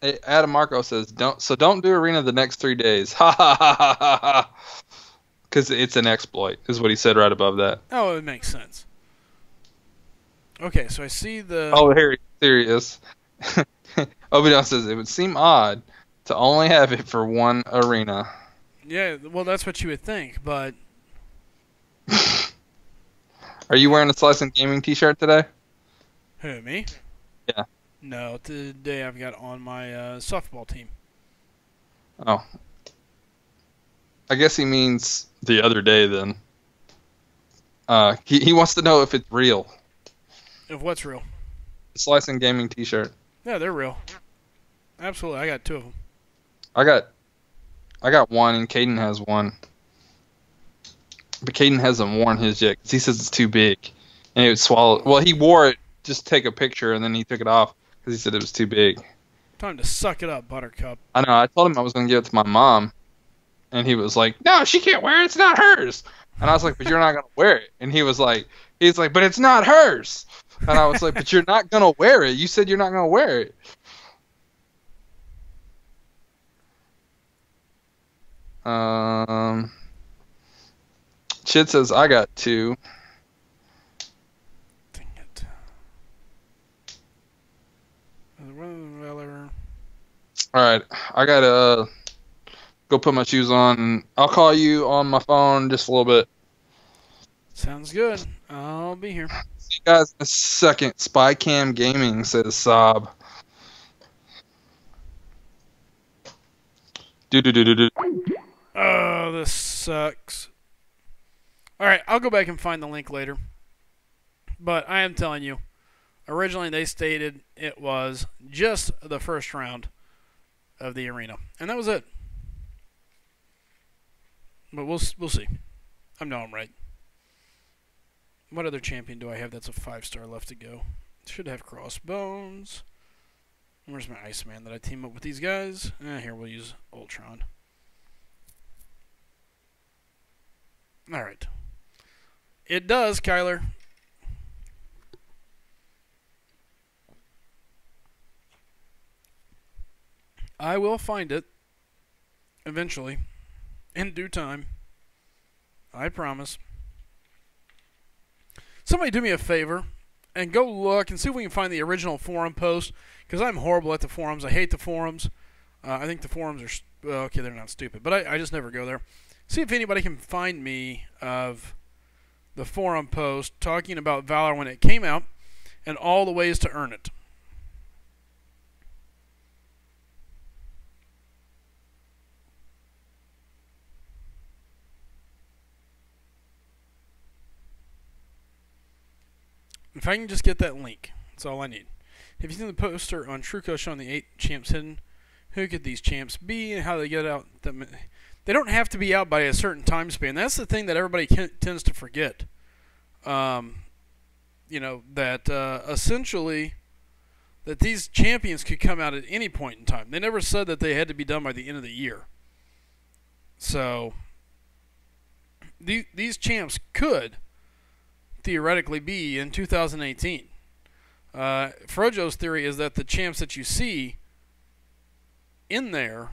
Hey, Adam Marco says, don't do arena the next 3 days. Ha ha ha ha ha ha. Because it's an exploit, is what he said right above that. Oh, it makes sense. Okay, so I see the... Oh, here he is. Obi-Don says, it would seem odd to only have it for one arena. Yeah, well, that's what you would think, but... Are you wearing a SlycemGaming t-shirt today? Who, me? Yeah. No, today I've got on my softball team. Oh. I guess he means the other day then. He wants to know if it's real. If what's real? The SlycemGaming t-shirt. Yeah, they're real. Absolutely, I got 2 of them. I got one, and Caden has one. But Caden hasn't worn his yet, because he says it's too big. And it would swallow... Well, he wore it just to take a picture, and then he took it off, because he said it was too big. Time to suck it up, Buttercup. I know, I told him I was going to give it to my mom. And he was like, no, she can't wear it, it's not hers. And I was like, but you're not going to wear it. And he's like, but it's not hers. And I was like, but you're not going to wear it. You said you're not going to wear it. Chid says, I got 2. Dang it. Valor. Alright, I gotta go put my shoes on. I'll call you on my phone just a little bit. Sounds good. I'll be here. See you guys in a second. SlycemGaming says Sob. Oh, this sucks. Alright, I'll go back and find the link later. But I am telling you, originally they stated it was just the first round of the arena. And that was it. But we'll see. I know I'm right. What other champion do I have that's a 5-star left to go? Should have Crossbones. Where's my Iceman that I team up with these guys? Here, we'll use Ultron. Alright. It does, Kyler. I will find it. Eventually. in due time. I promise. Somebody do me a favor and go look and see if we can find the original forum post, because I'm horrible at the forums. I hate the forums. I think the forums are, well, okay, they're not stupid, but I just never go there. See if anybody can find me of the forum post talking about Valor when it came out and all the ways to earn it. If I can just get that link, that's all I need. Have you seen the poster on Truco showing the 8 champs hidden? Who could these champs be and how they get out? They don't have to be out by a certain time span. That's the thing that everybody tends to forget. You know, that essentially that these champions could come out at any point in time. They never said that they had to be done by the end of the year. So these champs could theoretically be in 2018. Frojo's theory is that the champs that you see in there,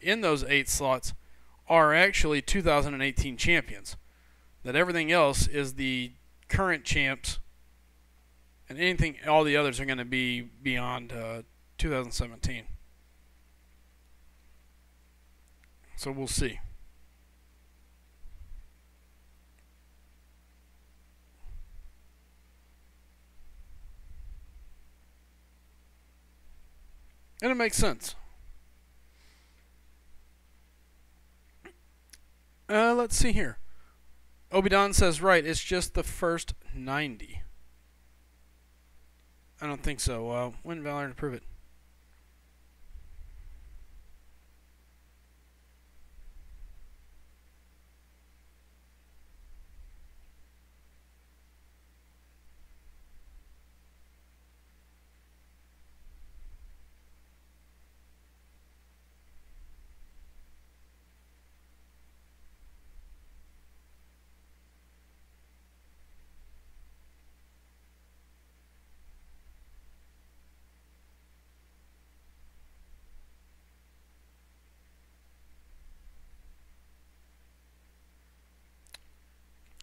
in those 8 slots, are actually 2018 champions. That everything else is the current champs, and anything, all the others are going to be beyond 2017. So we'll see. And it makes sense. Let's see here. Obidon says, right, it's just the first 90. I don't think so. When Valor to prove it.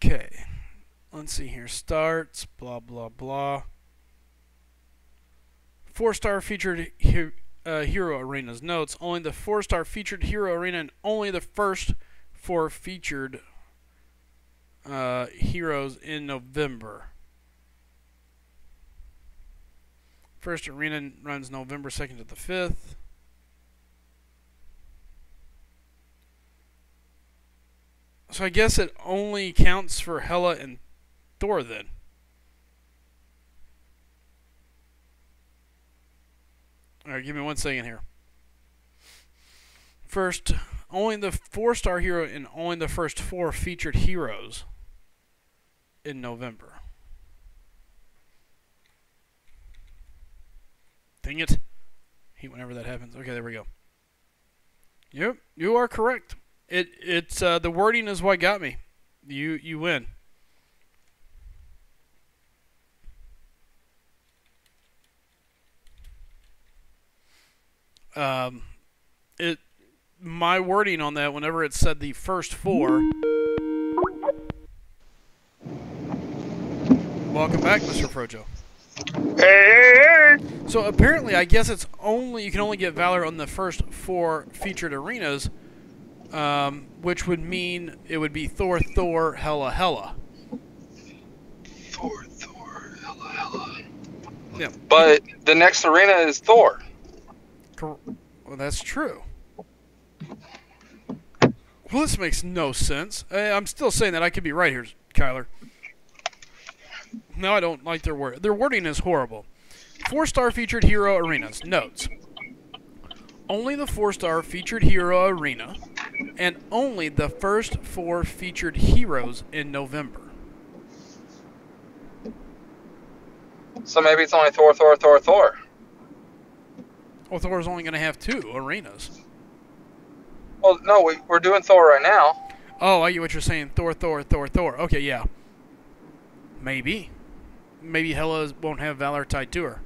Okay, let's see here. Starts, blah, blah, blah. 4-star featured hero arenas. Notes, only the 4-star featured hero arena and only the first 4 featured heroes in November. First arena runs November 2nd to the 5th. So I guess it only counts for Hela and Thor then. Alright, give me 1 second here. First, only the 4-star hero and only the first 4 featured heroes in November. Dang it. Hate whenever that happens. Okay, there we go. Yep, you are correct. It's the wording is what got me. You win. My wording on that, whenever it said the first 4. Welcome back, Mr. Frojo. Hey. So apparently, I guess it's only you can only get Valor on the first 4 featured arenas. Which would mean it would be Thor, Thor, Hela, Hela. Thor, Thor, Hela, Hela. Yeah. But the next arena is Thor. Well, that's true. Well, this makes no sense. I'm still saying that I could be right here, Kyler. No, I don't like their word. Their wording is horrible. 4-star featured hero arenas. Notes. Only the 4-star featured hero arena and only the first 4 featured heroes in November. So maybe it's only Thor, Thor, Thor, Thor. Well, Thor's only going to have 2 arenas. Well, no, we're doing Thor right now. Oh, I get what you're saying. Thor, Thor, Thor, Thor. Okay, yeah. Maybe. Maybe Hela won't have Valor tied to her.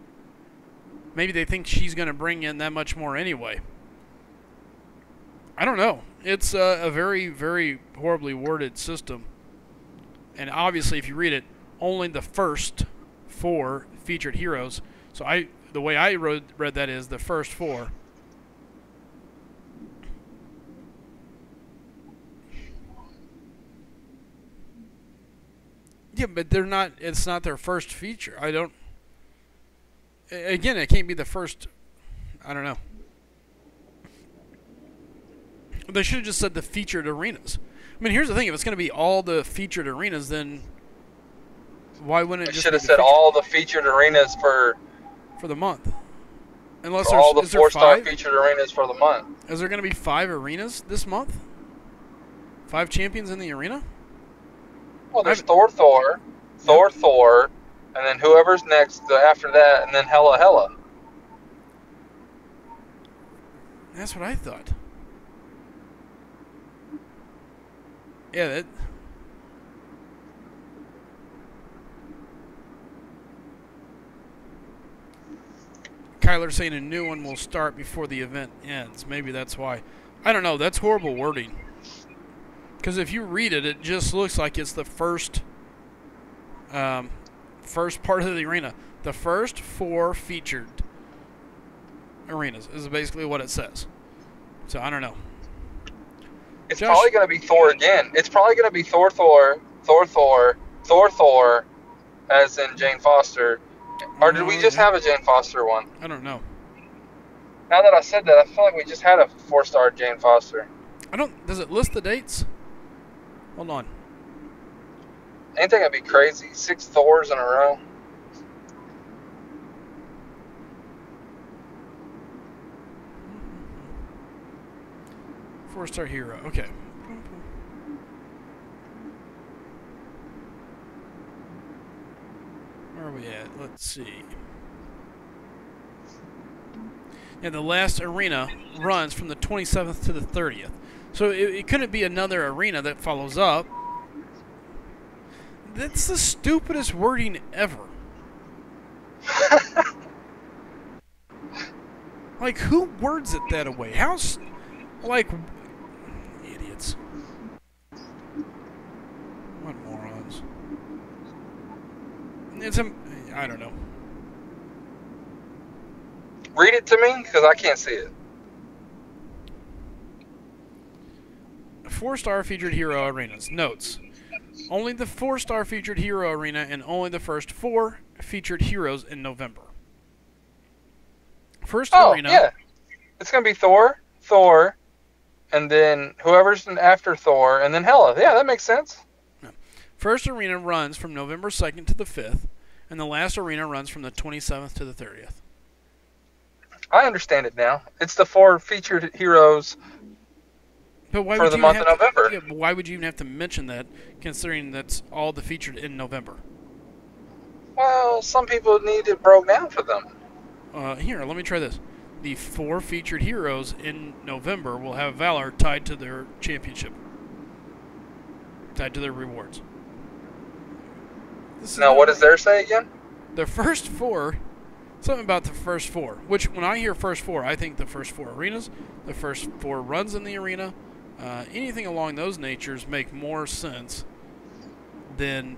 Maybe they think she's going to bring in that much more anyway. I don't know. It's a very, very horribly worded system. And obviously, if you read it, only the first 4 featured heroes. So the way I read that is the first 4. Yeah, but they're not. It's not their first feature. I don't. Again, it can't be the first. I don't know. They should have just said the featured arenas. I mean, here's the thing: if it's going to be all the featured arenas, then why wouldn't it They just should be have said all the featured arenas for the month? Unless for there's all the is there 4-star 5? featured arenas for the month. Is there going to be 5 arenas this month? 5 champions in the arena? Well, there's Thor, Thor, and then whoever's next after that, and then Hella. That's what I thought. Yeah, that. Kyler saying a new one will start before the event ends. Maybe that's why. I don't know. That's horrible wording. Because if you read it, it just looks like it's the first part of the arena. The first 4 featured arenas is basically what it says. So I don't know. It's probably going to be Thor again. It's probably going to be Thor, as in Jane Foster. Or did we just have a Jane Foster one? I don't know. Now that I said that, I feel like we just had a 4-star Jane Foster. Does it list the dates? Hold on. Ain't that going to be crazy? 6 Thors in a row. Four-star hero. Okay. Where are we at? Let's see. Yeah, the last arena runs from the 27th to the 30th. So it couldn't be another arena that follows up. That's the stupidest wording ever. Like, who words it that way? Like, idiots. What morons. I don't know. Read it to me, because I can't see it. 4-star featured hero arenas. Notes. Only the 4-star featured hero arena and only the first 4 featured heroes in November. First arena. Yeah. It's going to be Thor, and then whoever's after Thor, and then Hela. Yeah, that makes sense. First arena runs from November 2nd to the 5th, and the last arena runs from the 27th to the 30th. I understand it now. It's the 4 featured heroes for the month of November. Yeah, but why would you even have to mention that, considering that's all the featured in November? Well, some people need it broke down for them. Here, let me try this. The 4 featured heroes in November will have Valor tied to their championship. Tied to their rewards. Now, what does there say again? The first 4... Something about the first 4. Which, when I hear first 4, I think the first 4 arenas, the first 4 runs in the arena, anything along those natures make more sense than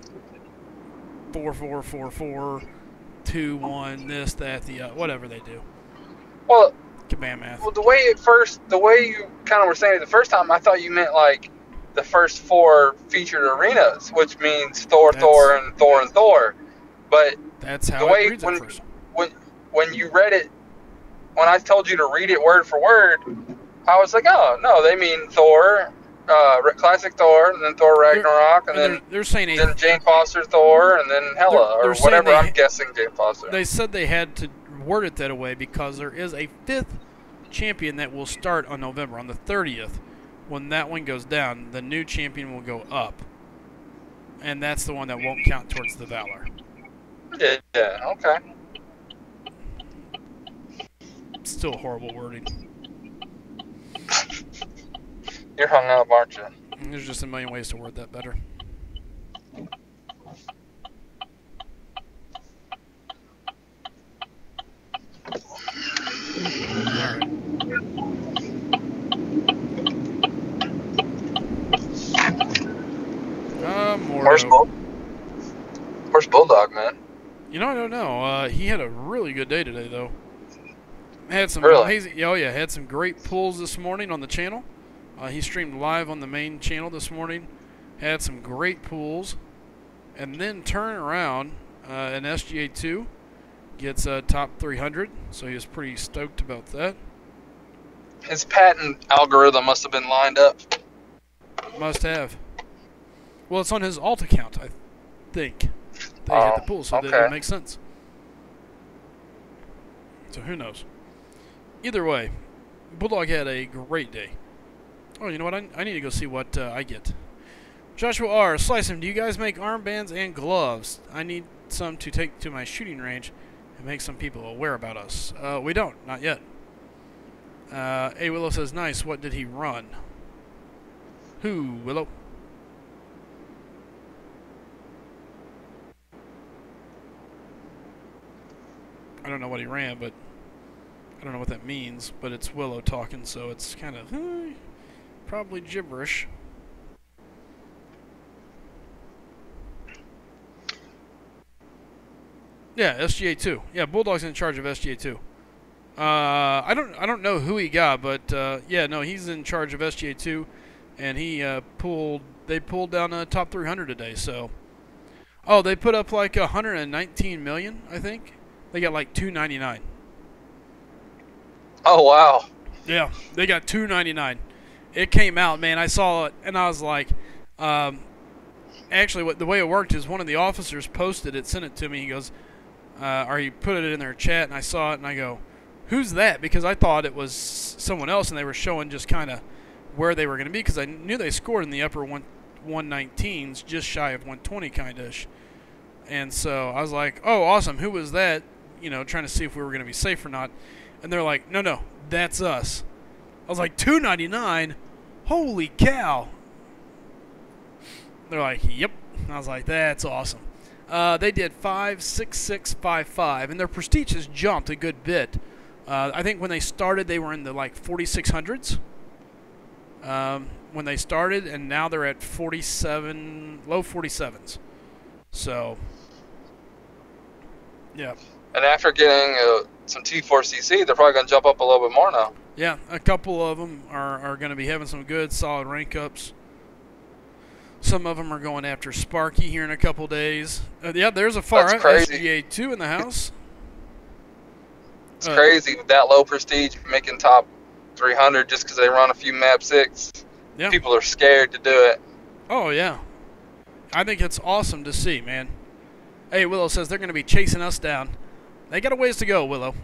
4-4-4-4, 2-1, this, that, the whatever they do. Well, Kabam math. Well, the way you kind of were saying it the first time, I thought you meant like the first 4 featured arenas, which means Thor, and Thor. But that's how the way it reads at first. When you read it, when I told you to read it word for word, I was like, oh no, they mean Thor, classic Thor, and then Thor Ragnarok, and they're saying then Jane Foster Thor, and then Hela, or whatever. I'm guessing Jane Foster. They said they had to word it that way because there is a 5th champion that will start on November, on the 30th. When that one goes down, the new champion will go up, and that's the one that won't count towards the Valor. Yeah. Okay. Still horrible wording. You're hung up, aren't you? There's just a million ways to word that better. Where's Bulldog, man? You know, I don't know. He had a really good day today, though. Had some Really? amazing. Oh yeah, had some great pulls this morning on the channel. He streamed live on the main channel this morning. Had some great pulls, and then turn around in SGA2 gets top 300. So he was pretty stoked about that. His patent algorithm must have been lined up. Must have. Well, it's on his alt account, I think. They hit the pool, so okay. that makes sense. So who knows? Either way, Bulldog had a great day. Oh, you know what? I need to go see what I get. Joshua R. Slicem, do you guys make armbands and gloves? I need some to take to my shooting range and make some people aware about us. We don't. Not yet. A. Willow says, nice. What did he run? Who, Willow? I don't know what he ran, but I don't know what that means, but it's Willow talking, so it's kind of probably gibberish. Yeah, SGA2. Yeah, Bulldog's in charge of SGA2. I don't know who he got, but yeah, no, he's in charge of SGA2, and they pulled down top 300 today. So, oh, they put up like 119 million, I think. They got like 299. Oh wow. Yeah, they got 299. It came out, man. I saw it, and I was like, actually, the way it worked is one of the officers posted it, sent it to me. He goes, or he put it in their chat, and I saw it, and I go, who's that? Because I thought it was someone else, and they were showing just kind of where they were going to be, because I knew they scored in the upper 119s, just shy of 120 kind-ish. And so I was like, oh, awesome. Who was that? You know, trying to see if we were going to be safe or not. And they're like, no, that's us. I was like, 299? Holy cow. They're like, yep. I was like, that's awesome. They did 56655, and their prestige has jumped a good bit. I think when they started, they were in the like 4600s. When they started, and now they're at 47, low 47s. So, yeah. And after getting some T4CC, they're probably going to jump up a little bit more now. Yeah, a couple of them are going to be having some good, solid rank ups. Some of them are going after Sparky here in a couple days. Yeah, there's a far SGA2 in the house. It's crazy with that low prestige making top 300 just because they run a few map 6. Yeah. People are scared to do it. Oh, yeah. I think it's awesome to see, man. Hey, Willow says they're going to be chasing us down. They got a ways to go, Willow.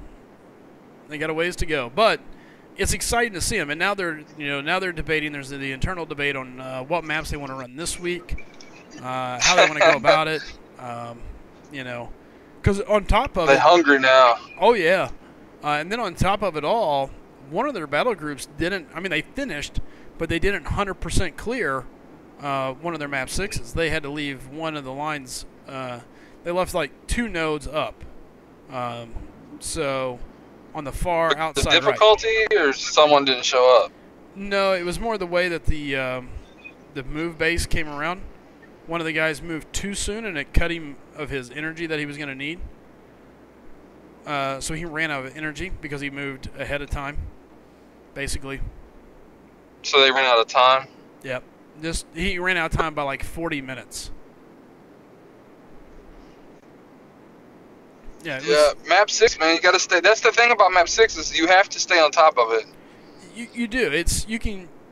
They got a ways to go, but it's exciting to see them. And now they're debating. There's the internal debate on what maps they want to run this week, how they want to go about it. Because on top of they're hungry now. Oh yeah, and then on top of it all, one of their battle groups didn't. I mean, they finished, but they didn't 100% clear one of their map 6s. They had to leave one of the lines. They left like 2 nodes up. So on the far outside the difficulty, right. Or someone didn't show up? No, it was more the way that the move base came around. One of the guys moved too soon, and it cut him of his energy that he was going to need. So he ran out of energy because he moved ahead of time, basically. So they ran out of time? Yep. He ran out of time by like 40 minutes. Yeah, map 6, man, you got to stay. That's the thing about map 6 is you have to stay on top of it. You do.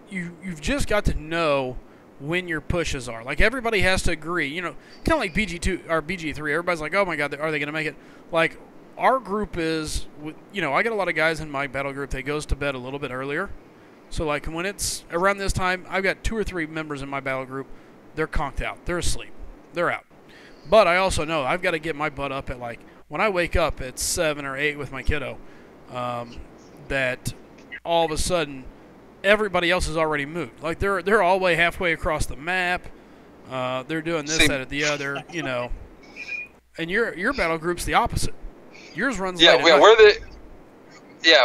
You've just got to know when your pushes are. Like, everybody has to agree. You know, kind of like BG2 or BG3. Everybody's like, oh my God, are they going to make it? Like, our group is, I got a lot of guys in my battle group that goes to bed a little bit earlier. So, like, when it's around this time, I've got 2 or 3 members in my battle group. They're conked out. They're asleep. They're out. But I also know I've got to get my butt up at, like, when I wake up at 7 or 8 with my kiddo, that all of a sudden everybody else has already moved. Like, they're all way halfway across the map. They're doing this, that, or the other, And your battle group's the opposite. Yours runs late at night.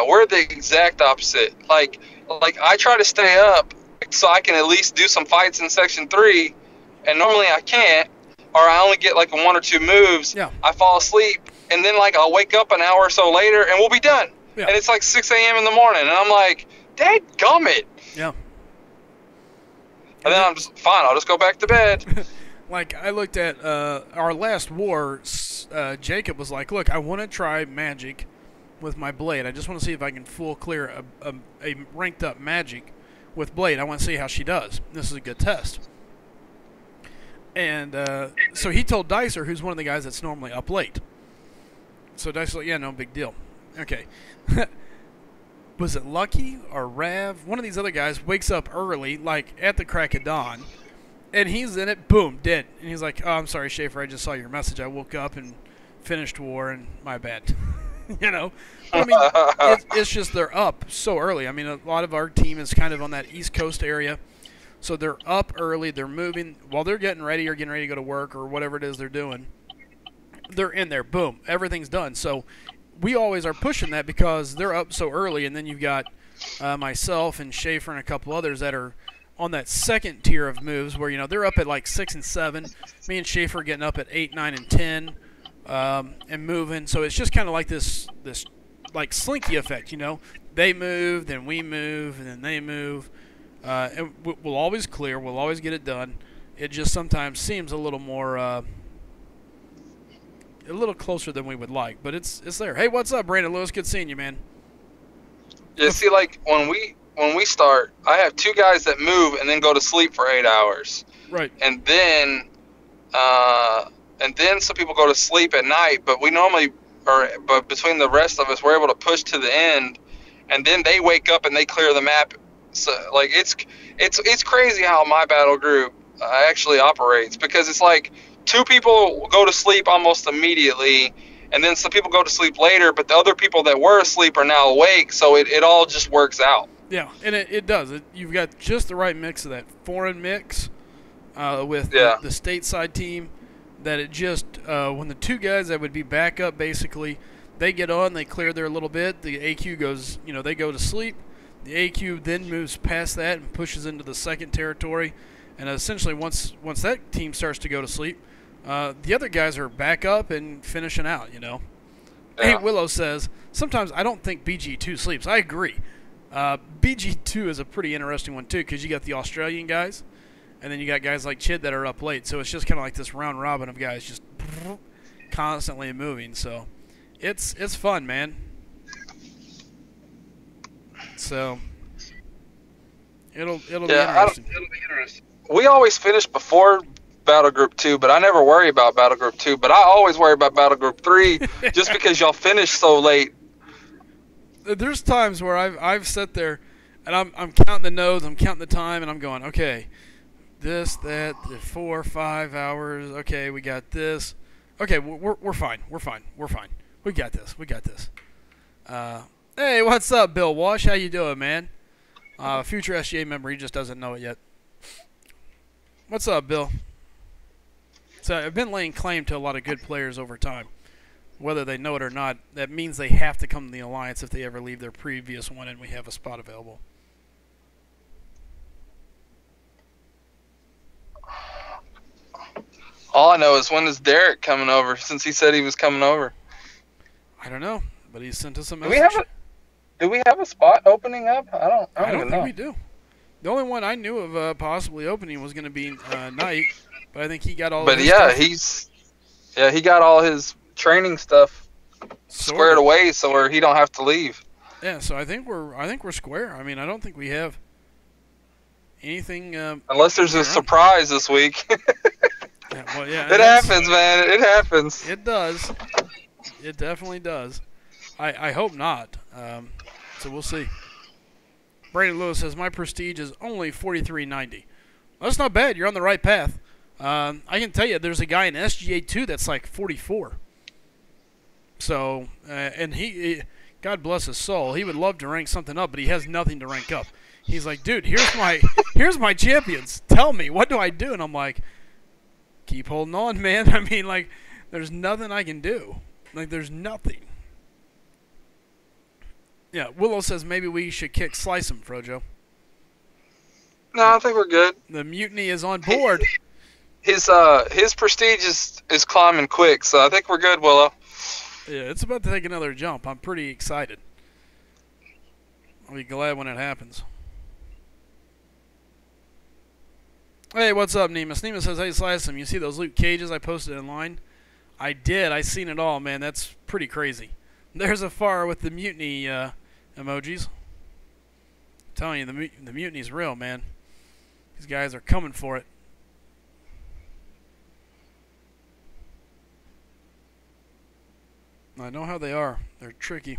We're the exact opposite. Like I try to stay up so I can at least do some fights in Section 3, and normally I can't or I only get like 1 or 2 moves. Yeah. I fall asleep, and then like I'll wake up an hour or so later, and we'll be done. Yeah. And it's like 6 a.m. in the morning, and I'm like, dadgummit. Yeah. And then I'm just fine. I'll just go back to bed. Like, I looked at our last war, Jacob was like, look, I want to try magic with my blade. I just want to see if I can full clear a ranked up magic with blade. I want to see how she does. This is a good test. And so he told Dicer, who's one of the guys that's normally up late. So Dicer's like, yeah, no big deal. Okay. Was it Lucky or Rav? One of these other guys wakes up early, like at the crack of dawn, and he's in it, boom, dead. And he's like, oh, I'm sorry, Schaefer, I just saw your message. I woke up and finished war, and my bad. You know? But, I mean, it's just they're up so early. I mean, a lot of our team is kind of on that East Coast area, so they're up early. They're moving. While they're getting ready or getting ready to go to work or whatever it is they're doing, they're in there, boom, everything's done. So we always are pushing that because they're up so early, and then you've got myself and Schaefer and a couple others that are on that second tier of moves where, you know, they're up at like 6 and 7. Me and Schaefer are getting up at 8, 9, and 10 and moving. So it's just kind of like this like slinky effect, you know. They move, then we move, and then they move. And we'll always clear. We'll always get it done. It just sometimes seems a little more a little closer than we would like, but it's there. Hey, what's up, Brandon Lewis? Good seeing you, man. Yeah, see, like when we start, I have 2 guys that move and then go to sleep for 8 hours. Right. And then some people go to sleep at night, but but between the rest of us, we're able to push to the end, and then they wake up and they clear the map. So like it's crazy how my battle group actually operates, because it's like 2 people go to sleep almost immediately, and then some people go to sleep later, but the other people that were asleep are now awake, so it all just works out. Yeah, and it does. You've got just the right mix of that foreign mix with the stateside team, that it just, when the 2 guys that would be backup, basically, they get on, they clear there a little bit, the AQ goes, you know, they go to sleep, the AQ then moves past that and pushes into the second territory, and essentially once that team starts to go to sleep, the other guys are back up and finishing out, you know. Yeah. Hey, Willow says, sometimes I don't think BG2 sleeps. I agree. BG2 is a pretty interesting one, too, because you got the Australian guys, and then you got guys like Chid that are up late. So it's just kind of like this round robin of guys just constantly moving. So it's fun, man. So it'll be interesting. It'll be interesting. We always finish before Battle Group 2, but I never worry about Battle Group 2. But I always worry about Battle Group 3 just because y'all finish so late. There's times where I've sat there and I'm counting the nodes, I'm counting the time, and I'm going, okay, this, that, 4 or 5 hours. Okay, we got this. Okay, we're fine. We're fine. We got this. Hey, what's up, Bill Walsh? How you doing, man? Future SGA member. He just doesn't know it yet. What's up, Bill? So I've been laying claim to a lot of good players over time. Whether they know it or not, that means they have to come to the Alliance if they ever leave their previous one and we have a spot available. All I know is, when is Derek coming over, since he said he was coming over? I don't know, but he sent us a message. Do we have a spot opening up? I don't even know. think we do. The only one I knew of possibly opening was going to be Knight, but I think he got all his stuff. He got all his training stuff squared away, so where he don't have to leave. Yeah, so I think we're square. I mean, I don't think we have anything. Unless there's a surprise this week. Yeah, it happens, man. It happens. It does. It definitely does. I hope not. So we'll see. Brandon Lewis says, my prestige is only 4390. Well, that's not bad. You're on the right path. I can tell you there's a guy in SGA2 that's like 44. So, and he, God bless his soul, he would love to rank something up, but he has nothing to rank up. He's like, dude, here's my champions. Tell me, what do I do? And I'm like, keep holding on, man. I mean, like, there's nothing I can do. Like, there's nothing. Yeah, Willow says maybe we should kick Slycem, Frojo. No, I think we're good. The mutiny is on board. his prestige is climbing quick, so I think we're good, Willow. Yeah, it's about to take another jump. I'm pretty excited. I'll be glad when it happens. Hey, what's up, Nemus? Nemus says, hey, Slicem, you see those loot cages I posted in line? I did. I seen it all, man. That's pretty crazy. There's a far with the mutiny emojis. I'm telling you, the mutiny's real, man. These guys are coming for it. I know how they are. They're tricky.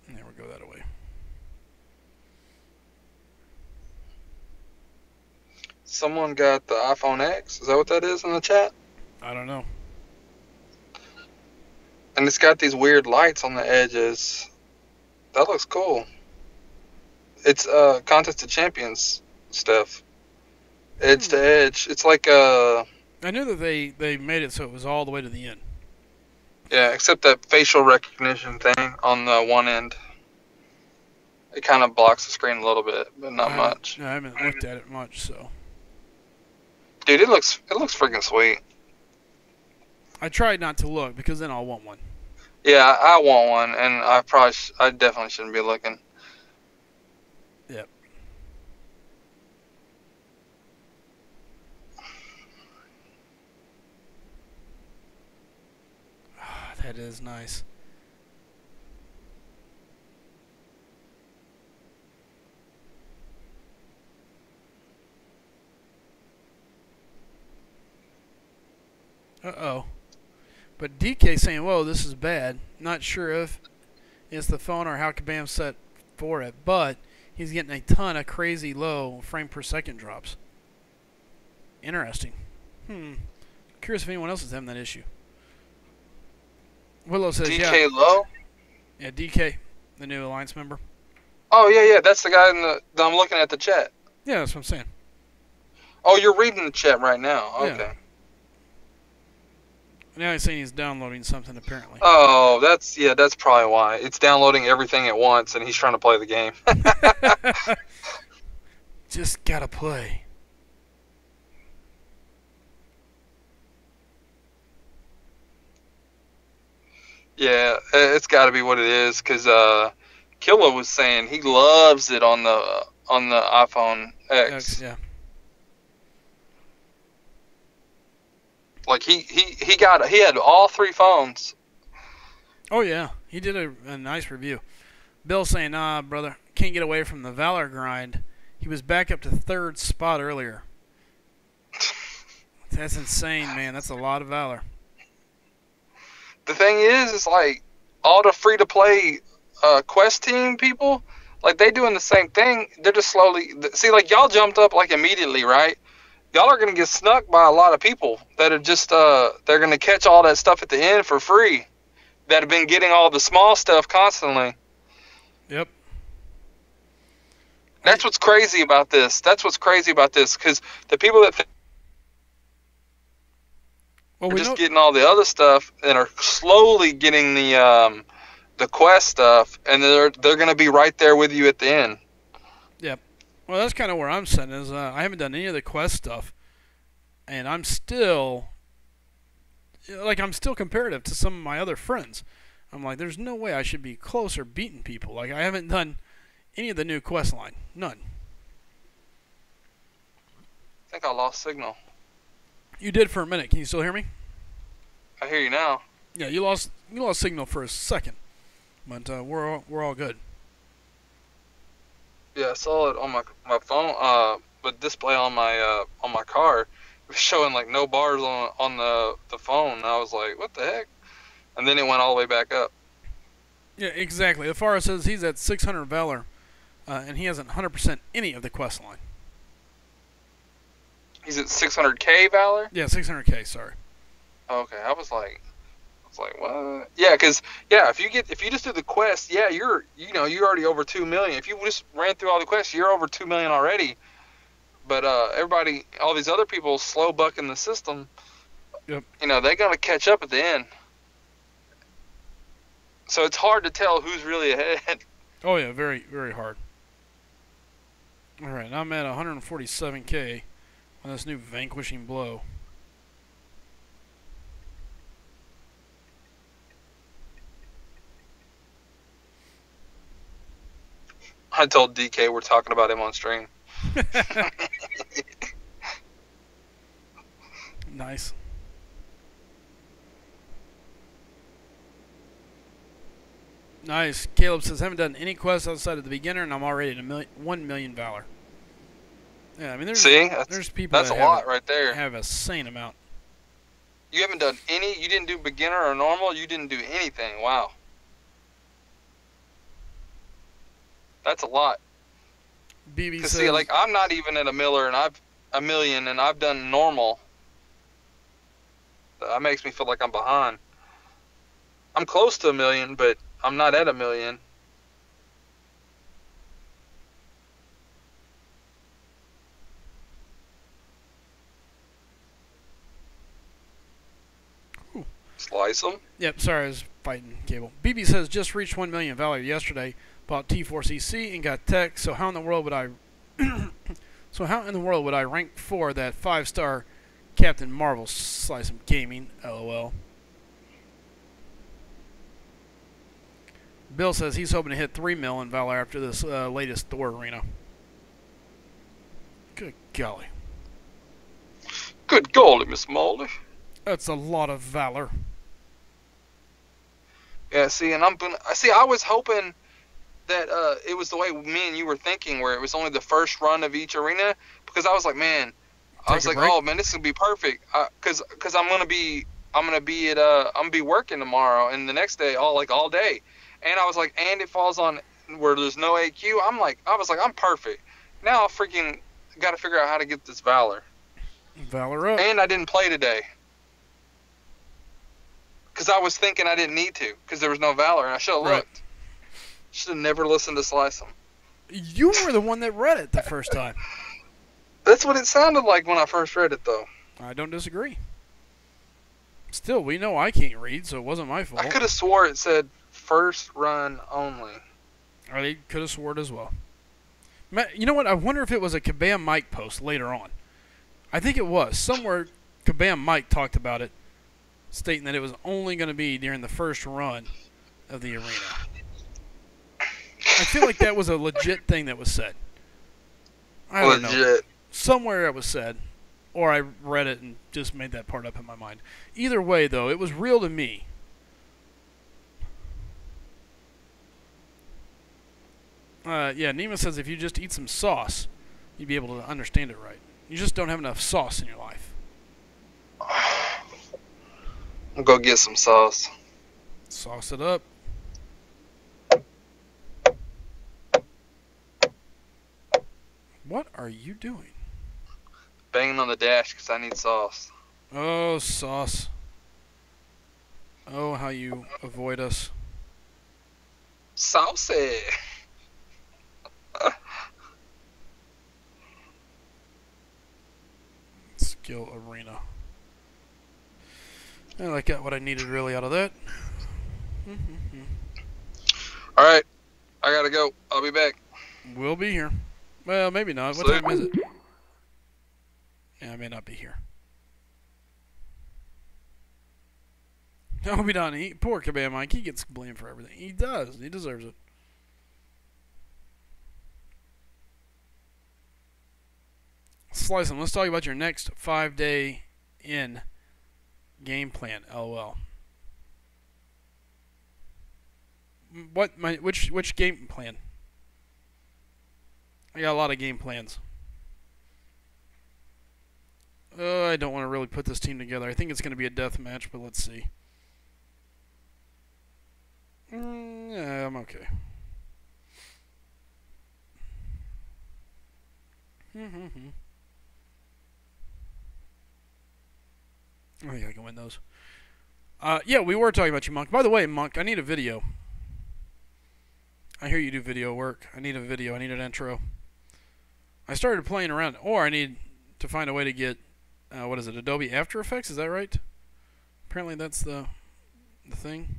There we go that way. Someone got the iPhone X. Is that what that is in the chat? I don't know. And it's got these weird lights on the edges. That looks cool. It's Contest of Champions stuff. Edge to edge. It's like I knew that they made it so it was all the way to the end. Yeah, except that facial recognition thing on the one end. It kind of blocks the screen a little bit, but not much. I haven't looked at it much, so. Dude, it looks freaking sweet. I tried not to look because then I'll want one. Yeah, I want one, and I definitely shouldn't be looking. Yep. That is nice. Uh-oh. But DK saying, whoa, this is bad. Not sure if it's the phone or how Kabam's set for it, but he's getting a ton of crazy low frame per second drops. Interesting. Curious if anyone else is having that issue. Willow says, DK Low? Yeah, DK, the new Alliance member. Oh, yeah, that's the guy that I'm looking at the chat. Yeah, that's what I'm saying. Oh, you're reading the chat right now. Okay. Yeah. Now he's saying he's downloading something, apparently. Oh, that's probably why. It's downloading everything at once, and he's trying to play the game. Just gotta play. Yeah, it's got to be what it is, because Killa was saying he loves it on the iPhone X. Yeah. Like he had all three phones. Oh yeah, he did a nice review. Bill saying, nah, brother, can't get away from the Valor grind. He was back up to third spot earlier. That's insane, man. That's a lot of Valor. The thing is like all the free to play Quest team people, like they doing the same thing. They're just slowly see, like y'all jumped up like immediately, right? Y'all are gonna get snuck by a lot of people that are just they're gonna catch all that stuff at the end for free, that have been getting all the small stuff constantly. Yep. That's what's crazy about this. Because the people that are just getting all the other stuff and are slowly getting the quest stuff, and they're gonna be right there with you at the end. Yep. Well, that's kind of where I'm sitting. Is I haven't done any of the quest stuff, and I'm still comparative to some of my other friends. I'm like, there's no way I should be close or beating people. Like, I haven't done any of the new quest line. None. I think I lost signal. You did for a minute. Can you still hear me? I hear you now. Yeah, you lost signal for a second, but we're all good. Yeah, I saw it on my phone, but display on my car, it was showing like no bars on the phone. And I was like, what the heck? And then it went all the way back up. Yeah, exactly. The Far says he's at 600 Valor, and he hasn't 100% any of the quest line. He's at 600K Valor? Yeah, 600K. Sorry. Okay, I was like, what? Yeah, if you just do the quest, yeah, you're already over 2 million. If you just ran through all the quests, you're over 2 million already. But everybody, all these other people, slow bucking the system. Yep. They're gonna catch up at the end. So it's hard to tell who's really ahead. Oh yeah, very very hard. Alright, I'm at 147k on this new vanquishing blow. I told DK we're talking about him on stream. Nice. Nice. Caleb says, haven't done any quests outside of the beginner, and I'm already at 1 million Valor. Yeah, I mean, there's people that's that a lot right there. have a sane amount. You haven't done any. You didn't do beginner or normal. You didn't do anything. Wow. That's a lot. BB says, see, like, I'm not even at a million, and I've done normal. That makes me feel like I'm behind. I'm close to a million, but I'm not at a million. Slice them. Yep, sorry, I was fighting cable. BB says, just reached 1 million Valor yesterday. Bought T4CC and got tech. So how in the world would I? Rank 4 that 5-star Captain Marvel SlycemGaming? LOL. Bill says he's hoping to hit 3 mil in Valor after this latest Thor arena. Good golly. Good golly, Miss Moldy. That's a lot of Valor. Yeah, see, and I was hoping that it was the way me and you were thinking, where it was only the first run of each arena, because I was like, man, oh man, this is gonna be perfect, because I'm gonna be working tomorrow and the next day all day, and I was like, and it falls on where there's no AQ. I was like, I'm perfect. Now I freaking got to figure out how to get this Valor. Valor up. And I didn't play today. Because I was thinking I didn't need to, because there was no Valor, and I should have looked. Should have never listened to Slycem. You were the one that read it the first time. That's what it sounded like when I first read it, though. I don't disagree. Still, we know I can't read, so it wasn't my fault. I could have swore it said first run only. I could have swore it as well. You know what? I wonder if it was a Kabam Mike post later on. I think it was. Somewhere Kabam Mike talked about it, stating that it was only going to be during the first run of the arena. I feel like that was a legit thing that was said. I don't know. Somewhere it was said, or I read it and just made that part up in my mind. Either way, though, it was real to me. Yeah, Nima says if you just eat some sauce, you'd be able to understand it right. You just don't have enough sauce in your life. I'll go get some sauce. Sauce it up. What are you doing? Banging on the dash because I need sauce. Oh, sauce. Oh, how you avoid us. Saucy. Skill arena. I got what I needed really out of that. Alright. I gotta go. I'll be back. We'll be here. Well, maybe not. What time is it? Yeah, I may not be here. I'll be done. Poor Kabam Mike. He gets blamed for everything. He does. He deserves it. Slycem, let's talk about your next 5-day in game plan. LOL. Which game plan? I got a lot of game plans. I don't want to really put this team together. I think it's going to be a death match, but let's see. Yeah, I'm okay. I think I can win those. Yeah, we were talking about you, Monk. By the way, Monk, I need a video. I hear you do video work. I need a video. I need an intro. I started playing around, or I need to find a way to get, what is it, Adobe After Effects? Is that right? Apparently that's the thing.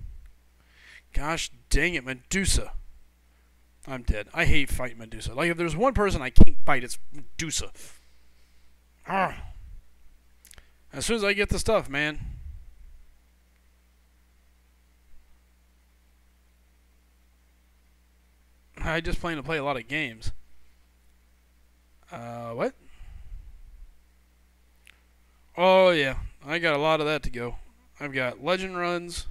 Gosh dang it, Medusa. I'm dead. I hate fighting Medusa. Like, if there's one person I can't fight, it's Medusa. Arrgh. As soon as I get the stuff, man. I just plan to play a lot of games. What? Oh, yeah. I got a lot of that to go. I've got legend runs.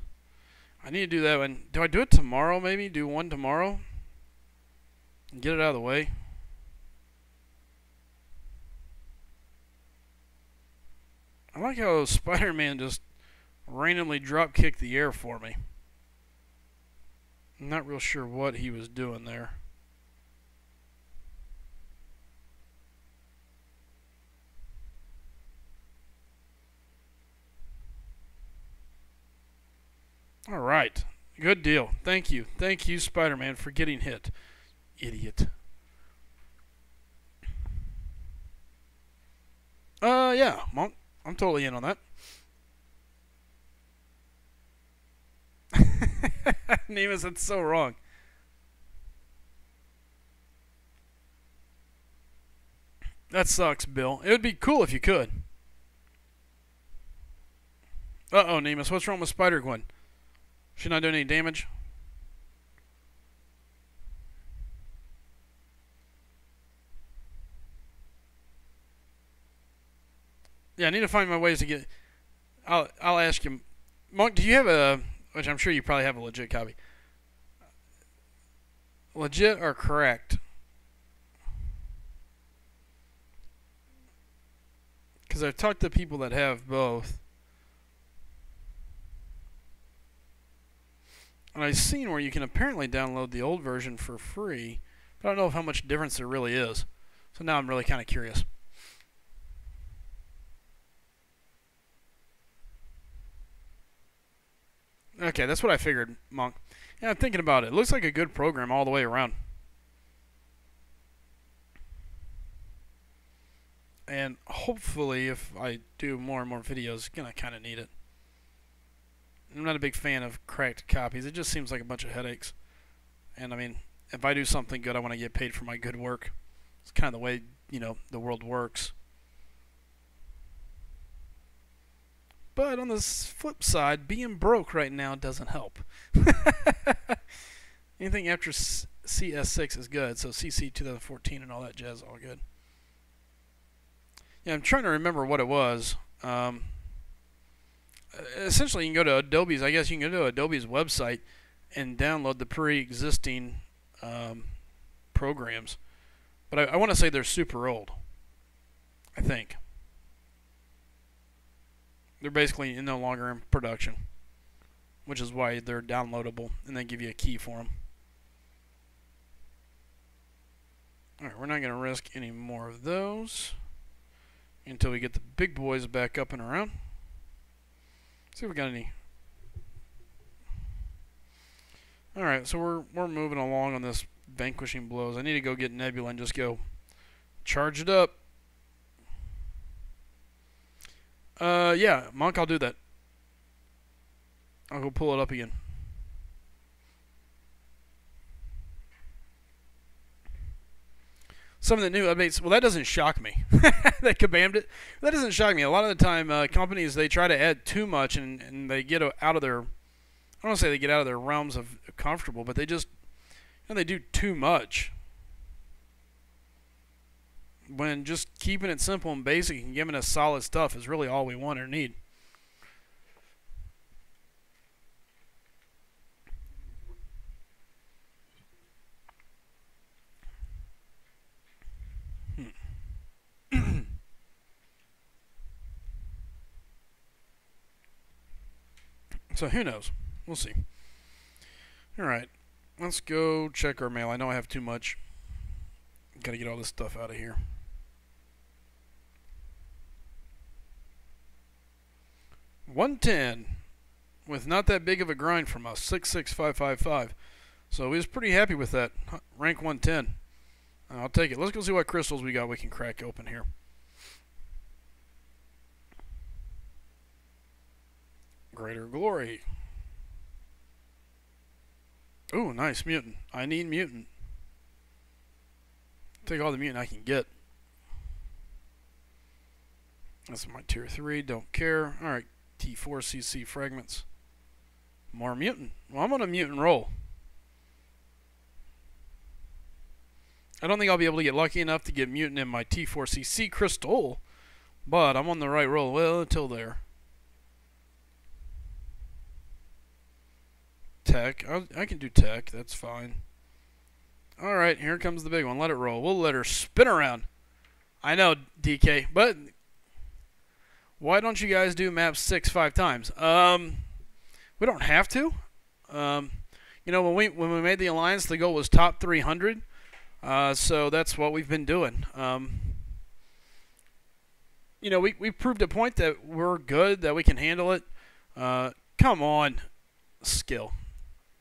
I need to do that one. Do I do it tomorrow, maybe? Do one tomorrow? And get it out of the way? I like how Spider-Man just randomly drop-kicked the air for me. I'm not real sure what he was doing there. Alright. Good deal. Thank you. Thank you, Spider-Man, for getting hit. Idiot. Yeah, Monk. I'm totally in on that. Nemus, that's so wrong. That sucks, Bill. It would be cool if you could. Uh-oh, Nemus. What's wrong with Spider-Gwen? She not doing any damage? Yeah, I need to find my ways to get... I'll ask him. Monk, do you have a... Which I'm sure you probably have a legit copy. Legit or correct? Because I've talked to people that have both. And I've seen where you can apparently download the old version for free. But I don't know how much difference there really is. So now I'm really kind of curious. Okay, that's what I figured, Monk. Yeah, I'm thinking about it. It looks like a good program all the way around. And hopefully, if I do more and more videos, I'm going to kind of need it. I'm not a big fan of cracked copies. It just seems like a bunch of headaches. And I mean, if I do something good, I want to get paid for my good work. It's kind of the way, you know, the world works. But on the flip side, being broke right now doesn't help. Anything after CS6 is good, so CC 2014 and all that jazz, all good. Yeah, I'm trying to remember what it was. Essentially, you can go to Adobe's. I guess you can go to Adobe's website and download the pre-existing programs. But I want to say they're super old. I think. They're basically no longer in production, which is why they're downloadable, and they give you a key for them. Alright, we're not going to risk any more of those until we get the big boys back up and around. See if we got any. Alright, so we're moving along on this vanquishing blows. I need to go get Nebula and just go charge it up. Yeah, Monk, I'll do that. I'll go pull it up again. Some of the new updates, well, that doesn't shock me. They kabammed it. That doesn't shock me. A lot of the time, companies, they try to add too much and they get out of their, I don't want to say they get out of their realms of comfortable, but they just, you know, they do too much. When just keeping it simple and basic and giving us solid stuff is really all we want or need. So who knows? We'll see. Alright. Let's go check our mail. I know I have too much. Gotta get all this stuff out of here. $110 with not that big of a grind from us. 66555. So we was pretty happy with that. Rank 110. I'll take it. Let's go see what crystals we got we can crack open here. Greater glory. Ooh, nice mutant. I need mutant. Take all the mutant I can get. That's my tier 3. Don't care. Alright. T4CC fragments. More mutant. Well, I'm on a mutant roll. I don't think I'll be able to get lucky enough to get mutant in my T4CC crystal, but I'm on the right roll. Well, until there. Tech. I can do tech. That's fine. Alright, here comes the big one. Let it roll. We'll let her spin around. I know, DK, but why don't you guys do map 6 5 times? We don't have to. You know, when we made the alliance, the goal was top 300. So that's what we've been doing. You know, we proved a point that we're good, that we can handle it. Come on, skill.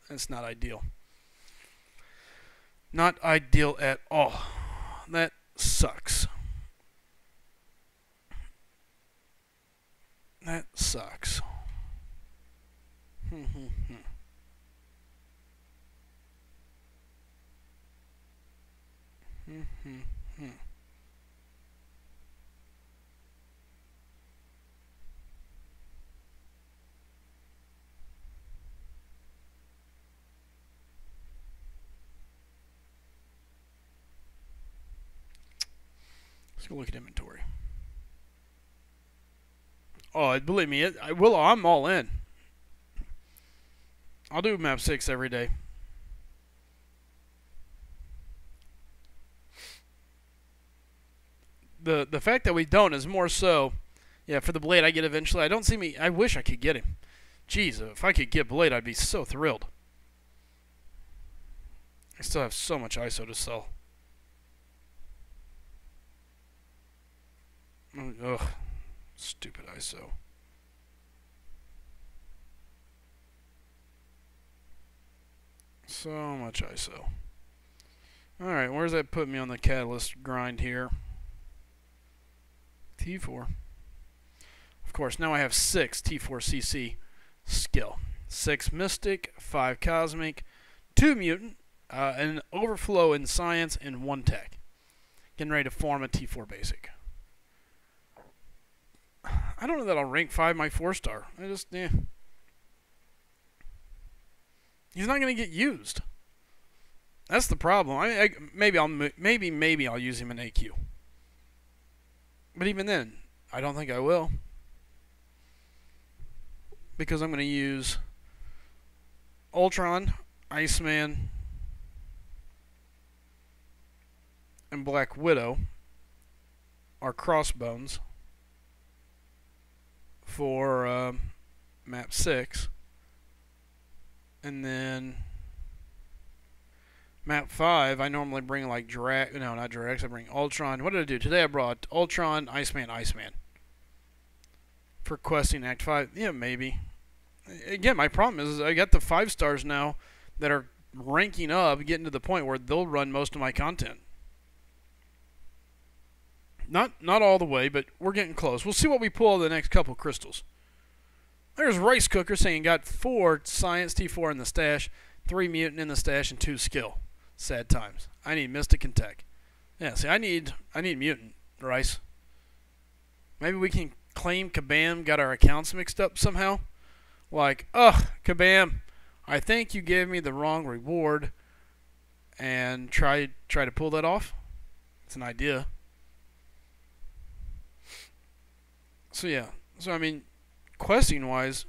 That's not ideal. Not ideal at all. That sucks. That sucks. Let's go look at inventory. Oh, believe me, I'm all in. I'll do map 6 every day. The fact that we don't is more so, yeah, for the Blade I get eventually. I wish I could get him. Jeez, if I could get Blade, I'd be so thrilled. I still have so much ISO to sell. Ugh. Stupid ISO. So much ISO. Alright, where's that put me on the catalyst grind here? T4. Of course, now I have 6 T4CC skill. 6 Mystic, 5 Cosmic, 2 Mutant, an Overflow in Science, and 1 Tech. Getting ready to form a T4 Basic. I don't know that I'll rank 5 my 4-star. He's not going to get used. That's the problem. Maybe I'll use him in AQ. But even then, I don't think I will. Because I'm going to use Ultron, Iceman, and Black Widow, or Crossbones, for map 6. And then map 5, I normally bring like not Drax, I bring Ultron. What did I do? Today I brought Ultron, Iceman. For questing Act 5. Yeah, maybe. Again, my problem is I got the 5 stars now that are ranking up, getting to the point where they'll run most of my content. Not all the way, but we're getting close. We'll see what we pull the next couple crystals. There's Rice Cooker saying got 4 Science T4 in the stash, 3 Mutant in the stash, and 2 Skill. Sad times. I need Mystic and Tech. Yeah, see, I need Mutant, Rice. Maybe we can claim Kabam got our accounts mixed up somehow. Like, ugh, Kabam, I think you gave me the wrong reward, and try to pull that off. It's an idea. So yeah, I mean, questing wise,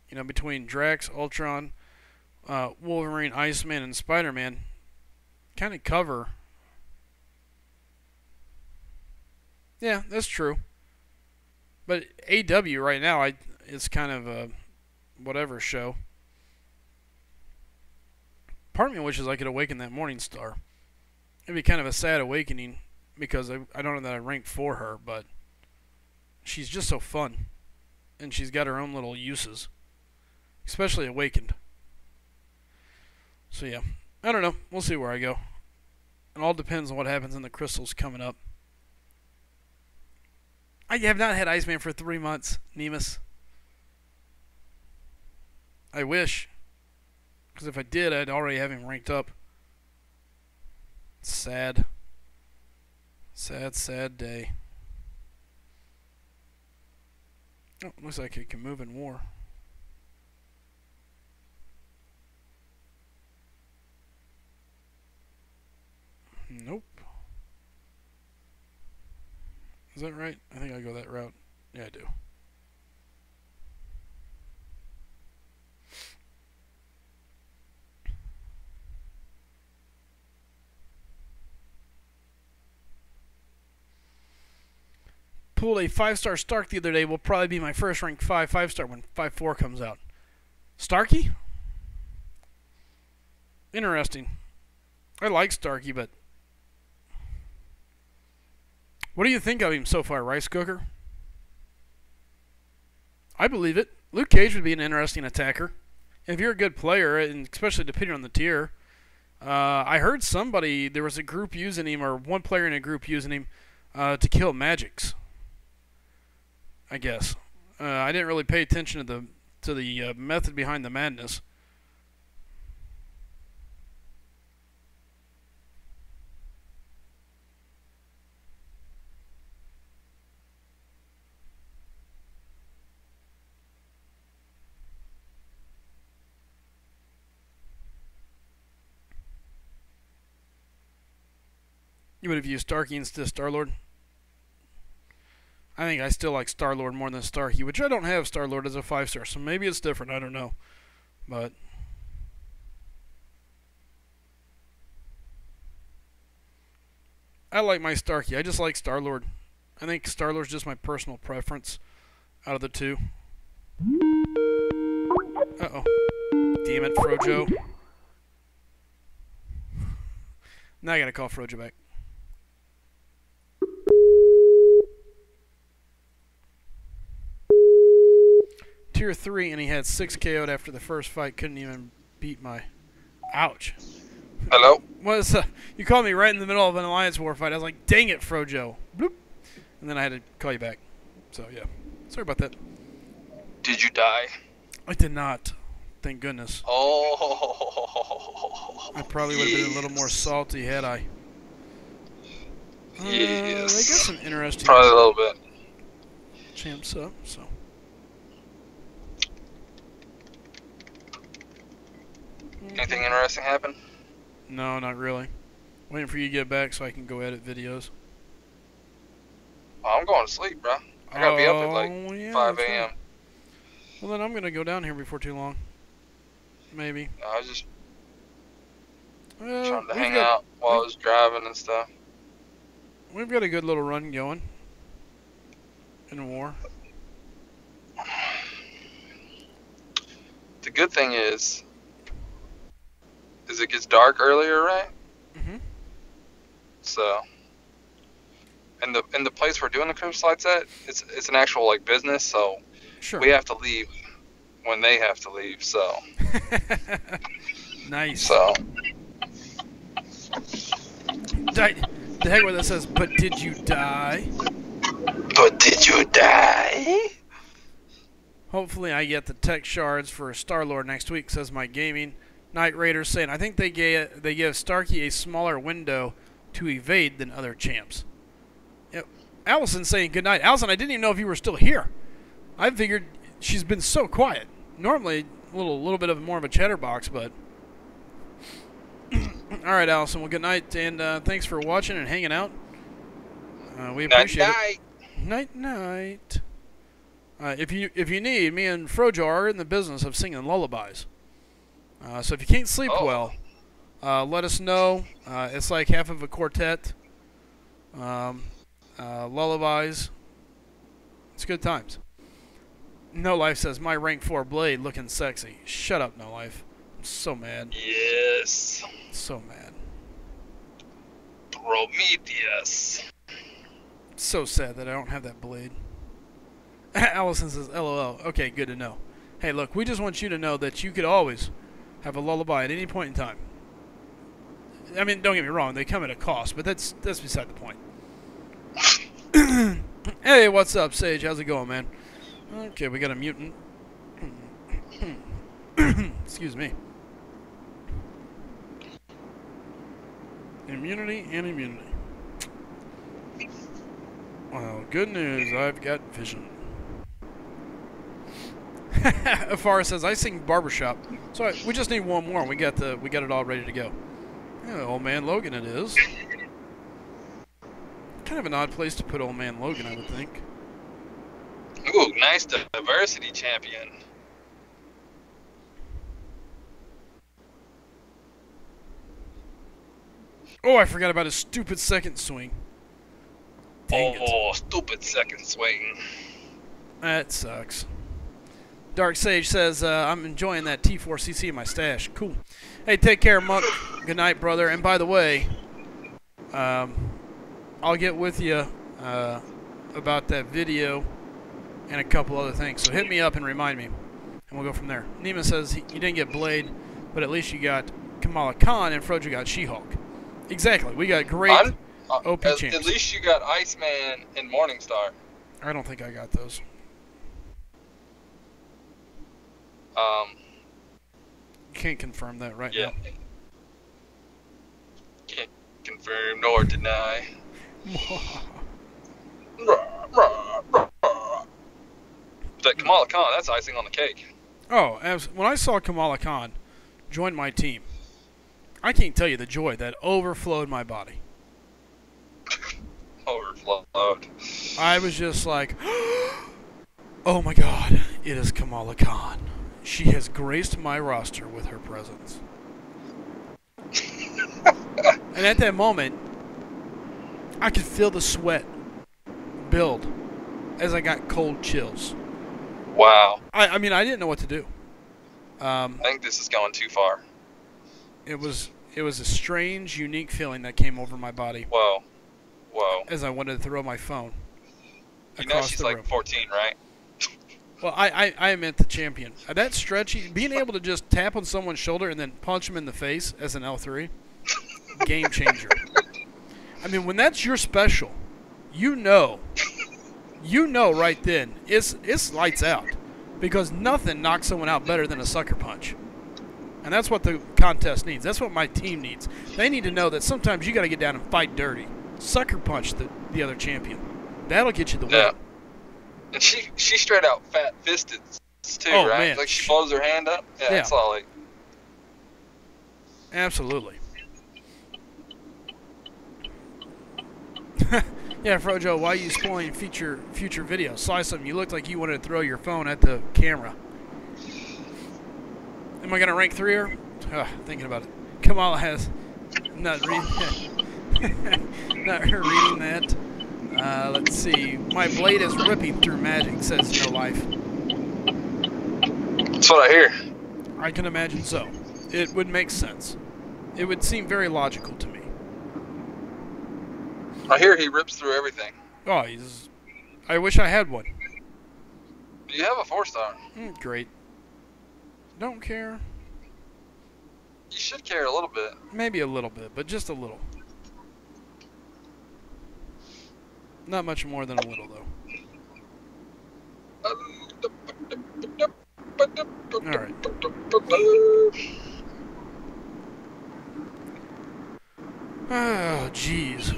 you know, between Drax, Ultron, Wolverine, Iceman, and Spider-Man, kind of cover. Yeah, that's true. But AW right now, it's kind of a whatever show. Part of me wishes I could awaken that Morning Star. It'd be kind of a sad awakening because I don't know that I rank for her, but she's just so fun. And she's got her own little uses. Especially Awakened. So yeah, I don't know. We'll see where I go. It all depends on what happens in the crystals coming up. I have not had Iceman for 3 months, Nemus. I wish. Because if I did, I'd already have him ranked up. It's sad. Sad, sad day. Oh, looks like it can move in war. Nope. Is that right? I think I go that route. Yeah, I do. Pulled a 5-star Stark the other day. Will probably be my first rank 5-star when 5-4 comes out. Starky? Interesting. I like Starky, but what do you think of him so far, Rice Cooker? I believe it. Luke Cage would be an interesting attacker. If you're a good player, and especially depending on the tier. I heard there was a group using him, or one player in a group using him to kill magics. I guess. I didn't really pay attention to the method behind the madness. You would have used Starky instead of Star-Lord? I think I still like Star-Lord more than Starky, which I don't have Star-Lord as a 5-star, so maybe it's different. I don't know. But I like my Starky. I just like Star-Lord. I think Star-Lord's just my personal preference out of the two. Uh-oh. Damn it, Frojo. Now I gotta call Frojo back. Tier 3, and he had 6 KO'd after the first fight. Couldn't even beat my... Ouch. Hello? You called me right in the middle of an Alliance War fight. I was like, dang it, Frojo. Bloop. And then I had to call you back. So, yeah. Sorry about that. Did you die? I did not. Thank goodness. Oh. I probably would have been a little more salty had I. Yes. They got some interesting Probably a little bit. champs up, so. Anything interesting happen? No, not really. Waiting for you to get back so I can go edit videos. Oh, I'm going to sleep, bro. I gotta be up at like 5 a.m. Right. Well, then I'm gonna go down here before too long. Maybe. I was just trying to hang out while I was driving and stuff. We've got a good little run going in war. The good thing is it gets dark earlier, right? Mhm. So, and the place we're doing the Christmas lights at, it's an actual like business, so Sure. we have to leave when they have to leave. So, nice. so the heck with it says, but did you die? But did you die? Hopefully I get the tech shards for Star-Lord next week, says my gaming. Night Raider's saying, I think they give Starky a smaller window to evade than other champs. Yep. Allison's saying good night. Allison, I didn't even know if you were still here. I figured she's been so quiet. Normally a little bit of more of a chatterbox, but all right, Allison. Well, good night, and thanks for watching and hanging out. We appreciate it. Night, night. If you need, me and Frojo are in the business of singing lullabies. So if you can't sleep well, let us know. It's like half of a quartet. Lullabies. It's good times. No Life says, my rank 4 blade looking sexy. Shut up, No Life. I'm so mad. Yes. So mad. Prometheus. So sad that I don't have that blade. Allison says, LOL. Okay, good to know. Hey, look, we just want you to know that you could always have a lullaby at any point in time. I mean, don't get me wrong, they come at a cost, but that's beside the point. Hey, what's up, Sage? How's it going, man? Okay, we got a mutant. Excuse me. Immunity and immunity. Well, good news. I've got vision. Afar says I sing barbershop, so we just need one more. We got it all ready to go. Yeah, Old Man Logan it is. Kind of an odd place to put Old Man Logan, I would think. Ooh, nice diversity champion. Oh, I forgot about his stupid second swing. Dang it. Stupid second swing. That sucks. Dark Sage says, I'm enjoying that T4CC in my stash. Cool. Hey, take care, Monk. Good night, brother. And by the way, I'll get with you about that video and a couple other things. So hit me up and remind me, and we'll go from there. Neiman says, you didn't get Blade, but at least you got Kamala Khan, and Frojo got She-Hulk. Exactly. We got great OP champs. At least you got Iceman and Morningstar. I don't think I got those. Can't confirm that right now. Can't confirm nor deny. But Kamala Khan, that's icing on the cake. Oh, when I saw Kamala Khan join my team, I can't tell you the joy that overflowed my body. Overflowed. I was just like, oh my god, it is Kamala Khan. She has graced my roster with her presence. And at that moment, I could feel the sweat build as I got cold chills. Wow. I mean, I didn't know what to do. I think this is going too far. It was a strange, unique feeling that came over my body. Whoa. Whoa. As I wanted to throw my phone You know she's like room. 14, right? Well, I meant the champion. That stretch, being able to just tap on someone's shoulder and then punch him in the face as an L3, game changer. I mean, when that's your special, you know right then, it's lights out. Because nothing knocks someone out better than a sucker punch. And that's what the contest needs. That's what my team needs. They need to know that sometimes you got to get down and fight dirty. Sucker punch the other champion. That'll get you the win. And she straight out fat fisted too, Oh, right? man. Like she blows her hand up. Yeah, Yeah. it's all like. Absolutely. Yeah, Frojo, why are you spoiling future videos? Slicem, you looked like you wanted to throw your phone at the camera. Am I going to rank 3 her? Thinking about it. Kamala has not reading not her reading that. Let's see. My blade is ripping through magic, says No Life. That's what I hear. I can imagine so. It would make sense. It would seem very logical to me. I hear he rips through everything. Oh, I wish I had one. Do you have a 4-star? Great. Don't care. You should care a little bit. Maybe a little bit, but just a little. Not much more than a little, though. Alright. Oh, jeez.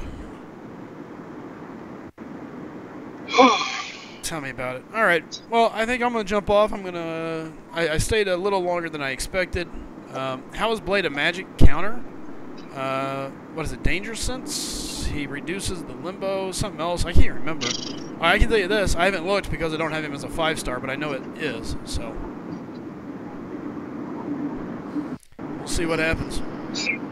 Tell me about it. Alright, well, I think I'm going to jump off. I stayed a little longer than I expected. How is Blade a magic counter? What is it, Danger Sense? He reduces the limbo, something else. I can't remember. I can tell you this, I haven't looked because I don't have him as a 5-star, but I know it is, so. We'll see what happens.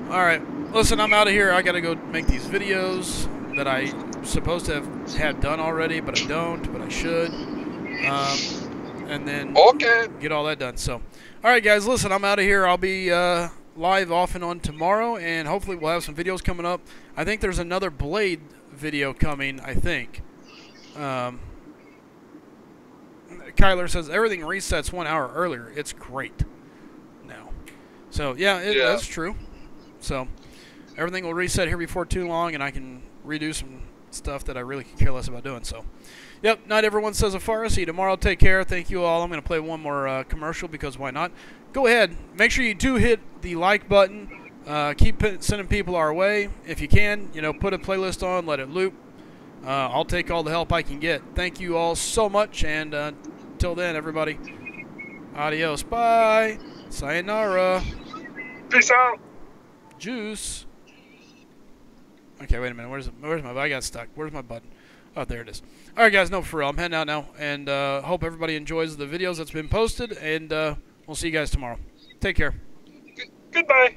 Alright, listen, I'm out of here. I gotta go make these videos that I'm supposed to have had done already, but I don't, but I should. And then get all that done. So, alright guys, listen, I'm out of here. I'll be live off and on tomorrow, and hopefully we'll have some videos coming up. I think there's another Blade video coming, I think. Kyler says everything resets 1 hour earlier. It's great now. So, yeah, that's true. So, everything will reset here before too long, and I can redo some stuff that I really could care less about doing. So, yep, not everyone says a far. See you tomorrow. Take care. Thank you all. I'm going to play one more commercial because why not? Go ahead. Make sure you do hit the like button. Keep sending people our way if you can. You know, put a playlist on, let it loop. I'll take all the help I can get. Thank you all so much, and till then, everybody, adios, bye, sayonara, Peace out. juice. Okay, wait a minute. Where's my? I got stuck. Where's my button? Oh, there it is. All right, guys. No, for real. I'm heading out now, and hope everybody enjoys the videos that's been posted, and we'll see you guys tomorrow. Take care. Goodbye.